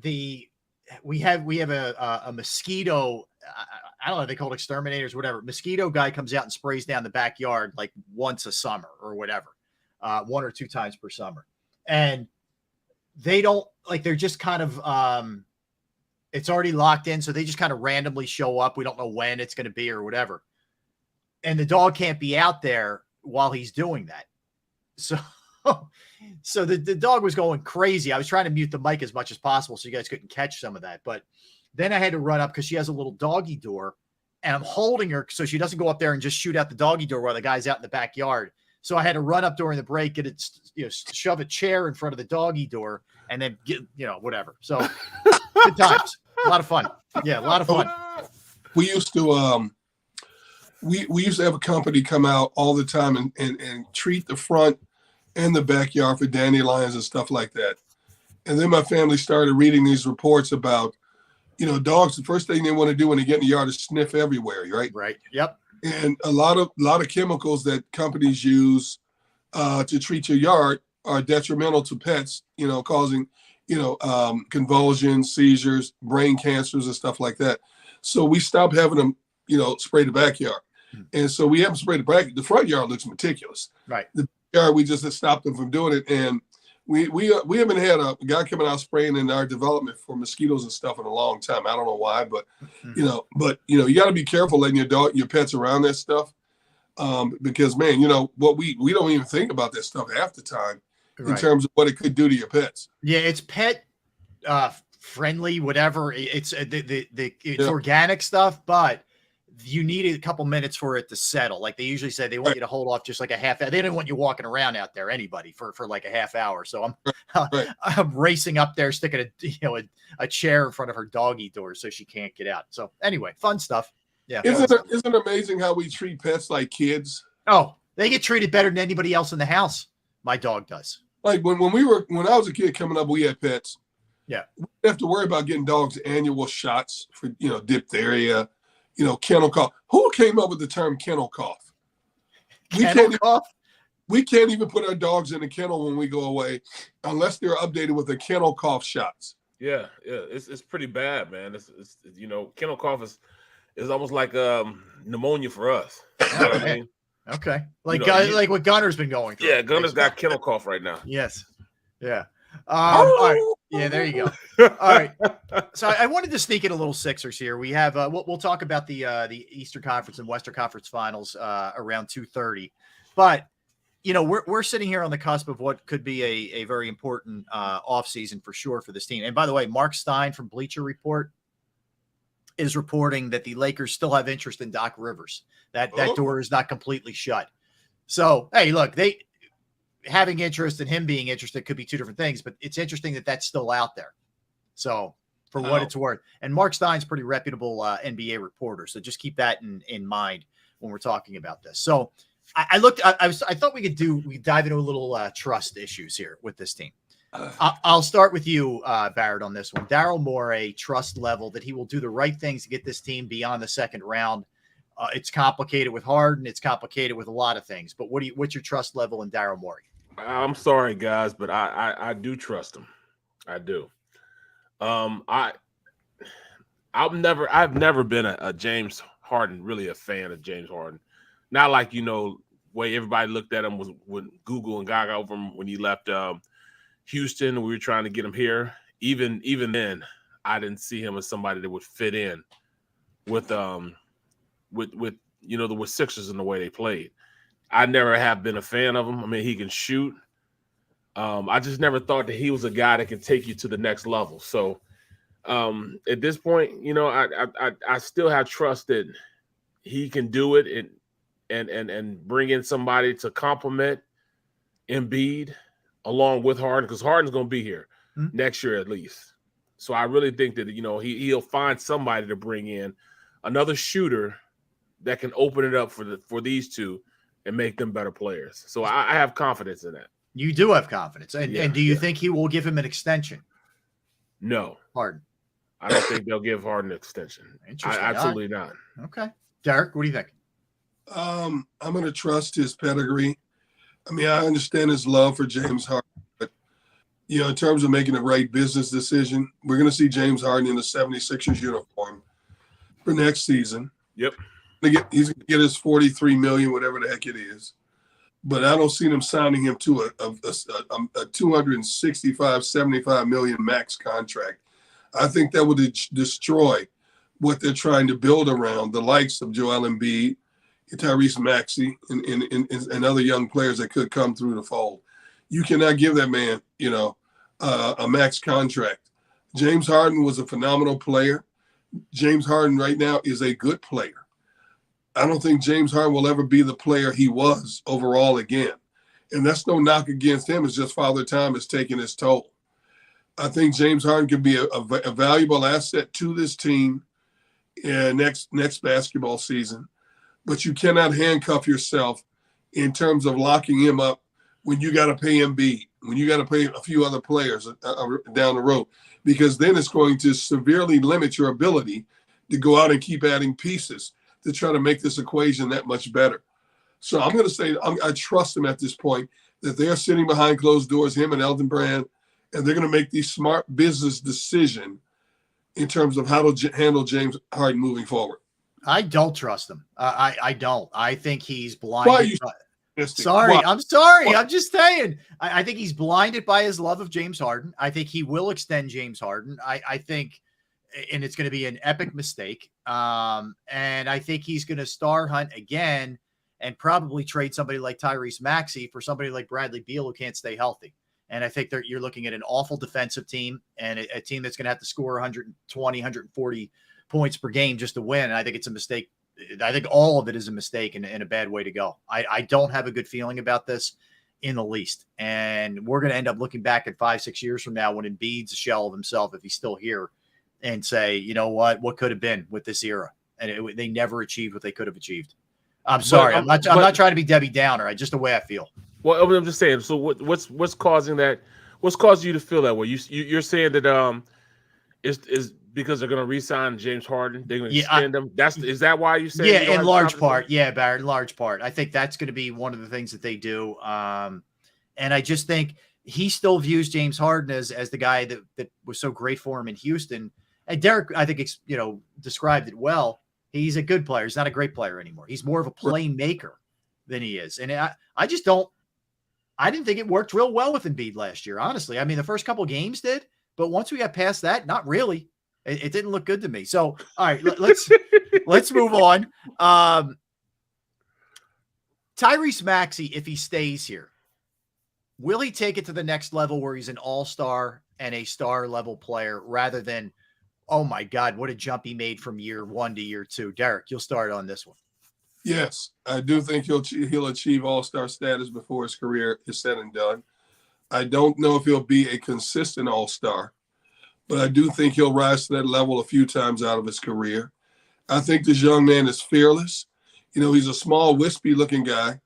we have a mosquito. I don't know if they call it exterminators, whatever. Mosquito guy comes out and sprays down the backyard like once a summer or whatever, 1 or 2 times per summer. And they don't like, they're just kind of, it's already locked in. So they just kind of randomly show up. We don't know when it's going to be or whatever. And the dog can't be out there while he's doing that. So the dog was going crazy. I was trying to mute the mic as much as possible so you guys couldn't catch some of that. But then I had to run up because she has a little doggy door and I'm holding her so she doesn't go up there and just shoot out the doggy door while the guy's out in the backyard. So I had to run up during the break, get it, shove a chair in front of the doggy door, and then get, whatever. So good times, a lot of fun. Yeah, a lot of fun. We used to, we used to have a company come out all the time and treat the front and the backyard for dandelions and stuff like that. And then my family started reading these reports about, dogs. The first thing they want to do when they get in the yard is sniff everywhere, right? Right. Yep. And a lot of chemicals that companies use to treat your yard are detrimental to pets, causing, convulsions, seizures, brain cancers, and stuff like that. So we stopped having them, spray the backyard. And so we haven't sprayed the backyard. The front yard looks meticulous. Right. The yard, we just stopped them from doing it. And we haven't had a guy coming out spraying in our development for mosquitoes and stuff in a long time. I don't know why, but you got to be careful letting your pets around that stuff, because man, what we don't even think about that stuff half the time in terms of what it could do to your pets. Yeah, it's pet friendly, whatever. It's it's organic stuff, but you need a couple minutes for it to settle. Like they usually say, they want you to hold off just like a half hour. They don't want you walking around out there, anybody, for like a half hour. So I'm racing up there, sticking a chair in front of her doggy door so she can't get out. So anyway, fun stuff. Yeah. Isn't it amazing how we treat pets like kids? Oh, they get treated better than anybody else in the house. My dog does. Like when I was a kid coming up, we had pets. Yeah. We didn't have to worry about getting dogs annual shots for, diphtheria, kennel cough. Who came up with the term kennel cough? We can't even put our dogs in a kennel when we go away unless they're updated with the kennel cough shots. Yeah, it's pretty bad, man. It's kennel cough is almost like pneumonia for us. You know what I mean? Okay, like what Gunner's been going through. Yeah, Gunner's got kennel cough right now. Yes, yeah. All right. Yeah, there you go. All right. So I wanted to sneak in a little Sixers here. We have we'll talk about the Eastern Conference and Western Conference Finals around 2:30. But we're sitting here on the cusp of what could be a very important offseason for sure for this team. And by the way, Mark Stein from Bleacher Report is reporting that the Lakers still have interest in Doc Rivers. That door is not completely shut. So hey, look, they having interest and him being interested could be two different things, but it's interesting that that's still out there. So for what it's worth, and Mark Stein's pretty reputable NBA reporter. So just keep that in mind when we're talking about this. So I thought we dive into a little trust issues here with this team. I'll start with you, Barrett, on this one. Daryl Morey, trust level that he will do the right things to get this team beyond the second round. It's complicated with Harden. It's complicated with a lot of things. But what's your trust level in Daryl Morey? I'm sorry, guys, but I do trust him. I do. I've never been a James Harden, really a fan of James Harden. Not like, way everybody looked at him was when Google and Gaga over him when he left Houston. We were trying to get him here. Even then, I didn't see him as somebody that would fit in with the Sixers in the way they played. I never have been a fan of him. I mean, he can shoot. I just never thought that he was a guy that could take you to the next level. So at this point, I still have trust that he can do it and bring in somebody to complement Embiid along with Harden, because Harden's going to be here next year at least. So I really think that, he'll find somebody to bring in another shooter that can open it up for these two and make them better players. So I have confidence in that. You do have confidence. And do you think he will give him an extension? No. Harden. I don't think they'll give Harden an extension. Absolutely not. Okay. Derek, what do you think? I'm going to trust his pedigree. I mean, I understand his love for James Harden, but, in terms of making the right business decision, we're going to see James Harden in the 76ers uniform for next season. Yep. He's going to get his $43 million, whatever the heck it is. But I don't see them signing him to a $265, $75 million max contract. I think that would destroy what they're trying to build around the likes of Joel Embiid, Tyrese Maxey, and other young players that could come through the fold. You cannot give that man, a max contract. James Harden was a phenomenal player. James Harden right now is a good player. I don't think James Harden will ever be the player he was overall again. And that's no knock against him. It's just Father Time is taking its toll. I think James Harden can be a valuable asset to this team next basketball season. But you cannot handcuff yourself in terms of locking him up when you got to pay Embiid, when you got to pay a few other players down the road, because then it's going to severely limit your ability to go out and keep adding pieces to try to make this equation that much better. So I'm going to say I trust them at this point, that they're sitting behind closed doors, him and Elton Brand, and they're going to make these smart business decision in terms of how to handle James Harden moving forward. I don't trust him. I don't. I think he's blinded. Why are you sorry. Why? I'm sorry. Why? I'm just saying. I think he's blinded by his love of James Harden. I think he will extend James Harden. I think, and it's going to be an epic mistake. And I think he's going to star hunt again and probably trade somebody like Tyrese Maxey for somebody like Bradley Beal who can't stay healthy. And I think you're looking at an awful defensive team and a team that's going to have to score 120, 140 points per game just to win. And I think it's a mistake. I think all of it is a mistake and a bad way to go. I don't have a good feeling about this in the least. And we're going to end up looking back at 5-6 years from now when Embiid's a shell of himself, if he's still here, and say, you know what could have been with this era? And they never achieved what they could have achieved. I'm sorry. I'm not trying to be Debbie Downer. Just the way I feel. Well, I'm just saying. So what's causing that? What's causing you to feel that way? You're saying that is because they're going to re-sign James Harden. They're going to extend him. Is that why you say? Yeah, in large part. Yeah, Barrett, in large part. I think that's going to be one of the things that they do. And I just think he still views James Harden as the guy that was so great for him in Houston. And Derek, I think, described it well. He's a good player. He's not a great player anymore. He's more of a playmaker than he is. And I just don't. I didn't think it worked real well with Embiid last year, honestly. I mean, the first couple of games did, but once we got past that, not really. It didn't look good to me. So, all right, let's move on. Tyrese Maxey, if he stays here, will he take it to the next level where he's an all-star and a star level player rather than, oh my God, what a jump he made from year 1 to year 2? Derek, you'll start on this one. Yes, I do think he'll achieve all-star status before his career is said and done. I don't know if he'll be a consistent all-star, but I do think he'll rise to that level a few times out of his career. I think this young man is fearless. He's a small, wispy-looking guy.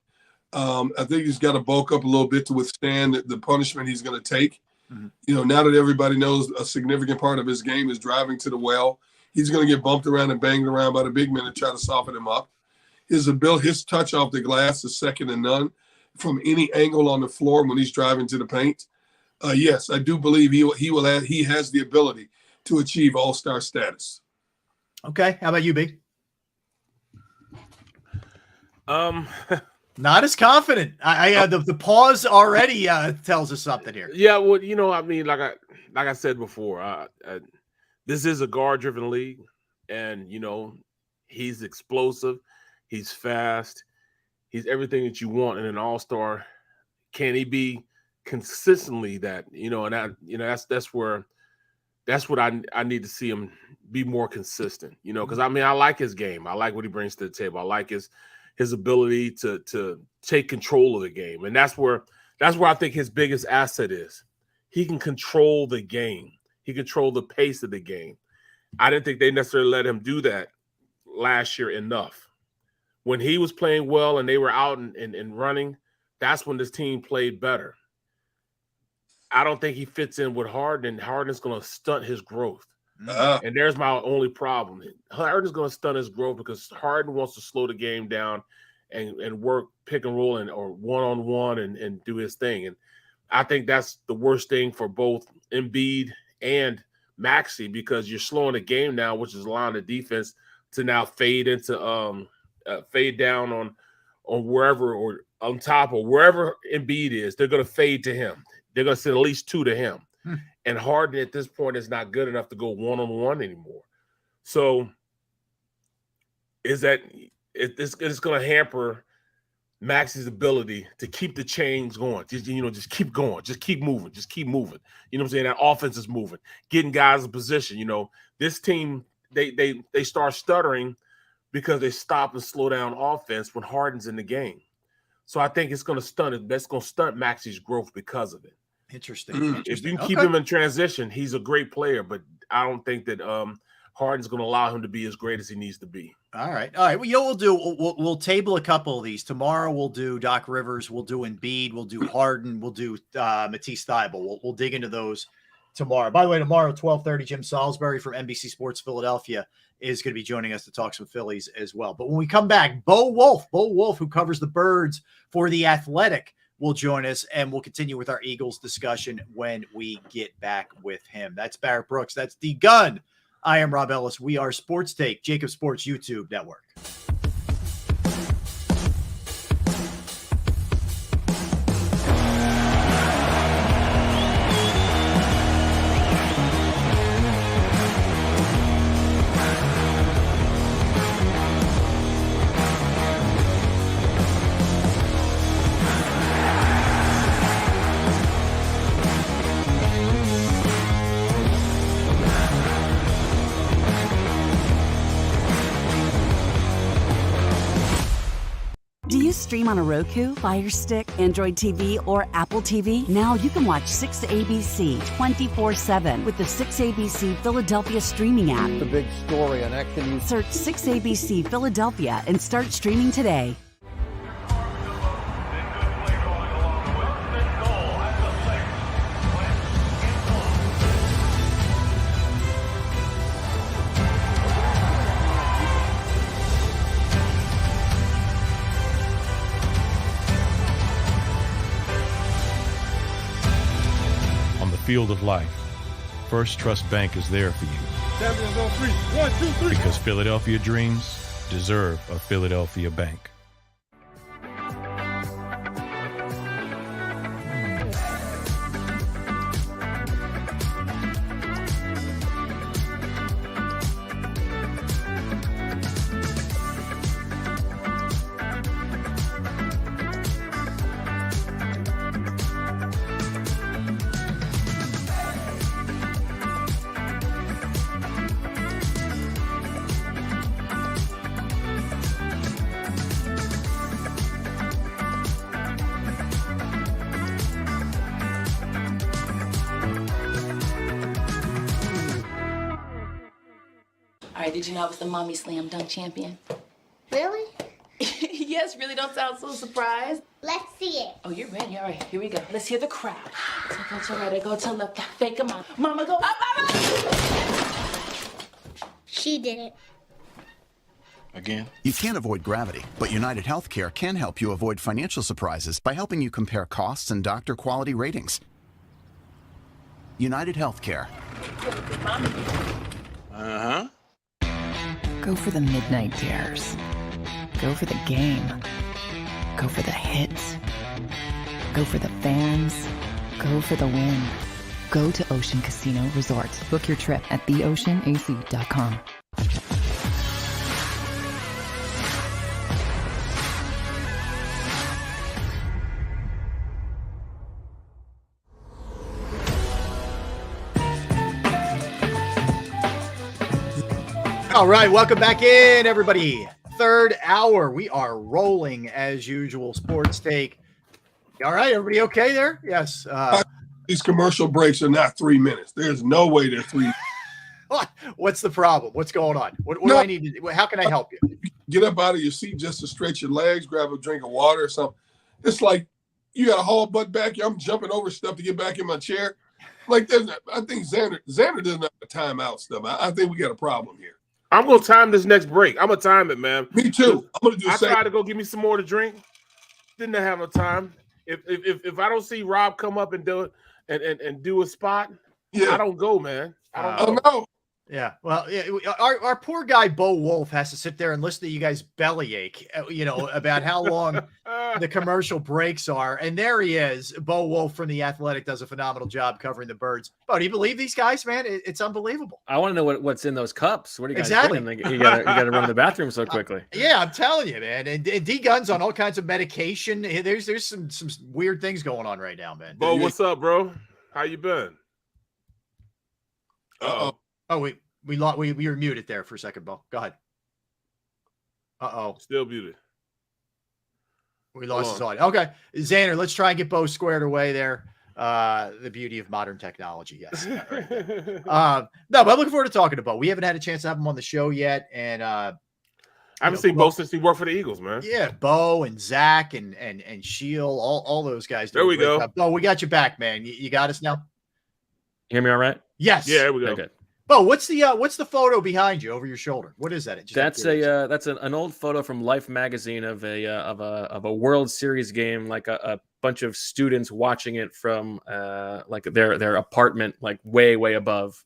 I think he's got to bulk up a little bit to withstand the punishment he's going to take. Mm-hmm. Now that everybody knows a significant part of his game is driving to the well, he's going to get bumped around and banged around by the big men and try to soften him up. His touch off the glass is second to none. from any angle on the floor when he's driving to the paint. Yes, I do believe he has the ability to achieve all-star status. Okay. How about you, B? Not as confident. The pause already tells us something here. Yeah, well, I mean, like I said before, this is a guard-driven league, and he's explosive, he's fast, he's everything that you want in an all-star. Can he be consistently that? That's what I need to see him be more consistent. Because I mean, I like his game, I like what he brings to the table, I like his ability to take control of the game. And that's where I think his biggest asset is. He can control the game. He control the pace of the game. I didn't think they necessarily let him do that last year enough. When he was playing well and they were out and running, that's when this team played better. I don't think he fits in with Harden. Harden's going to stunt his growth. And there's my only problem. Harden's going to stunt his growth because Harden wants to slow the game down and work pick and roll or one-on-one and do his thing. And I think that's the worst thing for both Embiid and Maxey, because you're slowing the game down, which is allowing the defense to now fade into fade down on wherever or on top or wherever Embiid is. They're going to fade to him. They're going to send at least two to him. And Harden at this point is not good enough to go one-on-one anymore. So it's going to hamper Max's ability to keep the chains going. Just keep going. Just keep moving. Just keep moving. You know what I'm saying? That offense is moving. Getting guys in position. This team, they start stuttering because they stop and slow down offense when Harden's in the game. So I think it's going to stunt it. That's going to stunt Maxey's growth because of it. Interesting. If you can keep him in transition, he's a great player, but I don't think that Harden's going to allow him to be as great as he needs to be. All right. Well, we'll do. We'll table a couple of these tomorrow. We'll do Doc Rivers. We'll do Embiid. We'll do Harden. We'll do Matisse Thybulle. We'll dig into those tomorrow. By the way, tomorrow 12:30, Jim Salisbury from NBC Sports Philadelphia is going to be joining us to talk some Phillies as well. But when we come back, Bo Wolf, who covers the Birds for The Athletic, will join us, and we'll continue with our Eagles discussion when we get back with him. That's Barrett Brooks. That's D Gun. I am Rob Ellis. We are Sports Take, JAKIB Sports YouTube Network. Stream on a Roku, Fire Stick, Android TV, or Apple TV? Now you can watch 6ABC 24/7 with the 6ABC Philadelphia streaming app. The big story on Action News. Search 6ABC Philadelphia and start streaming today. Field of life, First Trust Bank is there for you. Champions on 3. 1, 2, 3. Because Philadelphia dreams deserve a Philadelphia bank. Did you know I was the Mommy Slam Dunk Champion? Really? Yes, really don't sound so surprised. Let's see it. Oh, you're ready. All right, here we go. Let's hear the crowd. So go to right, I go to left, fake a mom. Mama, go up, mama! She did it. Again? You can't avoid gravity, but United Healthcare can help you avoid financial surprises by helping you compare costs and doctor quality ratings. United Healthcare. Uh-huh. Go for the midnight dares. Go for the game. Go for the hits. Go for the fans. Go for the win. Go to Ocean Casino Resort. Book your trip at theoceanac.com. All right, welcome back in, everybody. Third hour. We are rolling as usual. Sports Take. All right, everybody okay there? Yes. These commercial breaks are not 3 minutes. There's no way they're 3 minutes. What's the problem? What's going on? What do I need to do? How can I help you? Get up out of your seat just to stretch your legs, grab a drink of water or something. It's like you got a haul butt back. I'm jumping over stuff to get back in my chair. Like, I think Xander doesn't have a timeout stuff. I think we got a problem here. I'm gonna time this next break. I'm gonna time it, man. Me too. I'm gonna do. I tried to go get me some more to drink. Didn't have no time. If I don't see Rob come up and do it and do a spot, I don't go, man. I don't know. Yeah, well, our poor guy Bo Wolf has to sit there and listen to you guys bellyache, about how long the commercial breaks are. And there he is, Bo Wolf from The Athletic, does a phenomenal job covering the Birds. But do you believe these guys, man? It's unbelievable. I want to know what's in those cups. What are you guys Exactly. putting? You got to run to the bathroom so quickly. Yeah, I'm telling you, man. And D Gun's on all kinds of medication. There's some weird things going on right now, man. Bo, what's up, bro? How you been? Oh, we were muted there for a second, Bo. Go ahead. Still muted. We lost his audio. Okay, Xander, let's try and get Bo squared away there. The beauty of modern technology, yes. No, but I'm looking forward to talking to Bo. We haven't had a chance to have him on the show yet, and I haven't seen Bo since he worked for the Eagles, man. Yeah, Bo and Zach and Shield, all those guys. There we go. Bo, we got you back, man. You got us now. You hear me all right? Yes. Yeah, there we go. Okay. Bo, what's the photo behind you over your shoulder? What is that? That's an old photo from Life magazine of a World Series game, like a bunch of students watching it from like their apartment, like way above.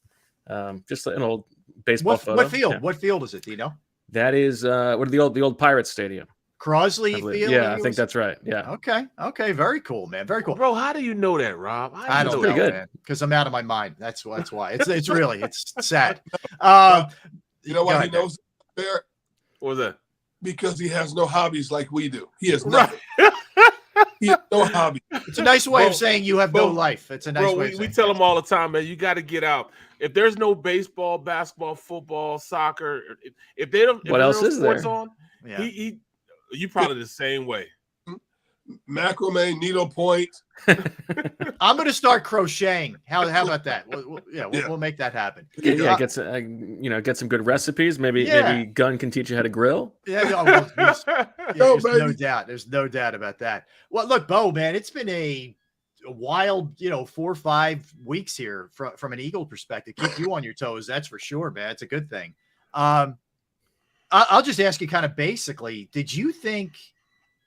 Just an old baseball photo. What field? Yeah. What field is it? Do you know? That is the old Pirates Stadium. Crosley Field? Yeah, I think that's right. Yeah. Okay. Very cool, man. Very cool. Bro, how do you know that, Rob? I don't know, man. Because I'm out of my mind. That's why. It's really sad. You know why he knows there? What was that? Because he has no hobbies like we do. He has nothing. He has no hobby. It's a nice way of saying you have no life. It's a nice way. We tell him all the time, man. You got to get out. If there's no baseball, basketball, football, soccer, if they don't, what else is there? On, yeah. You probably the same way. Macrame, needlepoint. I'm going to start crocheting. How about that? We'll make that happen. Yeah, get some good recipes. Maybe Gunn can teach you how to grill. Yeah, there's no doubt about that. Well, look, Bo, man, it's been a wild, 4 or 5 weeks here from an Eagle perspective. Keep you on your toes, that's for sure, man. It's a good thing. I'll just ask you kind of basically, did you think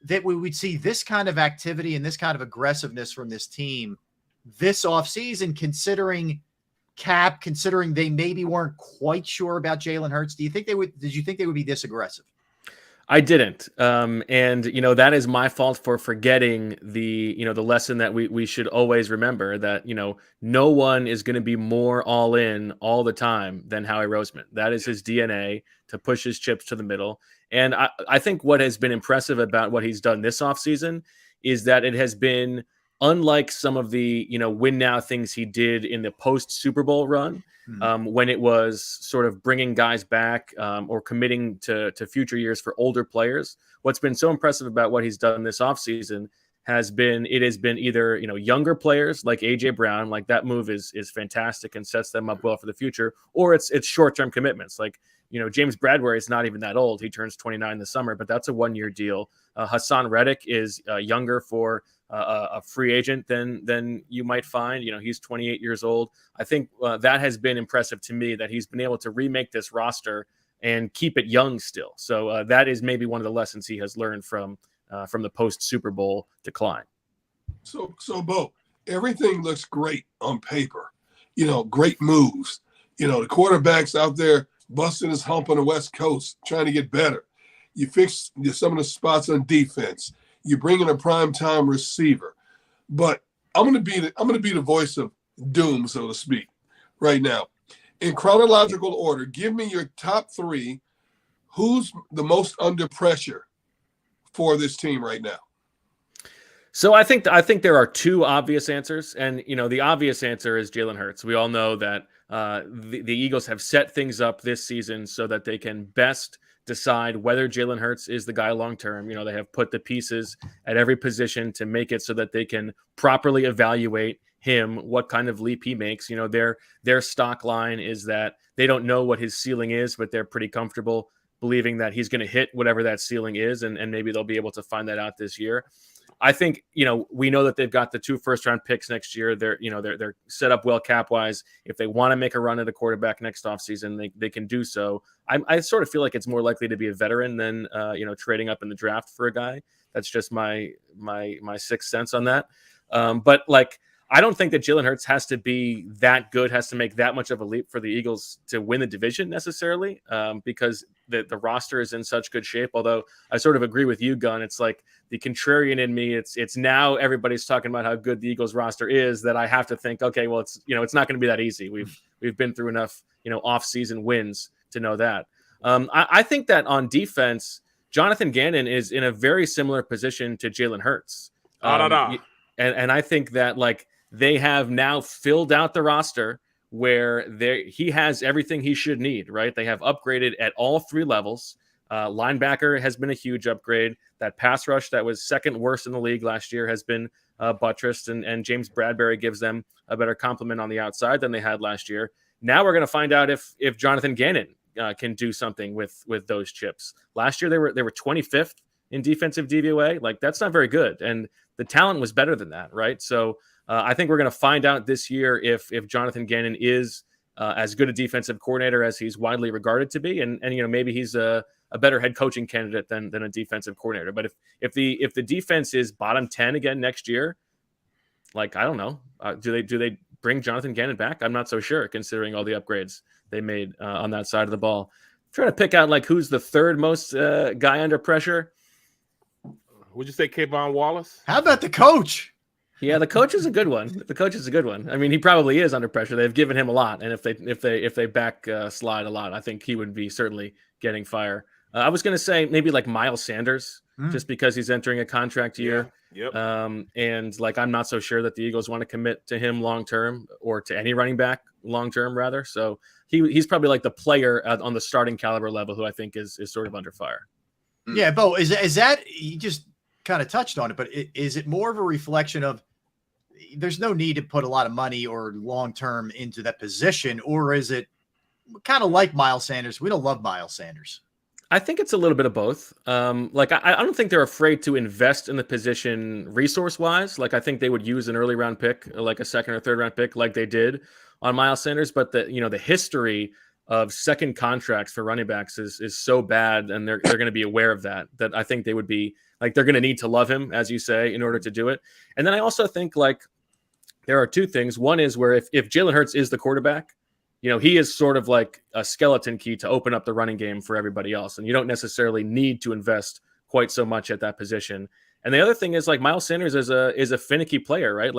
that we would see this kind of activity and this kind of aggressiveness from this team this offseason, considering they maybe weren't quite sure about Jalen Hurts? Did you think they would be this aggressive? I didn't. And, that is my fault for forgetting the lesson that we should always remember, that, no one is going to be more all in all the time than Howie Roseman. That is his DNA, to push his chips to the middle. And I think what has been impressive about what he's done this offseason is that it has been unlike some of the, win now things he did in the post Super Bowl run, when it was sort of bringing guys back or committing to future years for older players. What's been so impressive about what he's done this offseason has been either, younger players like AJ Brown, like that move is fantastic and sets them up well for the future, or it's short-term commitments. Like, James Bradbury is not even that old. He turns 29 this summer, but that's a 1-year deal. Hassan Reddick is younger for a free agent than you might find. He's 28 years old. I think that has been impressive to me, that he's been able to remake this roster and keep it young still. So that is maybe one of the lessons he has learned from the post Super Bowl decline. So Bo, everything looks great on paper. Great moves. The quarterback's out there busting his hump on the West Coast, trying to get better. You fix some of the spots on defense. You bring in a primetime receiver. But I'm going to be the voice of doom, so to speak, right now. In chronological order, give me your top 3. Who's the most under pressure for this team right now? So I think there are 2 obvious answers, and the obvious answer is Jalen Hurts. We all know that the Eagles have set things up this season so that they can best decide whether Jalen Hurts is the guy long term. They have put the pieces at every position to make it so that they can properly evaluate him, what kind of leap he makes. Their stock line is that they don't know what his ceiling is, but they're pretty comfortable believing that he's going to hit whatever that ceiling is, and maybe they'll be able to find that out this year. I think, we know that they've got the 2 first-round picks next year. They're set up well cap-wise. If they want to make a run at a quarterback next offseason, they can do so. I sort of feel like it's more likely to be a veteran than trading up in the draft for a guy. That's just my sixth sense on that. But I don't think that Jalen Hurts has to be that good, has to make that much of a leap for the Eagles to win the division necessarily, because the roster is in such good shape. Although I sort of agree with you, Gunn. It's like the contrarian in me. It's now everybody's talking about how good the Eagles roster is that I have to think, okay, well, it's not going to be that easy. We've been through enough off-season wins to know that. I think that on defense, Jonathan Gannon is in a very similar position to Jalen Hurts. And I think that they have now filled out the roster where he has everything he should need, right? They have upgraded at all 3 levels. Linebacker has been a huge upgrade. That pass rush that was second worst in the league last year has been buttressed, and James Bradbury gives them a better complement on the outside than they had last year. Now we're going to find out if Jonathan Gannon can do something with those chips. Last year they were 25th in defensive DVOA. That's not very good, and the talent was better than that, right? So I think we're going to find out this year if Jonathan Gannon is as good a defensive coordinator as he's widely regarded to be, and maybe he's a better head coaching candidate than a defensive coordinator. But if the defense is bottom 10 again next year, I don't know, do they bring Jonathan Gannon back? I'm not so sure, considering all the upgrades they made on that side of the ball. I'm trying to pick out who's the 3rd most guy under pressure. Would you say Kayvon Wallace? How about the coach? Yeah, the coach is a good one. The coach is a good one. I mean, he probably is under pressure. They've given him a lot, and if they back slide a lot, I think he would be certainly getting fire. I was going to say maybe Miles Sanders, just because he's entering a contract year. Yeah. Yep. And I'm not so sure that the Eagles want to commit to him long term, or to any running back long term rather. So he's probably the player on the starting caliber level who I think is sort of under fire. Yeah, Bo, is that, you just kind of touched on it, but is it more of a reflection of there's no need to put a lot of money or long-term into that position, or is it kind of like Miles Sanders? We don't love Miles Sanders. I think it's a little bit of both. I don't think they're afraid to invest in the position resource-wise. I think they would use an early round pick, a second or third round pick, like they did on Miles Sanders. But the history of second contracts for running backs is so bad, and they're going to be aware of that I think they would be they're going to need to love him, as you say, in order to do it. And then I also think there are 2 things. One is where if Jalen Hurts is the quarterback, he is sort of like a skeleton key to open up the running game for everybody else. And you don't necessarily need to invest quite so much at that position. And the other thing is Miles Sanders is a finicky player, right?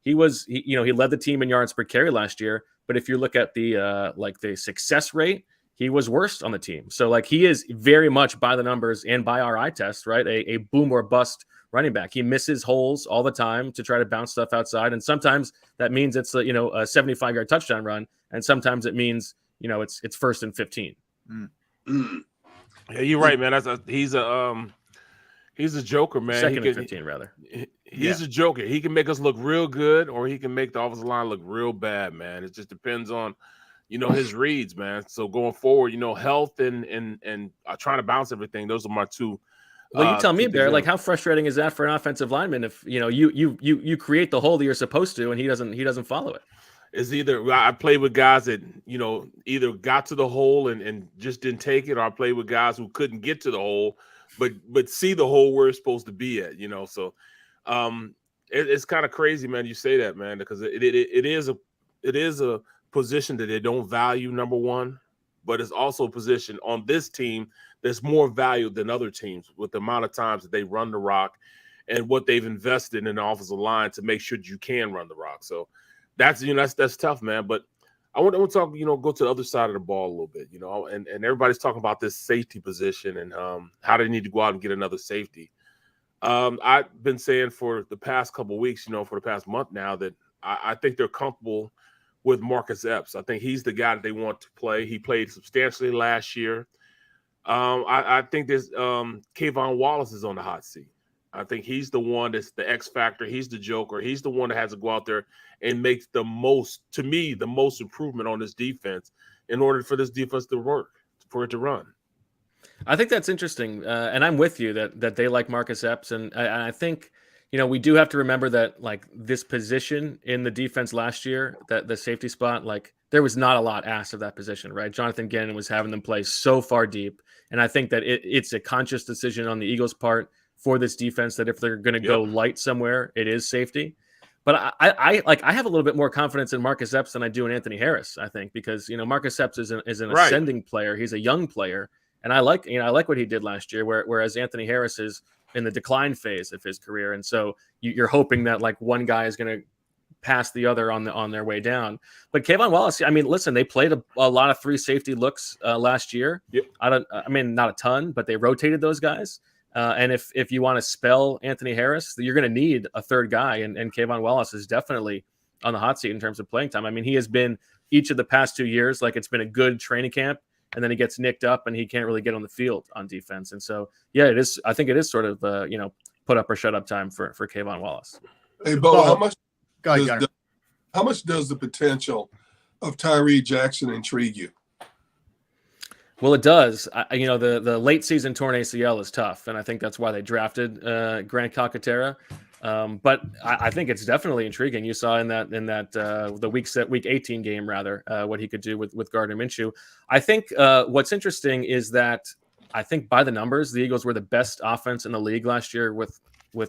He led the team in yards per carry last year, but if you look at the success rate, he was worst on the team. So he is very much by the numbers and by our eye test, right? A boom or bust running back. He misses holes all the time to try to bounce stuff outside. And sometimes that means it's a 75-yard touchdown run. And sometimes it means, it's 1st and 15. Yeah, you're right, man. He's a joker, man. 2nd and 15, rather. He's a joker. He can make us look real good, or he can make the offensive line look real bad, man. It just depends on, his reads, man. So going forward, health and trying to bounce everything. Those are my 2. Well, you tell me, Bear. How frustrating is that for an offensive lineman if you create the hole that you're supposed to, and he doesn't follow it? It's either I played with guys that, you know, either got to the hole and just didn't take it, or I played with guys who couldn't get to the hole, but see the hole where it's supposed to be at, you know. So it's kind of crazy, man. You say that, man, because it is a position that they don't value, number one, but it's also a position on this team that's more valued than other teams with the amount of times that they run the rock and what they've invested in the offensive line to make sure that you can run the rock. So that's, you know, that's tough, man. But I want to talk, you know, go to the other side of the ball a little bit, you know, and everybody's talking about this safety position and how they need to go out and get another safety. I've been saying for the past couple of weeks, you know, for the past month now, that I think they're comfortable with Marcus Epps. I think he's the guy that they want to play. He played substantially last year. I think there's Kayvon Wallace is on the hot seat. I think he's the one that's the X factor. He's the joker. He's the one that has to go out there and make the most, to me, the most improvement on this defense in order for this defense to work, for it to run. I think that's interesting. And I'm with you that they like Marcus Epps. And I think, you know, we do have to remember that, like, this position in the defense last year, that the safety spot, like, there was not a lot asked of that position, right? Jonathan Gannon was having them play so far deep. And I think that it's a conscious decision on the Eagles' part for this defense that if they're going to go light somewhere, it is safety. But I have a little bit more confidence in Marcus Epps than I do in Anthony Harris, I think, because, you know, Marcus Epps is an ascending player. He's a young player. And I like what he did last year, whereas Anthony Harris is in the decline phase of his career. And so you're hoping that, like, one guy is going to pass the other on their way down. But Kayvon Wallace, I mean, listen, they played a lot of free safety looks last year. Yep. I mean, not a ton, but they rotated those guys. And if you want to spell Anthony Harris, you're going to need a third guy. And Kayvon Wallace is definitely on the hot seat in terms of playing time. I mean, he has been each of the past 2 years, like, it's been a good training camp, and then he gets nicked up and he can't really get on the field on defense. And so, yeah, it is. I think it is sort of, you know, put up or shut up time for Kayvon Wallace. Hey, Bo, how much does the potential of Tyree Jackson intrigue you? Well, it does. You know, the late season torn ACL is tough, and I think that's why they drafted Grant Calcaterra. But I think it's definitely intriguing. You saw in that the week 18 game, rather, what he could do with Gardner Minshew. I think what's interesting is that I think by the numbers, the Eagles were the best offense in the league last year with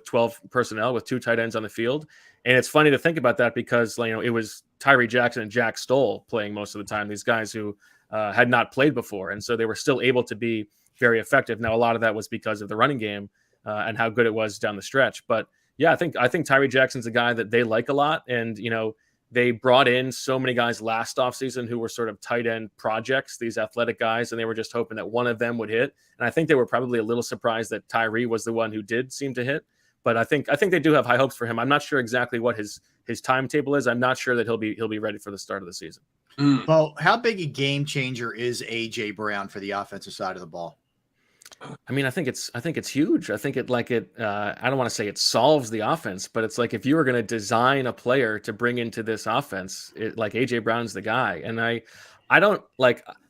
12 personnel, with 2 tight ends on the field. And it's funny to think about that because, you know, it was Tyree Jackson and Jack Stoll playing most of the time, these guys who had not played before. And so they were still able to be very effective. Now, a lot of that was because of the running game and how good it was down the stretch. But yeah, I think Tyree Jackson's a guy that they like a lot. And, you know, they brought in so many guys last offseason who were sort of tight end projects, these athletic guys, and they were just hoping that one of them would hit. And I think they were probably a little surprised that Tyree was the one who did seem to hit. But I think they do have high hopes for him. I'm not sure exactly what his timetable is. I'm not sure that he'll be ready for the start of the season. Well, how big a game changer is A.J. Brown for the offensive side of the ball? I mean, I think it's huge. I think I don't want to say it solves the offense, but it's like if you were going to design a player to bring into this offense, like A.J. Brown's the guy. And I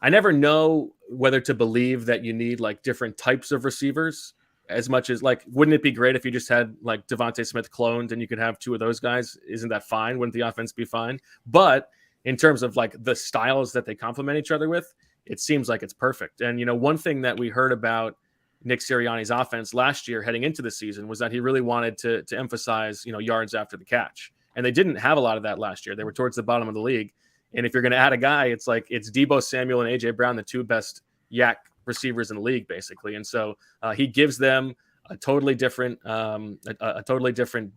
never know whether to believe that you need, like, different types of receivers as much as, like, wouldn't it be great if you just had, like, Devontae Smith cloned and you could have 2 of those guys? Isn't that fine? Wouldn't the offense be fine? But in terms of, like, the styles that they complement each other with, it seems like it's perfect. And, you know, one thing that we heard about Nick Sirianni's offense last year heading into the season was that he really wanted to emphasize, you know, yards after the catch. And they didn't have a lot of that last year. They were towards the bottom of the league. And if you're going to add a guy, it's like it's Deebo Samuel and A.J. Brown, the 2 best yak receivers in the league, basically. And so he gives them a totally different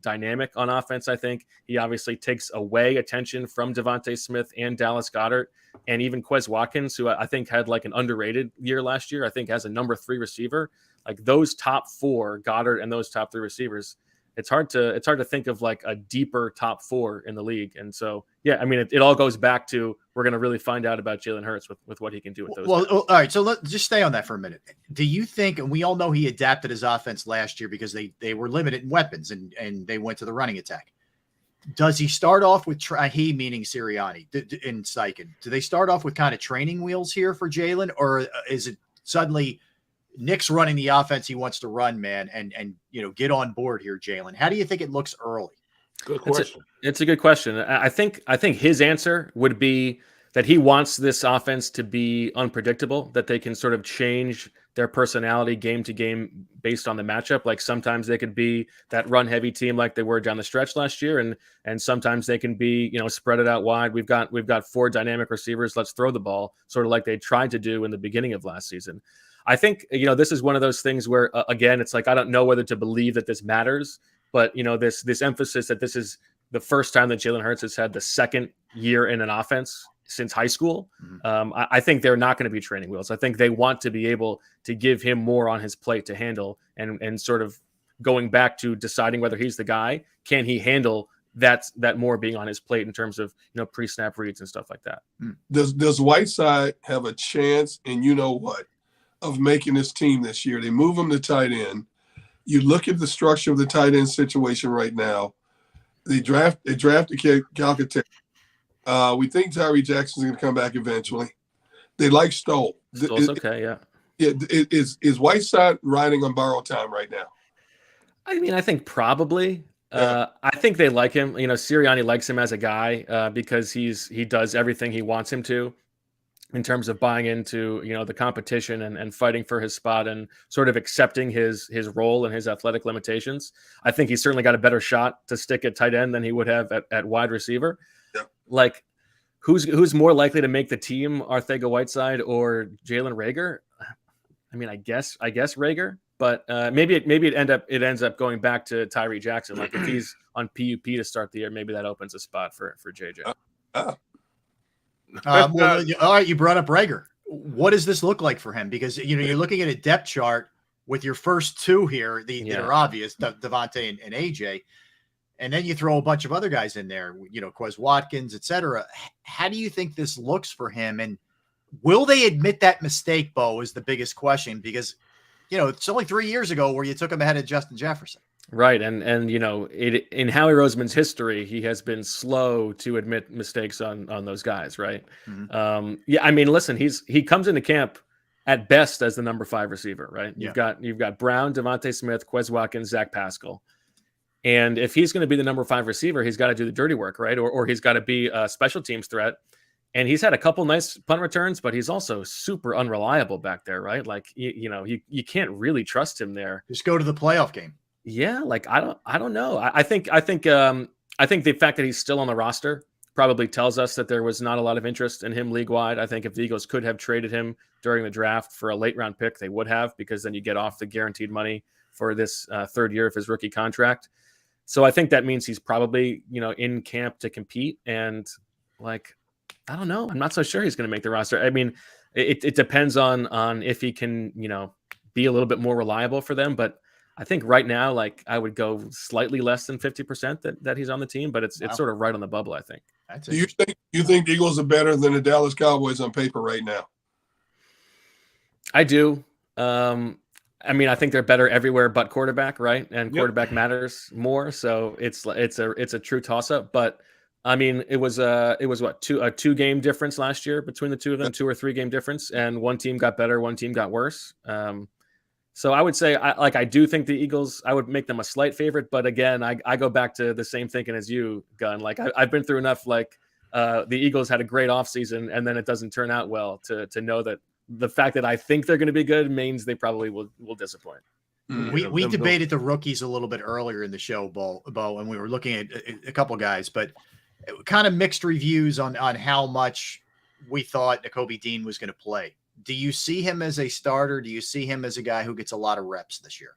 dynamic on offense. I think he obviously takes away attention from Devontae Smith and Dallas Goedert and even Quez Watkins, who I think had, like, an underrated year last year. I think as a number 3 receiver, like, those top 4, Goddard and those top 3 receivers, it's hard to think of, like, a deeper top 4 in the league. And so, yeah, I mean, it all goes back to we're going to really find out about Jalen Hurts with what he can do with those. Well, all right. So let's just stay on that for a minute. Do you think, and we all know he adapted his offense last year because they were limited in weapons and they went to the running attack. Does he start off with he meaning Sirianni and Steichen? Do they start off with kind of training wheels here for Jalen, or is it suddenly Nick's running the offense he wants to run, man, and you know, get on board here, Jalen? How do you think it looks early? Good question. It's a good question. I think his answer would be that he wants this offense to be unpredictable, that they can sort of change their personality game to game based on the matchup. Like sometimes they could be that run heavy team like they were down the stretch last year. And sometimes they can be, spread it out wide. We've got 4 dynamic receivers. Let's throw the ball, sort of like they tried to do in the beginning of last season. I think, this is one of those things where, again, it's like, I don't know whether to believe that this matters, but this emphasis that this is the first time that Jalen Hurts has had the second year in an offense since high school. I think they're not going to be training wheels. I think they want to be able to give him more on his plate to handle, and sort of going back to deciding whether he's the guy. Can he handle that more being on his plate in terms of pre-snap reads and stuff like that? Does Whiteside have a chance? And of making this team this year? They move him to tight end. You look at the structure of the tight end situation right now. They drafted Calcaterra. We think Tyree Jackson's going to come back eventually. They like Stoll. Stoll's okay, yeah. Yeah, is Whiteside riding on borrowed time right now? I mean, I think probably. I think they like him. Sirianni likes him as a guy because he does everything he wants him to in terms of buying into the competition and fighting for his spot and sort of accepting his role and his athletic limitations. I think he's certainly got a better shot to stick at tight end than he would have at wide receiver. Yeah. Like, who's more likely to make the team, Arcega-Whiteside or Jalen Reagor? I mean, I guess Reagor, but maybe it ends up going back to Tyree Jackson. Like if he's on PUP to start the year, maybe that opens a spot for JJ. All right, you brought up Reagor. What does this look like for him? Because you're looking at a depth chart with your first 2 here that are obvious, Devontae and AJ, and then you throw a bunch of other guys in there, Quez Watkins, etc. How do you think this looks for him? And will they admit that mistake, Bo, is the biggest question, because it's only 3 years ago where you took him ahead of Justin Jefferson. Right. And in Howie Roseman's history, he has been slow to admit mistakes on those guys. Right. Mm-hmm. I mean, listen, he comes into camp at best as the number 5 receiver. Right. Yeah. You've got Brown, Devontae Smith, Quez Watkins, Zach Pascal. And if he's going to be the number 5 receiver, he's got to do the dirty work. Right. Or he's got to be a special teams threat. And he's had a couple nice punt returns, but he's also super unreliable back there. Right. Like, you can't really trust him there. Just go to the playoff game. Yeah, like I don't know. I think the fact that he's still on the roster probably tells us that there was not a lot of interest in him league wide. I think if the Eagles could have traded him during the draft for a late round pick, they would have, because then you get off the guaranteed money for this 3rd year of his rookie contract. So I think that means he's probably in camp to compete. And like, I don't know. I'm not so sure he's going to make the roster. I mean, it depends on if he can be a little bit more reliable for them, but I think right now, like, I would go slightly less than 50% that he's on the team, but it's sort of right on the bubble, I think. Do you think the Eagles are better than the Dallas Cowboys on paper right now? I do. I mean, I think they're better everywhere but quarterback, right? And quarterback matters more, so it's a true toss-up. But I mean, it was a 2-game difference last year between the two of them, 2 or 3 game difference, and one team got better, one team got worse. So I would say, I do think the Eagles, I would make them a slight favorite. But again, I go back to the same thinking as you, Gunn. Like, I've been through enough, like, the Eagles had a great offseason and then it doesn't turn out well to know that the fact that I think they're going to be good means they probably will disappoint. We debated the rookies a little bit earlier in the show, Bo, and we were looking at a couple guys, but kind of mixed reviews on how much we thought Nakobe Dean was going to play. Do you see him as a starter? Do you see him as a guy who gets a lot of reps this year?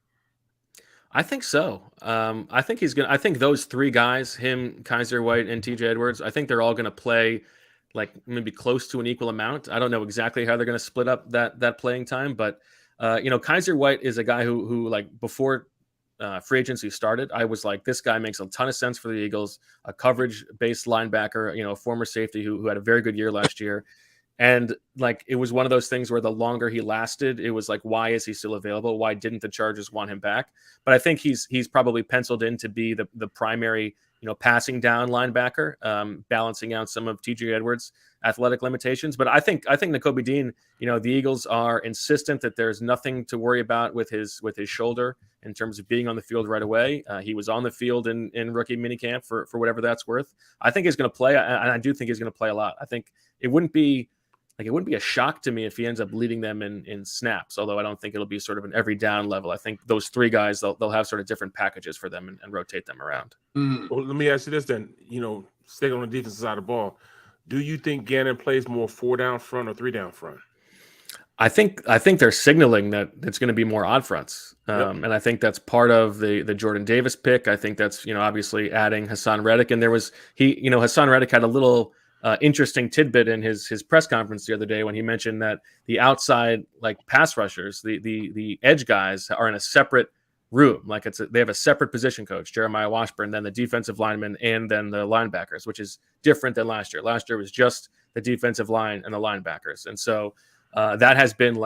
I think so. I think he's going to, I think those 3 guys, him, Kaiser White, and TJ Edwards, I think they're all going to play like maybe close to an equal amount. I don't know exactly how they're going to split up that playing time, but Kaiser White is a guy who like before free agency started, I was like, this guy makes a ton of sense for the Eagles, a coverage-based linebacker, a former safety who had a very good year last year. And like, it was one of those things where the longer he lasted, it was like, why is he still available? Why didn't the Chargers want him back? But I think he's probably penciled in to be the primary, passing down linebacker, balancing out some of TJ Edwards' athletic limitations. But I think Nakobe Dean, the Eagles are insistent that there's nothing to worry about with his shoulder in terms of being on the field right away. He was on the field in rookie minicamp for whatever that's worth. I think he's going to play, and I do think he's going to play a lot. I think it wouldn't be a shock to me if he ends up leading them in snaps, although I don't think it'll be sort of an every down level. I think those three guys, they'll have sort of different packages for them and rotate them around. Well, let me ask you this then, stay on the defensive side of the ball. Do you think Gannon plays more 4 down front or 3 down front? I think they're signaling that it's going to be more odd fronts. And I think that's part of the Jordan Davis pick. I think that's, obviously adding Hassan Reddick. And there was, Hassan Reddick had a little interesting tidbit in his press conference the other day when he mentioned that the outside pass rushers, the edge guys are in a separate room. They have a separate position coach, Jeremiah Washburn, then the defensive linemen and then the linebackers, which is different than last year. Last year was just the defensive line and the linebackers. And so that has been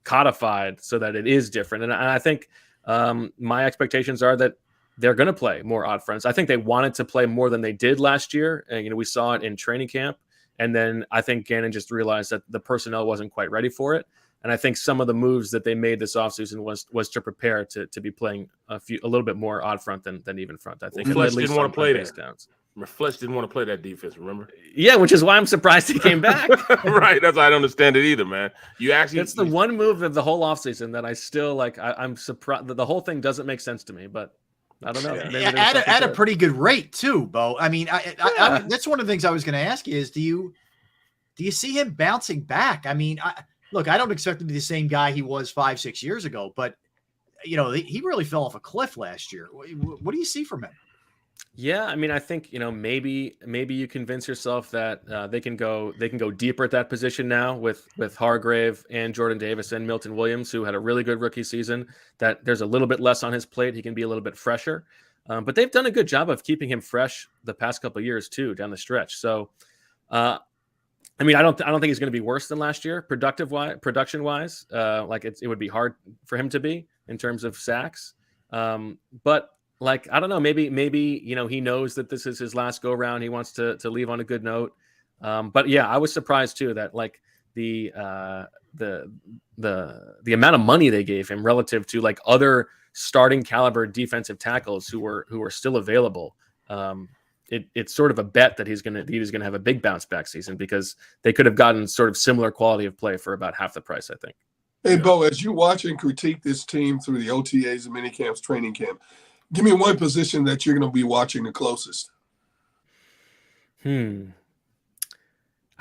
codified so that it is different. And I think my expectations are that they're going to play more odd fronts. I think they wanted to play more than they did last year. And, we saw it in training camp. And then I think Gannon just realized that the personnel wasn't quite ready for it. And I think some of the moves that they made this offseason was to prepare to be playing a little bit more odd front than even front. I think Fletch didn't want to play that. Fletch didn't want to play that defense, remember? Yeah, which is why I'm surprised he came back. Right. That's why I don't understand it either, man. It's the one move of the whole offseason that I still I'm surprised that the whole thing doesn't make sense to me, but I don't know. At a pretty good rate too, Bo. I mean, I that's one of the things I was going to ask you is, do you see him bouncing back? I mean, look, I don't expect him to be the same guy he was 5-6 years ago, but he really fell off a cliff last year. What do you see from him? Yeah, I mean, I think maybe you convince yourself that they can go deeper at that position now with Hargrave and Jordan Davis and Milton Williams, who had a really good rookie season. That there's a little bit less on his plate. He can be a little bit fresher, but they've done a good job of keeping him fresh the past couple of years too down the stretch. So, I mean, I don't think he's going to be worse than last year production wise. It would be hard for him to be in terms of sacks, but. I don't know, maybe he knows that this is his last go around. He wants to leave on a good note. But yeah, I was surprised too that the amount of money they gave him relative to other starting caliber defensive tackles who were still available. It's sort of a bet that he's gonna have a big bounce back season because they could have gotten sort of similar quality of play for about half the price, I think. Hey, Bo, as you watch and critique this team through the OTAs and minicamps, training camp, give me one position that you're going to be watching the closest. I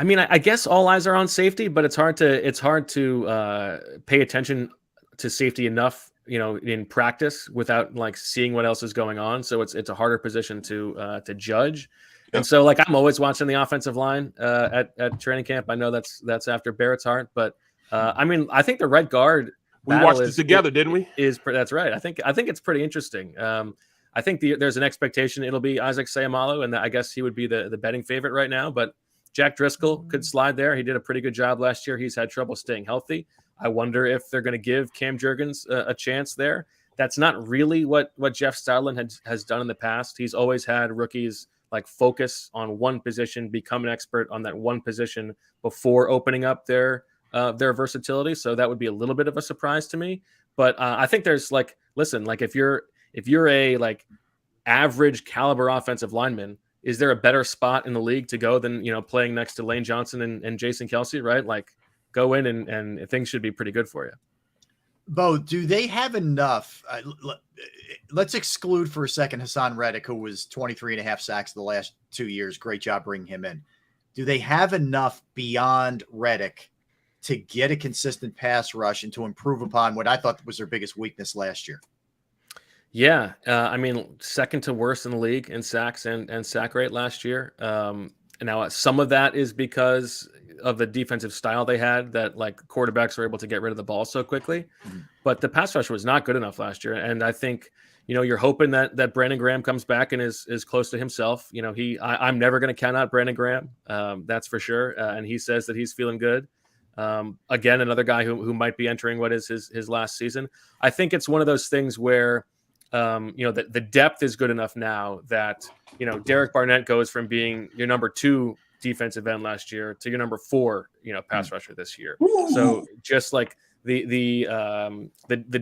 mean, I guess all eyes are on safety, but it's hard to pay attention to safety enough, in practice without seeing what else is going on. So it's a harder position to judge. Yep. And so I'm always watching the offensive line at training camp. I know that's after Barrett's heart, but I mean, I think the right guard. We watched it together, didn't we? That's right. I think it's pretty interesting. I think there's an expectation it'll be Isaac Seumalo, and I guess he would be the betting favorite right now. But Jack Driscoll could slide there. He did a pretty good job last year. He's had trouble staying healthy. I wonder if they're going to give Cam Jurgens a chance there. That's not really what Jeff Stoutland has done in the past. He's always had rookies focus on one position, become an expert on that one position before opening up their versatility. So that would be a little bit of a surprise to me. But I think there's if you're a average caliber offensive lineman, is there a better spot in the league to go than, playing next to Lane Johnson and Jason Kelsey, right? Go in and things should be pretty good for you. Bo, do they have enough? Let's exclude for a second Hassan Reddick, who was 23.5 sacks the last 2 years. Great job bringing him in. Do they have enough beyond Reddick to get a consistent pass rush and to improve upon what I thought was their biggest weakness last year? Yeah. I mean, second to worst in the league in sacks and sack rate last year. Now some of that is because of the defensive style they had that quarterbacks were able to get rid of the ball so quickly, but the pass rush was not good enough last year. And I think, you're hoping that Brandon Graham comes back and is close to himself. I'm never going to count out Brandon Graham. That's for sure. And he says that he's feeling good. Again, another guy who might be entering what is his last season. I think it's one of those things where the depth is good enough now that, Derek Barnett goes from being your number 2 defensive end last year to your number 4, pass rusher this year. So just like the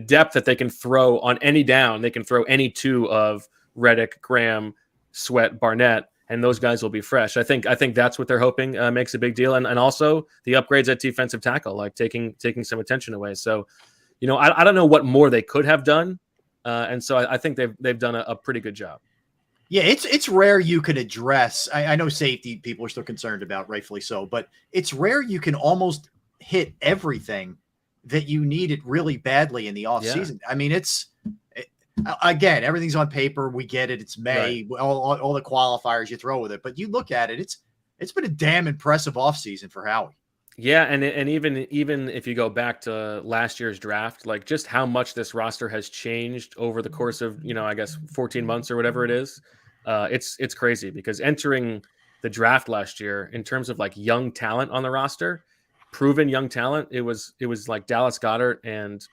depth that they can throw on any down, they can throw any 2 of Reddick, Graham, Sweat, Barnett, and those guys will be fresh. I think that's what they're hoping makes a big deal, and also the upgrades at defensive tackle, like taking some attention away. So, I don't know what more they could have done, and so I think they've done a pretty good job. Yeah, it's rare you can address. I know safety people are still concerned about, rightfully so, but it's rare you can almost hit everything that you needed really badly in the offseason. Yeah. I mean, again, everything's on paper. We get it. It's May. Right. All the qualifiers you throw with it, but you look at it. It's been a damn impressive offseason for Howie. Yeah, and even if you go back to last year's draft, like just how much this roster has changed over the course of, I guess 14 months or whatever it is, it's crazy, because entering the draft last year in terms of like young talent on the roster, proven young talent, it was like Dallas Goedert and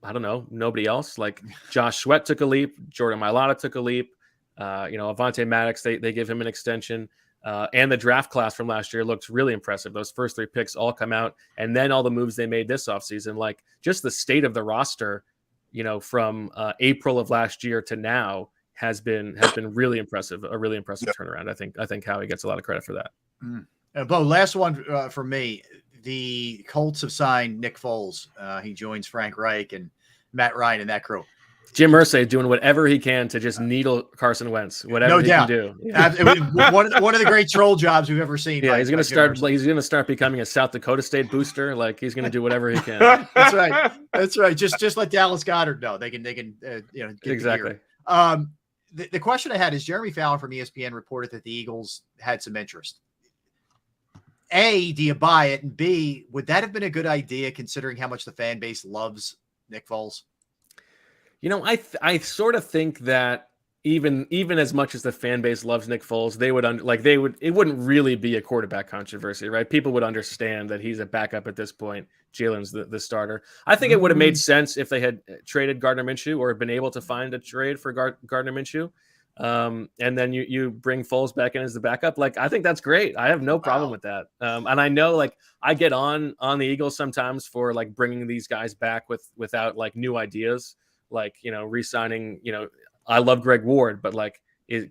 I don't know, nobody else. Like Josh Sweat took a leap, Jordan Mailata took a leap, Avonte Maddox, they give him an extension. And the draft class from last year looked really impressive. Those first 3 picks all come out, and then all the moves they made this offseason, like just the state of the roster, from April of last year to now has been really impressive. A really impressive turnaround. I think Howie gets a lot of credit for that. Bo, last one for me. The Colts have signed Nick Foles. He joins Frank Reich and Matt Ryan and that crew. Jim Irsay doing whatever he can to just needle Carson Wentz, whatever he can do. Yeah. one of the great troll jobs we've ever seen. Yeah, he's going to start becoming a South Dakota State booster. Like he's going to do whatever he can. That's right. That's right. Just let Dallas Goedert know they can get exactly. The question I had is Jeremy Fallon from ESPN reported that the Eagles had some interest. A, do you buy it? And B, would that have been a good idea considering how much the fan base loves Nick Foles? I sort of think that even as much as the fan base loves Nick Foles, it wouldn't really be a quarterback controversy, right? People would understand that he's a backup at this point. Jalen's the starter. I think it would have made sense if they had traded Gardner Minshew or been able to find a trade for Gardner Minshew. And then you bring Foles back in as the backup. Like, I think that's great. I have no problem with that. And I know, like, I get on the Eagles sometimes for like bringing these guys back without like new ideas, like, re-signing, I love Greg Ward, but like,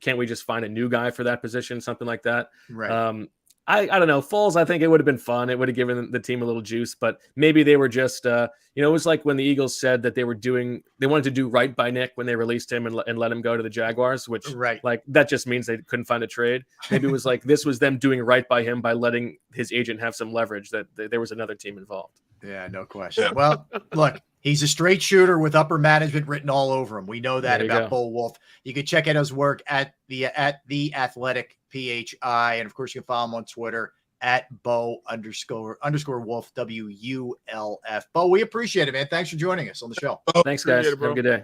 can't we just find a new guy for that position? Something like that. Right. I don't know. Foles, I think it would have been fun. It would have given the team a little juice, but maybe they were just, it was like when the Eagles said that they wanted to do right by Nick when they released him and let him go to the Jaguars, which like that just means they couldn't find a trade. Maybe it was like this was them doing right by him by letting his agent have some leverage that there was another team involved. Yeah, no question. Well, look, he's a straight shooter with upper management written all over him. We know that about Bo Wolf. You can check out his work at the Athletic PHI, and of course you can follow him on Twitter at Bo_Wolf WULF. Bo, we appreciate it, man. Thanks for joining us on the show. Thanks, guys. Have a good day.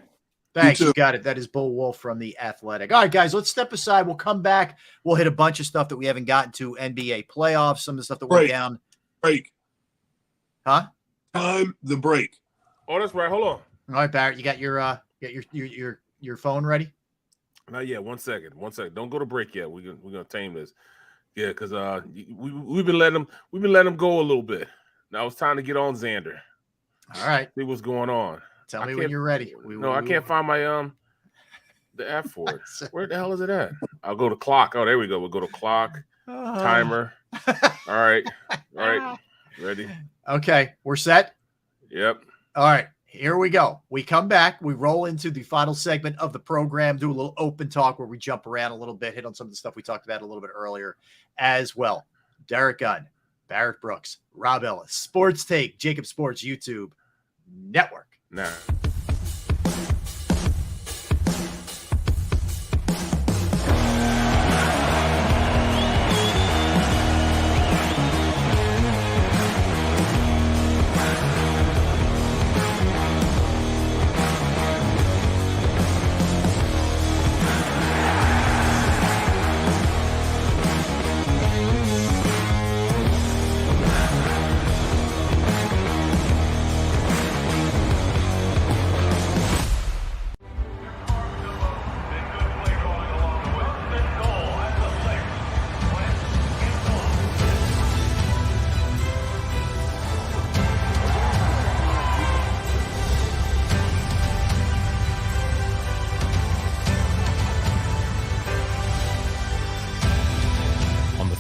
Thanks. You got it. That is Bo Wolf from the Athletic. All right, guys, let's step aside. We'll come back. We'll hit a bunch of stuff that we haven't gotten to. NBA playoffs, some of the stuff that went down. Break. Huh? Time the break. Oh, that's right. Hold on. All right, Barrett, you got your phone ready? Not yet. 1 second. Don't go to break yet. We're gonna tame this. Yeah, because we've been letting them go a little bit. Now it's time to get on Xander. All right. See what's going on. Tell me when you're ready. I can't find my the app for it. Where the hell is it at? I'll go to clock. Oh, there we go. We'll go to clock. Timer. All right. Ready? Okay, we're set. Yep. All right. Here we go. We come back. We roll into the final segment of the program, do a little open talk where we jump around a little bit, hit on some of the stuff we talked about a little bit earlier as well. Derek Gunn, Barrett Brooks, Rob Ellis, Sports Take, JAKIB Sports YouTube Network. Nah.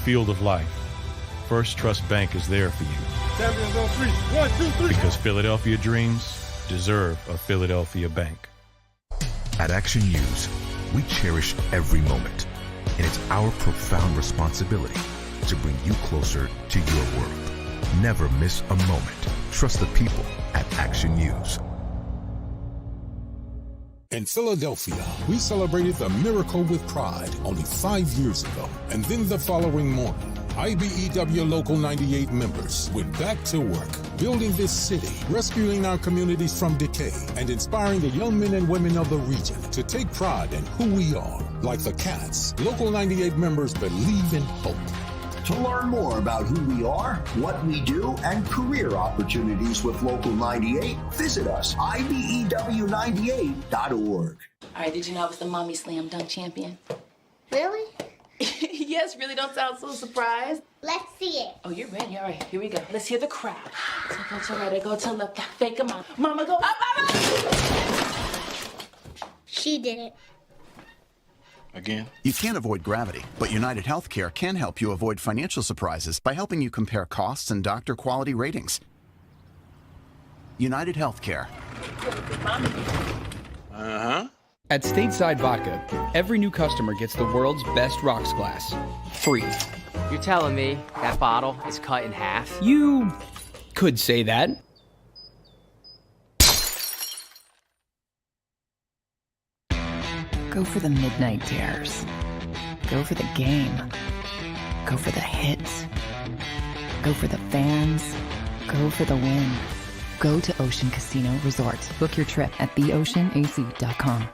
field of life, First Trust Bank is there for you. Champions on three. 1, 2, 3. Because Philadelphia dreams deserve a Philadelphia bank. At Action News, we cherish every moment, and it's our profound responsibility to bring you closer to your world. Never miss a moment. Trust the people at Action News. In Philadelphia, we celebrated the miracle with pride only 5 years ago. And then the following morning, IBEW Local 98 members went back to work, building this city, rescuing our communities from decay, and inspiring the young men and women of the region to take pride in who we are. Like the Cats, Local 98 members believe in hope. To learn more about who we are, what we do, and career opportunities with Local 98, visit us, IBEW98.org. All right, did you know I was the mommy slam dunk champion? Really? Yes, really don't sound so surprised. Let's see it. Oh, you're ready. All right, here we go. Let's hear the crowd. So go to right, I go to left, fake 'em out. Mama, go up, up, up. She did it. Again? You can't avoid gravity, but United Healthcare can help you avoid financial surprises by helping you compare costs and doctor quality ratings. United Healthcare. At Stateside Vodka, every new customer gets the world's best rocks glass, free. You're telling me that bottle is cut in half? You could say that. Go for the midnight dares. Go for the game. Go for the hits. Go for the fans. Go for the win. Go to Ocean Casino Resort. Book your trip at theoceanac.com.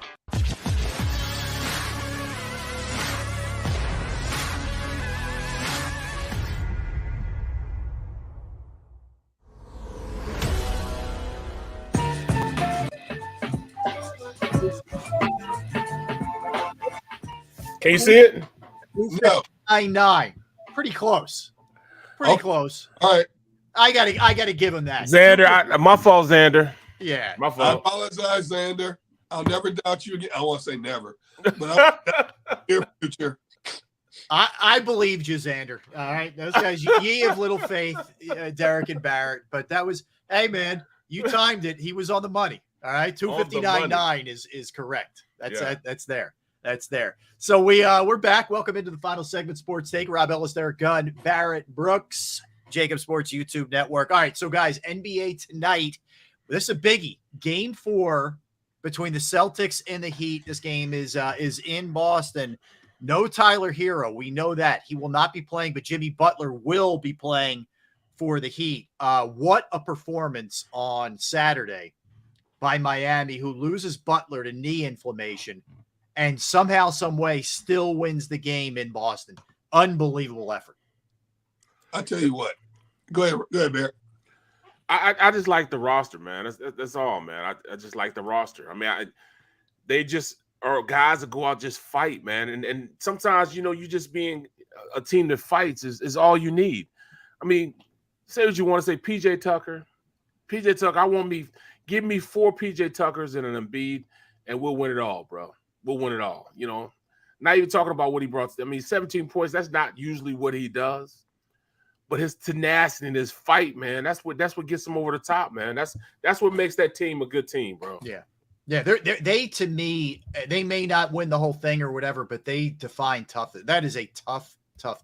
Can you see it? No. 9-9. Pretty close. Pretty close. All right. I gotta give him that. Xander, my fault, Xander. Yeah. My I fault. apologize, Xander. I'll never doubt you again. I won't say never, but I'll your future. I believed you, Xander. All right. Those guys, ye of little faith, Derek and Barrett. But that was, hey, man, you timed it. He was on the money. All right. 259.9 is correct. That's there. That's there. So we're back. Welcome into the final segment, Sports Take. Rob Ellis, Derek Gunn, Barrett Brooks, JAKIB Sports YouTube Network. All right, so guys, NBA tonight. This is a biggie. Game 4 between the Celtics and the Heat. This game is in Boston. No Tyler Hero. We know that. He will not be playing, but Jimmy Butler will be playing for the Heat. What a performance on Saturday by Miami, who loses Butler to knee inflammation and somehow, some way, still wins the game in Boston. Unbelievable effort. I tell you what. Go ahead, Bear. I just like the roster, man. That's all, man. I just like the roster. I mean, they just are guys that go out just fight, man. And sometimes, you just being a team that fights is all you need. I mean, say what you want to say, PJ Tucker. PJ Tucker, give me 4 PJ Tuckers and an Embiid, and we'll win it all, bro. We'll win it all. Not even talking about what he brought. 17 points, that's not usually what he does. But his tenacity and his fight, man, that's what gets him over the top, man. That's what makes that team a good team, bro. Yeah. Yeah, they to me, they may not win the whole thing or whatever, but they define tough. That is a tough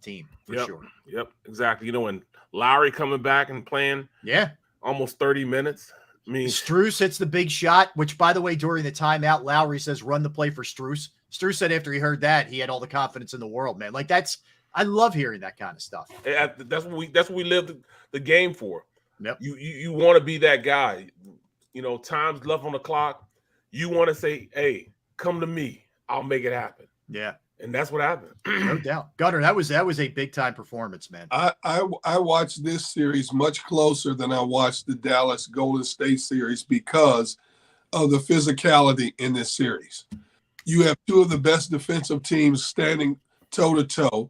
team for sure. Yep, exactly. And Lowry coming back and playing almost 30 minutes. I mean, Strus hits the big shot, which, by the way, during the timeout, Lowry says, run the play for Strus. Strus said after he heard that, he had all the confidence in the world, man. Like, I love hearing that kind of stuff. That's what we live the game for. Yep. You want to be that guy. Time's left on the clock. You want to say, hey, come to me. I'll make it happen. Yeah. And that's what happened. No doubt. Gunnar, that was a big-time performance, man. I watched this series much closer than I watched the Dallas Golden State series because of the physicality in this series. You have 2 of the best defensive teams standing toe-to-toe.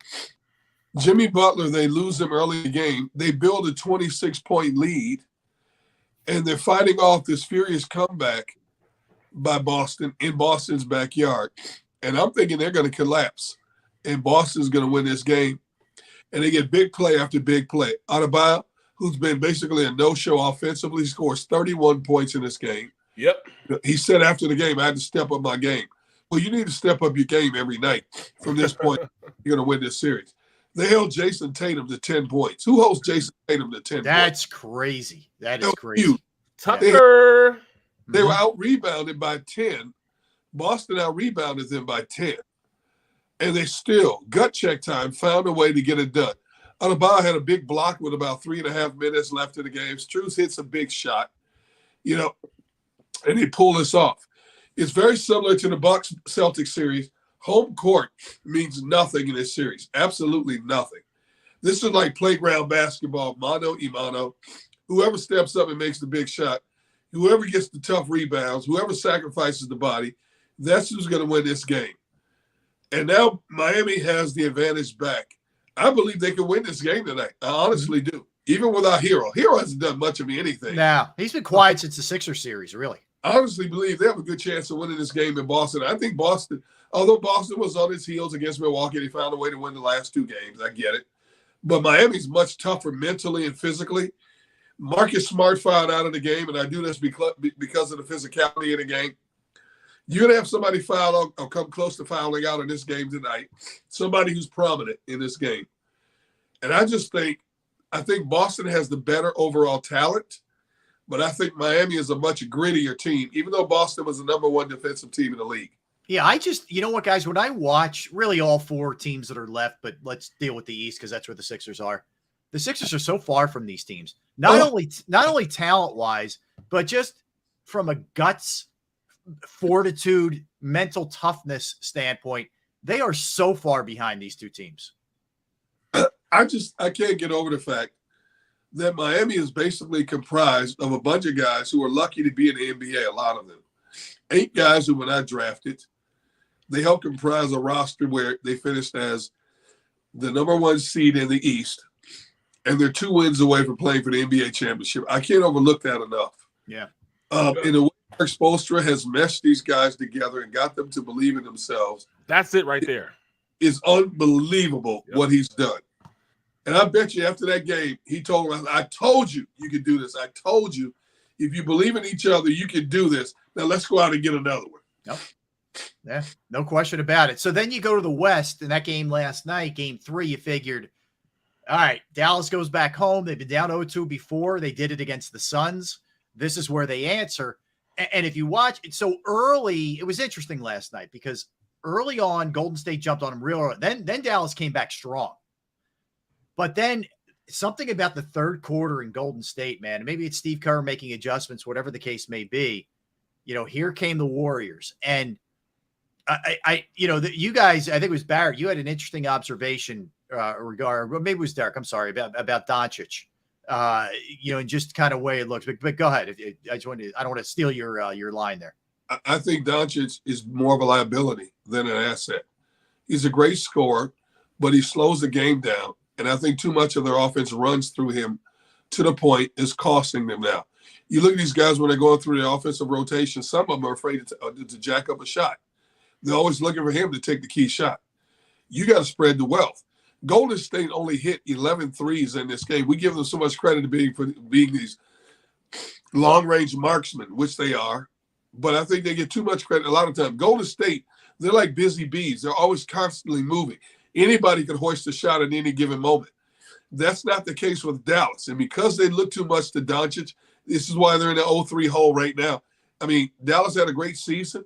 Jimmy Butler, they lose him early in the game. They build a 26-point lead, and they're fighting off this furious comeback by Boston in Boston's backyard. And I'm thinking they're going to collapse, and Boston's going to win this game. and they get big play after big play. Adebayo, who's been basically a no-show offensively, scores 31 points in this game. Yep. He said after the game, I had to step up my game. Well, you need to step up your game every night. From this point, you're going to win this series. They held Jason Tatum to 10 points. Who holds Jason Tatum to 10 points? That's crazy. That is crazy. Huge. Tucker. They were out-rebounded by 10. Boston out-rebounded them by 10. And they still, gut check time, found a way to get it done. Adebayo had a big block with about 3.5 minutes left in the game. Strus hits a big shot, and they pull this off. It's very similar to the Bucks-Celtics series. Home court means nothing in this series, absolutely nothing. This is like playground basketball, mano a mano. Whoever steps up and makes the big shot, whoever gets the tough rebounds, whoever sacrifices the body, that's who's going to win this game. And now Miami has the advantage back. I believe they can win this game tonight. I honestly do. Even without Hero. Hero hasn't done much of anything. Now, he's been quiet since the Sixers series, really. I honestly believe they have a good chance of winning this game in Boston. I think Boston, although Boston was on its heels against Milwaukee, they found a way to win the last 2 games. I get it. But Miami's much tougher mentally and physically. Marcus Smart fouled out of the game, and I do this because of the physicality of the game. You're going to have somebody foul or come close to fouling out in this game tonight, somebody who's prominent in this game. And I think Boston has the better overall talent, but I think Miami is a much grittier team, even though Boston was the #1 defensive team in the league. Yeah, you know what, guys, when I watch really all 4 teams that are left, but let's deal with the East because that's where the Sixers are. The Sixers are so far from these teams, not only talent-wise, but just from a guts, fortitude, mental toughness standpoint, they are so far behind these 2 teams. I can't get over the fact that Miami is basically comprised of a bunch of guys who are lucky to be in the NBA, a lot of them. 8 guys who were not drafted. They help comprise a roster where they finished as the #1 seed in the East, and they're 2 wins away from playing for the NBA championship. I can't overlook that enough. Yeah. In a way, Mark Spoelstra has meshed these guys together and got them to believe in themselves. That's it right there. It's unbelievable what he's done. And I bet you after that game, he told them, I told you you could do this. I told you if you believe in each other, you can do this. Now let's go out and get another one. Yep. Yeah, no question about it. So then you go to the West, and that game last night, game 3, you figured, all right, Dallas goes back home. They've been down 0-2 before. They did it against the Suns. This is where they answer. And if you watch it, so early, it was interesting last night because early on, Golden State jumped on them real early. Then Dallas came back strong. But then something about the third quarter in Golden State, man, maybe it's Steve Kerr making adjustments, whatever the case may be. Here came the Warriors. And you guys, I think it was Barrett, you had an interesting observation maybe it was Derek, I'm sorry, about Doncic. And just kind of way it looks. But go ahead. I don't want to steal your line there. I think Doncic is more of a liability than an asset. He's a great scorer, but he slows the game down. And I think too much of their offense runs through him to the point is costing them now. You look at these guys when they're going through the offensive rotation, some of them are afraid to jack up a shot. They're always looking for him to take the key shot. You got to spread the wealth. Golden State only hit 11 threes in this game. We give them so much credit for being these long-range marksmen, which they are. But I think they get too much credit a lot of times. Golden State, they're like busy bees. They're always constantly moving. Anybody can hoist a shot at any given moment. That's not the case with Dallas. And because they look too much to Doncic, this is why they're in the 0-3 hole right now. I mean, Dallas had a great season,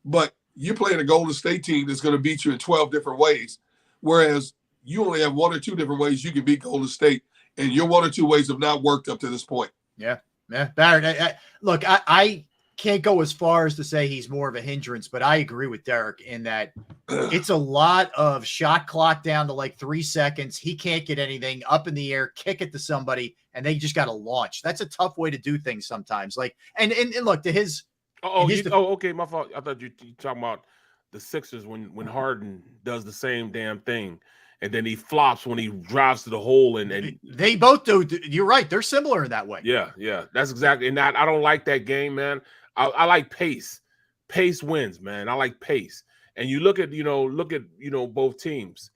but you're playing a Golden State team that's going to beat you in 12 different ways, whereas you only have 1 or 2 different ways you can beat Golden State, and your 1 or 2 ways have not worked up to this point. Yeah. Barrett, look, I can't go as far as to say he's more of a hindrance, but I agree with Derek in that it's a lot of shot clock down to like 3 seconds. He can't get anything up in the air, kick it to somebody, and they just got to launch. That's a tough way to do things sometimes. Like, and look, to his. Okay, my fault. I thought you talking about the Sixers when Harden does the same damn thing, and then he flops when he drives to the hole, and they both do. You're right. They're similar in that way. Yeah, that's exactly. And I don't like that game, man. I like pace. Pace wins, man. I like pace. And you look at both teams.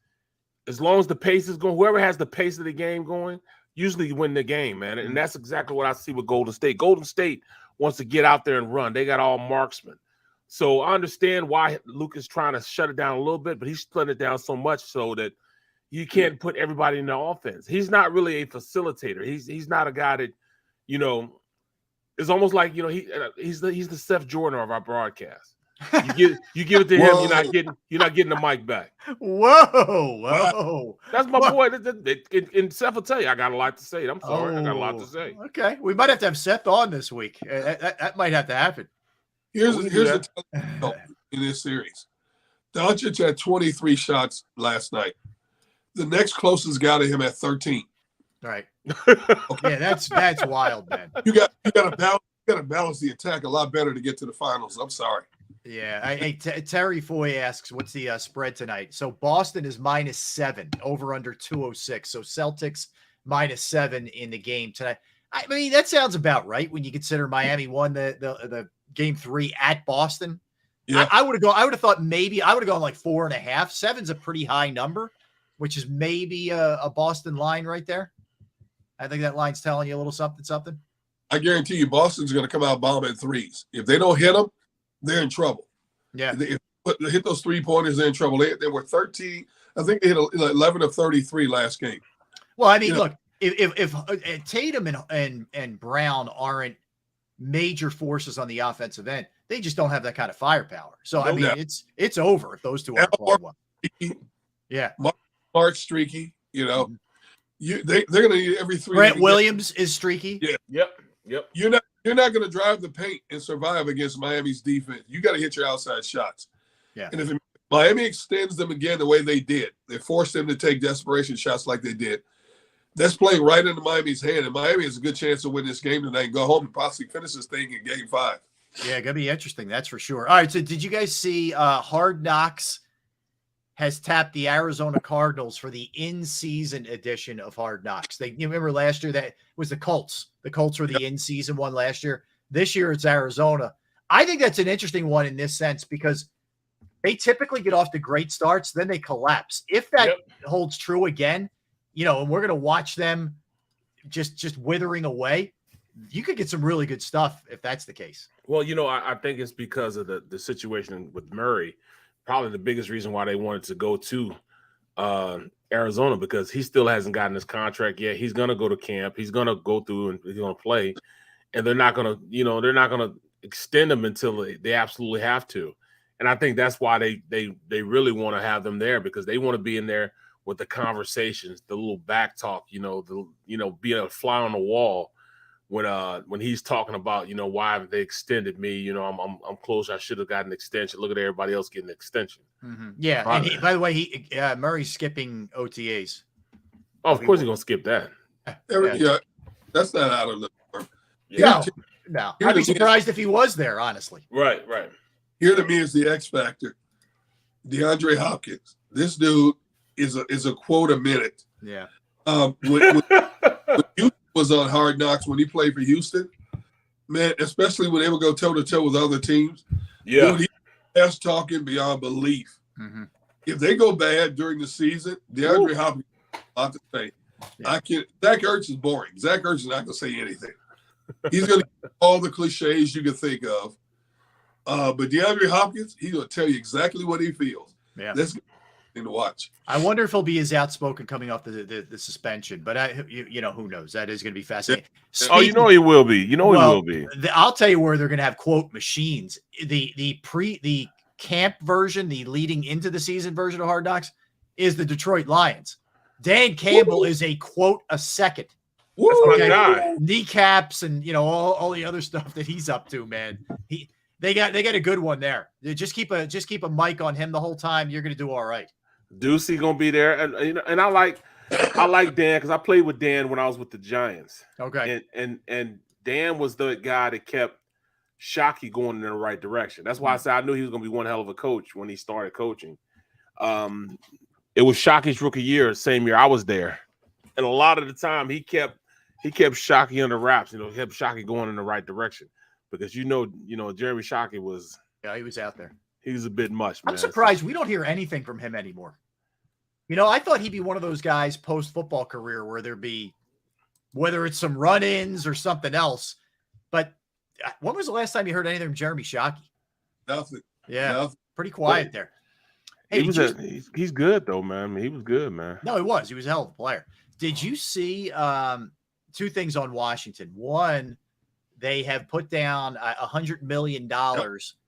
as long as the pace is going, whoever has the pace of the game going, usually win the game, man. And that's exactly what I see with Golden State. Golden State wants to get out there and run. They got all marksmen. So I understand why Luke is trying to shut it down a little bit, but he's shutting it down so much so that you can't put everybody in the offense. He's not really a facilitator. He's not a guy that, you know, it's almost like, you know, he's the Seth Jordan of our broadcast. You give it to him, you're not getting the mic back. Whoa. That's my boy. And Seth will tell you, I got a lot to say. I'm sorry, I got a lot to say. Okay, we might have to have Seth on this week. That might have to happen. Here's the in this series. Doncic had 23 shots last night. The next closest guy to him at 13. Right. Okay, that's wild, man. You got to balance the attack a lot better to get to the finals. I'm sorry. Yeah. Terry Foy asks, what's the spread tonight? So Boston is -7, over under 206. So Celtics -7 in the game tonight. I mean, that sounds about right when you consider Miami won the game 3 at Boston. Yeah. I would have thought maybe I would have gone like 4.5. 7's a pretty high number, which is maybe a Boston line right there. I think that line's telling you a little something. I guarantee you Boston's going to come out bombing threes. If they don't hit them, they're in trouble. Yeah. If they hit those 3-pointers, they're in trouble. They were 13. I think they hit 11 of 33 last game. Well, I mean, look, if Tatum and Brown aren't major forces on the offensive end, they just don't have that kind of firepower. So, I mean, it's over if those two aren't playing well. Yeah. Mark streaky, you know. They're going to need every 3. Grant Williams is streaky. Yeah. Yep. You're not going to drive the paint and survive against Miami's defense. You got to hit your outside shots. Yeah. And if Miami extends them again the way they did, they forced them to take desperation shots like they did. That's playing right into Miami's hand, and Miami has a good chance to win this game tonight and go home and possibly finish this thing in Game 5. Yeah, gonna be interesting. That's for sure. All right. So, did you guys see Hard Knocks has tapped the Arizona Cardinals for the in-season edition of Hard Knocks? You remember last year that was the Colts. The Colts were the in-season one last year. This year it's Arizona. I think that's an interesting one in this sense because they typically get off to great starts, then they collapse. If that holds true again, you know, and we're going to watch them just withering away, you could get some really good stuff if that's the case. Well, you know, I think it's because of the situation with Murray. Probably the biggest reason why they wanted to go to Arizona, because he still hasn't gotten his contract yet. He's going to go to camp. He's going to go through and he's going to play. And they're not going to extend him until they absolutely have to. And I think that's why they really want to have them there, because they want to be in there with the conversations, the little back talk, being a fly on the wall when he's talking about, why have they extended me? I'm close. I should have gotten an extension. Look at everybody else getting an extension. Mm-hmm. Yeah. And by the way, Murray's skipping OTAs. Oh, of course he's going to skip that. Yeah. That's not out of the norm. No. I'd be surprised if he was there, honestly. Right. Here to me is the X factor. DeAndre Hopkins. This dude is a quote a minute. Yeah. When Houston was on Hard Knocks when he played for Houston, man, especially when they would go toe to toe with other teams. Yeah. Dude, he's talking beyond belief. Mm-hmm. If they go bad during the season, DeAndre Hopkins has a lot to say. Yeah. Zach Ertz is boring. Zach Ertz is not going to say anything. He's going to get all the cliches you can think of. But DeAndre Hopkins, he's going to tell you exactly what he feels. Yeah. That's good thing to watch. I wonder if he'll be as outspoken coming off the suspension, but who knows? That is going to be fascinating. Yeah. He will be. He will be. I'll tell you where they're going to have quote machines. The camp version, the leading into the season version of Hard Knocks is the Detroit Lions. Dan Campbell is a quote a second. That's my guy. Kneecaps and all the other stuff that he's up to, man. They got a good one there. Just keep a mic on him the whole time. You're going to do all right. Ducey gonna be there, and I like Dan because I played with Dan when I was with the Giants. Okay, and Dan was the guy that kept Shockey going in the right direction. That's why I said I knew he was gonna be one hell of a coach when he started coaching. It was Shockey's rookie year, same year I was there, and a lot of the time he kept Shockey under wraps. Kept Shockey going in the right direction because Jeremy Shockey was he was out there. He was a bit much, man. I'm surprised we don't hear anything from him anymore. You know, I thought he'd be one of those guys post-football career where there'd be, whether it's some run-ins or something else. But when was the last time you heard anything from Jeremy Shockey? Nothing. Yeah, Nothing. pretty quiet there. Hey, he's good though, man. He was good, man. No, he was. He was a hell of a player. Did you see two things on Washington? One, they have put down $100 million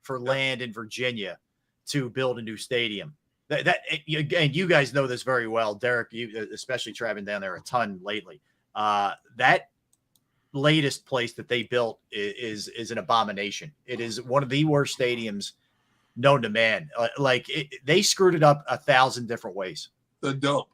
for land in Virginia to build a new stadium. And you guys know this very well, Derek. You especially traveling down there a ton lately. That latest place that they built is an abomination. It is one of the worst stadiums known to man. They screwed it up 1,000 different ways. A dump.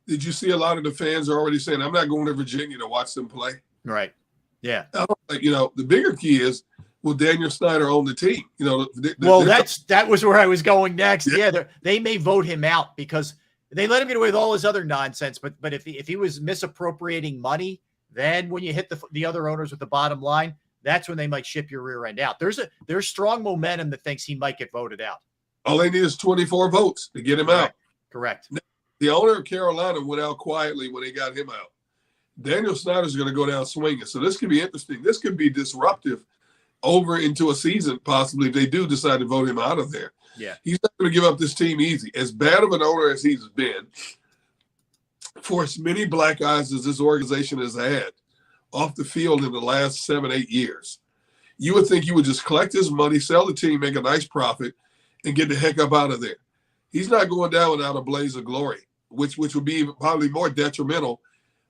Did you see a lot of the fans are already saying, I'm not going to Virginia to watch them play? Right. Yeah. The bigger key is, will Daniel Snyder own the team? That was where I was going next. Yeah, they may vote him out because they let him get away with all his other nonsense. But if he was misappropriating money, then when you hit the other owners with the bottom line, that's when they might ship your rear end out. There's strong momentum that thinks he might get voted out. All they need is 24 votes to get him out. Correct. The owner of Carolina went out quietly when they got him out. Daniel Snyder's going to go down swinging. So this could be interesting. This could be disruptive over into a season, possibly, if they do decide to vote him out of there. Yeah. He's not going to give up this team easy. As bad of an owner as he's been, for as many black eyes as this organization has had off the field in the last 7-8 years, you would think he would just collect his money, sell the team, make a nice profit, and get the heck up out of there. He's not going down without a blaze of glory, which would be probably more detrimental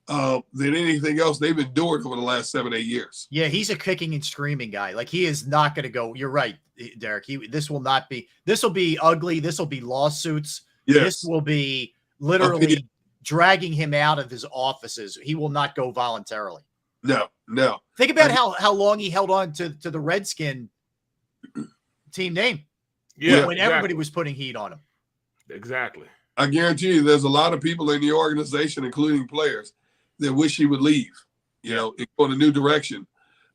than anything else they've endured over the last 7-8 years. Yeah, he's a kicking and screaming guy. Like, he is not going to go. You're right, Derek. This will be ugly. This will be lawsuits. Yes. This will be literally dragging him out of his offices. He will not go voluntarily. No. Think about how long he held on to the Redskin team name. Yeah, when everybody was putting heat on him. Exactly. I guarantee you there's a lot of people in the organization, including players, that wish he would leave, and go in a new direction.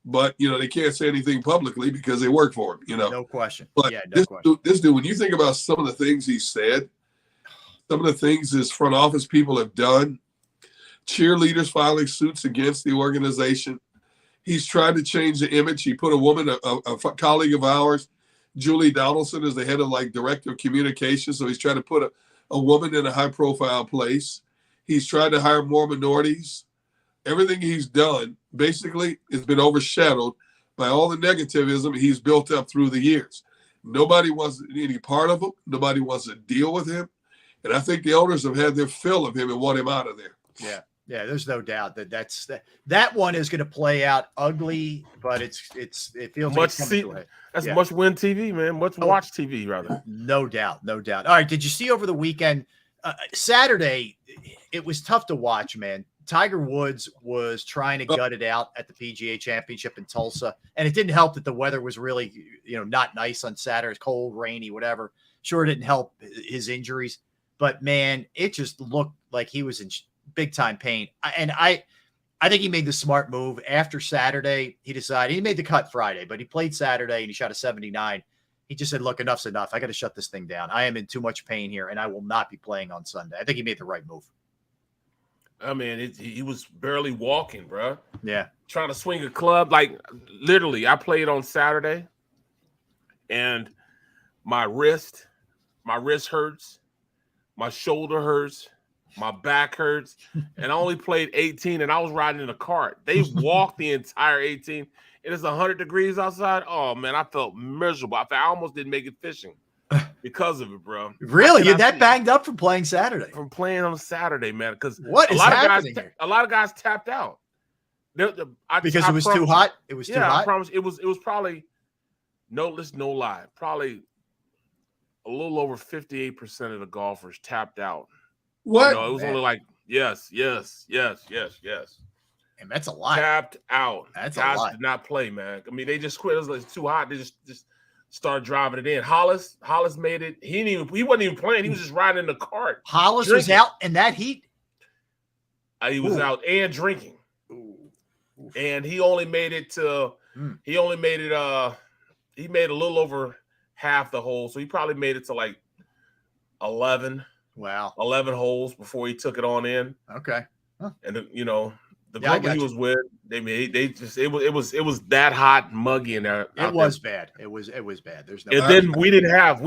But, they can't say anything publicly because they work for him, No question. But this dude, when you think about some of the things he said, some of the things his front office people have done, cheerleaders filing suits against the organization. He's tried to change the image. He put a woman, a colleague of ours, Julie Donaldson, as the head of director of communications. So he's trying to put a woman in a high profile place. He's tried to hire more minorities. Everything he's done basically has been overshadowed by all the negativism he's built up through the years. Nobody wants any part of him. Nobody wants to deal with him. And I think the owners have had their fill of him and want him out of there. Yeah, there's no doubt that one is going to play out ugly, but it feels like it's coming to a head. That's much win TV, man. Much watch TV, rather. No doubt. All right, did you see over the weekend, Saturday? It was tough to watch, man. Tiger Woods was trying to gut it out at the PGA Championship in Tulsa, and it didn't help that the weather was really, not nice on Saturday. It was cold, rainy, whatever. Sure, it didn't help his injuries, but man, it just looked like he was in big time pain. I think he made the smart move after Saturday. He decided he made the cut Friday, but he played Saturday and he shot a 79. He just said, look, enough's enough. I got to shut this thing down. I am in too much pain here and I will not be playing on Sunday. I think he made the right move. I mean, he was barely walking, bro. Yeah. Trying to swing a club. Like, literally, I played on Saturday and my wrist hurts. My shoulder hurts. My back hurts. And I only played 18 and I was riding in a cart. They walked the entire 18. It is 100 degrees outside. Oh, man, I felt miserable. I almost didn't make it fishing because of it, bro. Really? You're that banged up from playing Saturday? From playing on Saturday, man. Because what is happening here? A lot of guys tapped out. Because it was too hot? It was too hot? I promise. It was probably, no lie, probably a little over 58% of the golfers tapped out. What? It was only like, yes. And that's a lot. Tapped out. That's guys a lot. did not play, man. I mean, they just quit. It was like, it's too hot. They just started driving it in. Hollis made it. He wasn't even playing. He was just riding in the cart. Hollis was out in that heat? He was out and drinking. And he only made it to he made a little over half the hole. So he probably made it to like 11. Wow. 11 holes before he took it on in. Okay. And then, you know, the Yeah, I group he got was with, it was that hot and muggy in there. It was bad. It was bad. There's no. And then we didn't have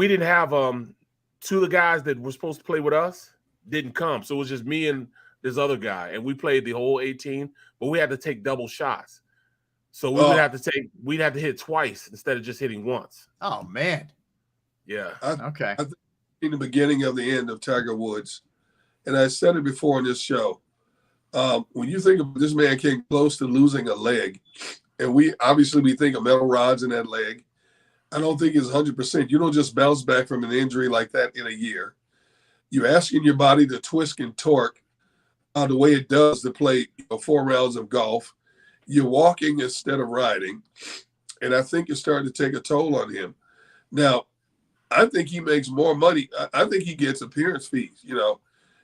two of the guys that were supposed to play with us didn't come. So it was just me and this other guy, and we played the whole 18, but we had to take double shots. So we'd have to hit twice instead of just hitting once. Oh man. Yeah. Okay. I think in the beginning of the end of Tiger Woods, and I said it before in this show, when you think of this man came close to losing a leg, and we think of metal rods in that leg. I don't think it's 100%. You don't just bounce back from an injury like that in a year. You're asking your body to twist and torque the way it does to play 4 rounds of golf. You're walking instead of riding, and I think it's starting to take a toll on him. Now, I think he makes more money. I think he gets appearance fees.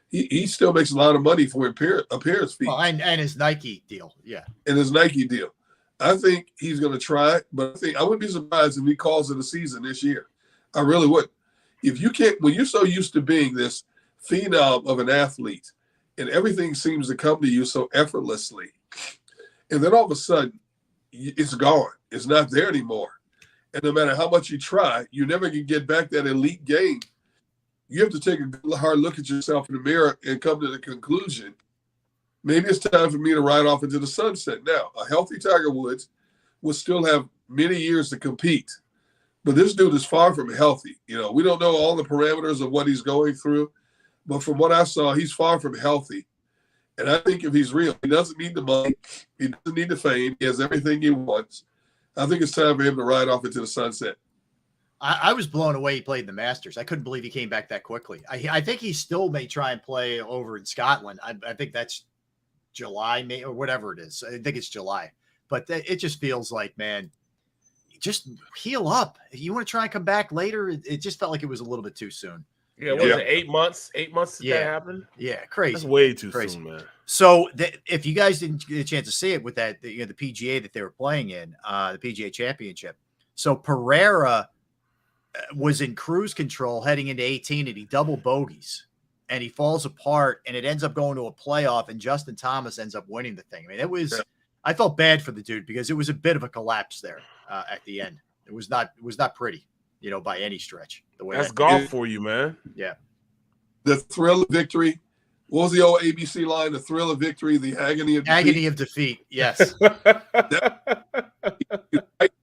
He still makes a lot of money for appearance fees. And his Nike deal, yeah. And his Nike deal. I think he's going to try, but I wouldn't be surprised if he calls it a season this year. I really would. When you're so used to being this phenom of an athlete, and everything seems to come to you so effortlessly, and then all of a sudden, it's gone. It's not there anymore. And no matter how much you try, you never can get back that elite game. You have to take a good, hard look at yourself in the mirror and come to the conclusion, maybe it's time for me to ride off into the sunset. Now, a healthy Tiger Woods will still have many years to compete, but this dude is far from healthy. We don't know all the parameters of what he's going through, but from what I saw, he's far from healthy. And I think if he's real, he doesn't need the money. He doesn't need the fame. He has everything he wants. I think it's time for him to ride off into the sunset. I was blown away he played the Masters. I couldn't believe he came back that quickly. I think he still may try and play over in Scotland. I think that's July, May, or whatever it is. I think it's July. But it just feels like, man, just heal up. If you want to try and come back later, it just felt like it was a little bit too soon. Yeah, what was it, 8 months? 8 months since that happened? Yeah, crazy. That's way too soon, man. So if you guys didn't get a chance to see it with that, the PGA that they were playing in, the PGA Championship. So Pereira was in cruise control heading into 18, and he double bogeys, and he falls apart, and it ends up going to a playoff, and Justin Thomas ends up winning the thing. I mean, I felt bad for the dude because it was a bit of a collapse there at the end. It was not pretty, by any stretch. The way that's golf for you, man. Yeah. The thrill of victory. What was the old ABC line? The thrill of victory, the agony of defeat. Agony of defeat. Yes. Right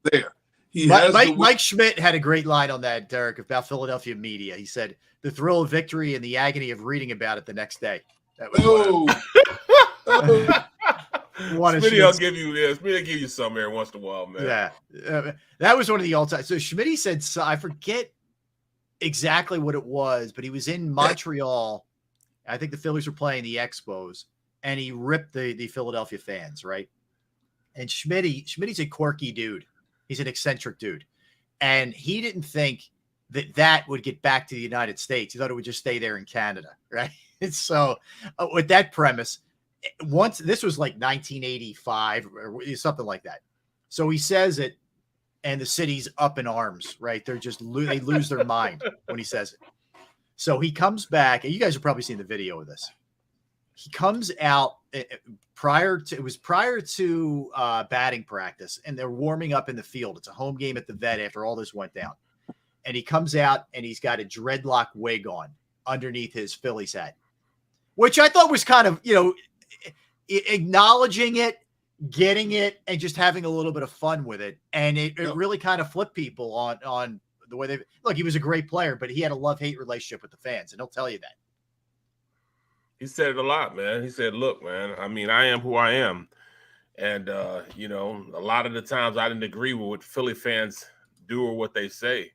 there. Mike Schmidt had a great line on that, Derek, about Philadelphia media. He said, the thrill of victory and the agony of reading about it the next day. That was Schmitty will give you this. Schmitty will give you some every once in a while, man. Yeah. That was one of the all-time. So Schmitty said, I forget exactly what it was, but he was in Montreal. I think the Phillies were playing the Expos, and he ripped the Philadelphia fans, right? And Schmitty's a quirky dude. He's an eccentric dude. And he didn't think that would get back to the United States. He thought it would just stay there in Canada, right? And so with that premise, once this was like 1985 or something like that. So he says it, and the city's up in arms, right? They're just they lose their mind when he says it. So he comes back, and you guys have probably seen the video of this. He comes out prior to batting practice, and they're warming up in the field. It's a home game at the Vet after all this went down. And he comes out, and he's got a dreadlock wig on underneath his Phillies hat, which I thought was kind of, acknowledging it, getting it, and just having a little bit of fun with it. And it really kind of flipped people on the way they look. He was a great player, but he had a love-hate relationship with the fans, and he'll tell you that. He said it a lot, man. He said, look, man, I mean, I am who I am. And, a lot of the times I didn't agree with what Philly fans do or what they say.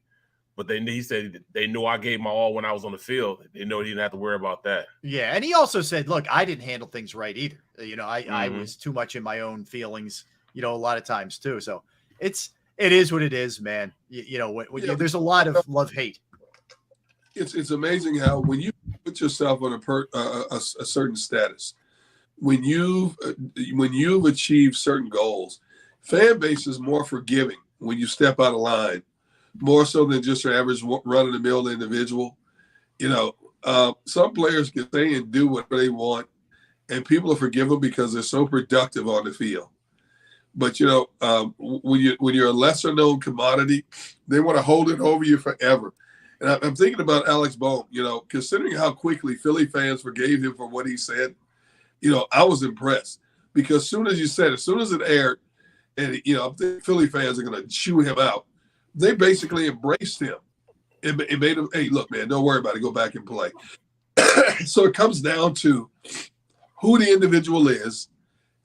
But he said they knew I gave my all when I was on the field. They know he didn't have to worry about that. Yeah, and he also said, look, I didn't handle things right either. I was too much in my own feelings, a lot of times too. So it is what it is, man. There's a lot of love-hate. It's amazing how when you put yourself on a certain status, when you've achieved certain goals, fan base is more forgiving when you step out of line, more so than just your average run-of-the-mill individual. Some players can say and do what they want, and people will forgive them because they're so productive on the field. But, you know, when you're a lesser-known commodity, they want to hold it over you forever. And I'm thinking about Alex Bohm, you know, considering how quickly Philly fans forgave him for what he said, you know, I was impressed. Because as soon as it aired, and, you know, I think Philly fans are going to chew him out, they basically embraced him. It made him, hey, look, man, don't worry about it. Go back and play. So it comes down to who the individual is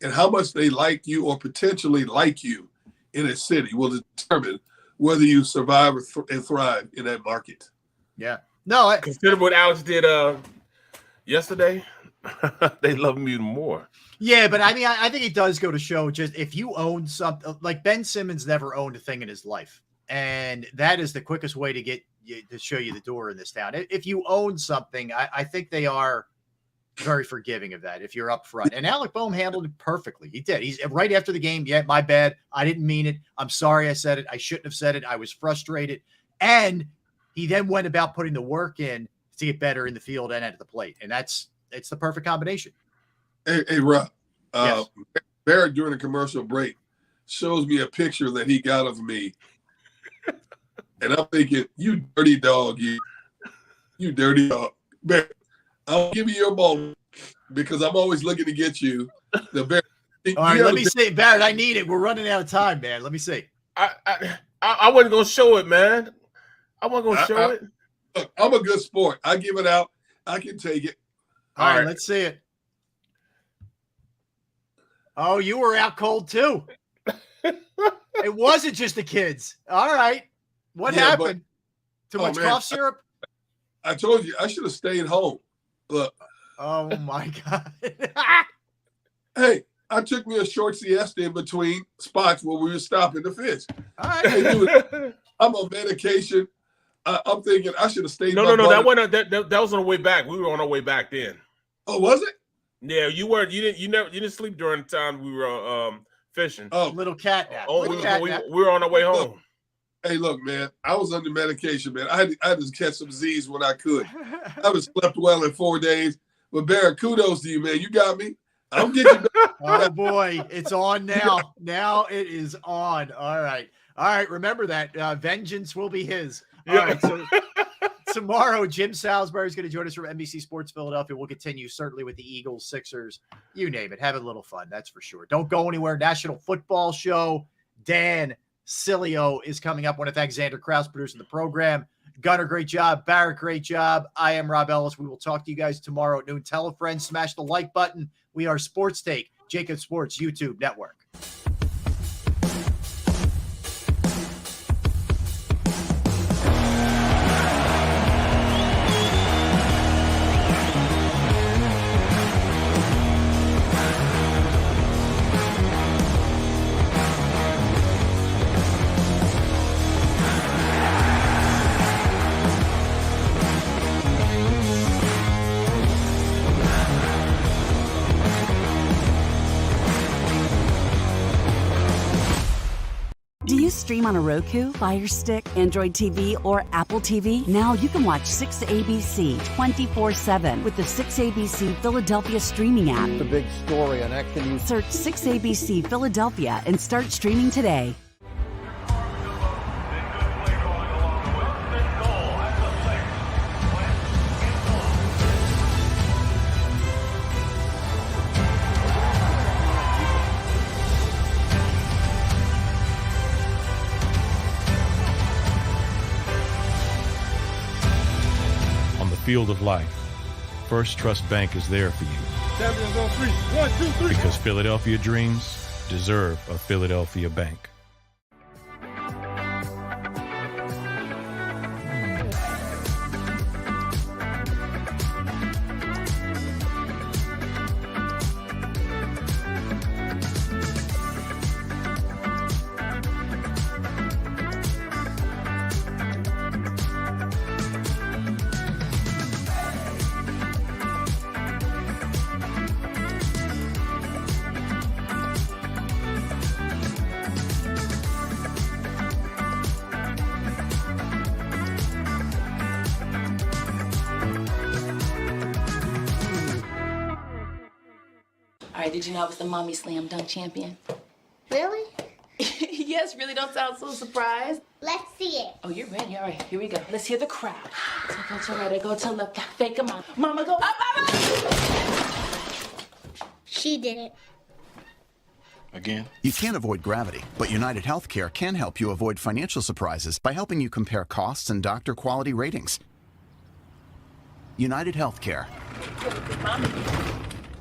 and how much they like you or potentially like you in a city will determine whether you survive and thrive in that market. Yeah. No, consider what Alex did yesterday. They love him even more. Yeah, but I mean, I think it does go to show just if you own something, like Ben Simmons never owned a thing in his life. And that is the quickest way to get you to show you the door in this town. If you own something, I think they are very forgiving of that if you're up front. And Alec Bohm handled it perfectly. He did. He's right after the game. Yeah, my bad. I didn't mean it. I'm sorry I said it. I shouldn't have said it. I was frustrated. And he then went about putting the work in to get better in the field and at the plate. And it's the perfect combination. Hey Rob, yes. Barrett during the commercial break shows me a picture that he got of me. And I'm thinking, you dirty dog, you dirty dog. Barrett, I'll give you your moment because I'm always looking to get you. All right, let me see. Barrett, I need it. We're running out of time, man. Let me see. I wasn't going to show it, man. I wasn't going to show it. Look, I'm a good sport. I give it out. I can take it. All right, let's see it. Oh, you were out cold too. It wasn't just the kids. All right. What happened? Too much cough syrup? I told you I should have stayed home. Look. Oh my God. Hey, I took me a short siesta in between spots where we were stopping to fish. All right. Hey, dude, I'm on medication. I'm thinking I should have stayed. No. That was on the way back. We were on our way back then. Oh, was it? Yeah, you were. You didn't sleep during the time we were fishing. Oh, little cat nap. Oh, we were on our way home. Hey, look, man, I was under medication, man. I had to catch some Z's when I could. I haven't slept well in 4 days. But Barrett, kudos to you, man. You got me. I'm getting back. Oh boy, it's on now. Now it is on. All right. Remember that vengeance will be his. All right. So tomorrow, Jim Salisbury is going to join us from NBC Sports Philadelphia. We'll continue certainly with the Eagles, Sixers, you name it. Have a little fun. That's for sure. Don't go anywhere. National Football Show. Dan Cilio is coming up. I want to thank Xander Krause producing the program. Gunner, great job. Barrett, great job. I am Rob Ellis. We will talk to you guys tomorrow at noon. Tell a friend, smash the like button. We are Sports Take, JAKIB Sports YouTube Network. Stream on a Roku, Fire Stick, Android TV, or Apple TV? Now you can watch 6ABC 24/7 with the 6ABC Philadelphia streaming app. The big story on Action News. Search 6ABC Philadelphia and start streaming today. Field of life, First Trust Bank is there for you. Champions on 3. 1, 2, 3. Because Philadelphia dreams deserve a Philadelphia bank. right, did you know I was the mommy slam dunk champion? Really? Yes, really don't sound so surprised. Let's see it. Oh, you're ready. All right, here we go. Let's hear the crowd. So go to right, I go to left, fake 'em out. Mama, go up, up, up. She did it. Again? You can't avoid gravity, but United Healthcare can help you avoid financial surprises by helping you compare costs and doctor quality ratings. United Healthcare.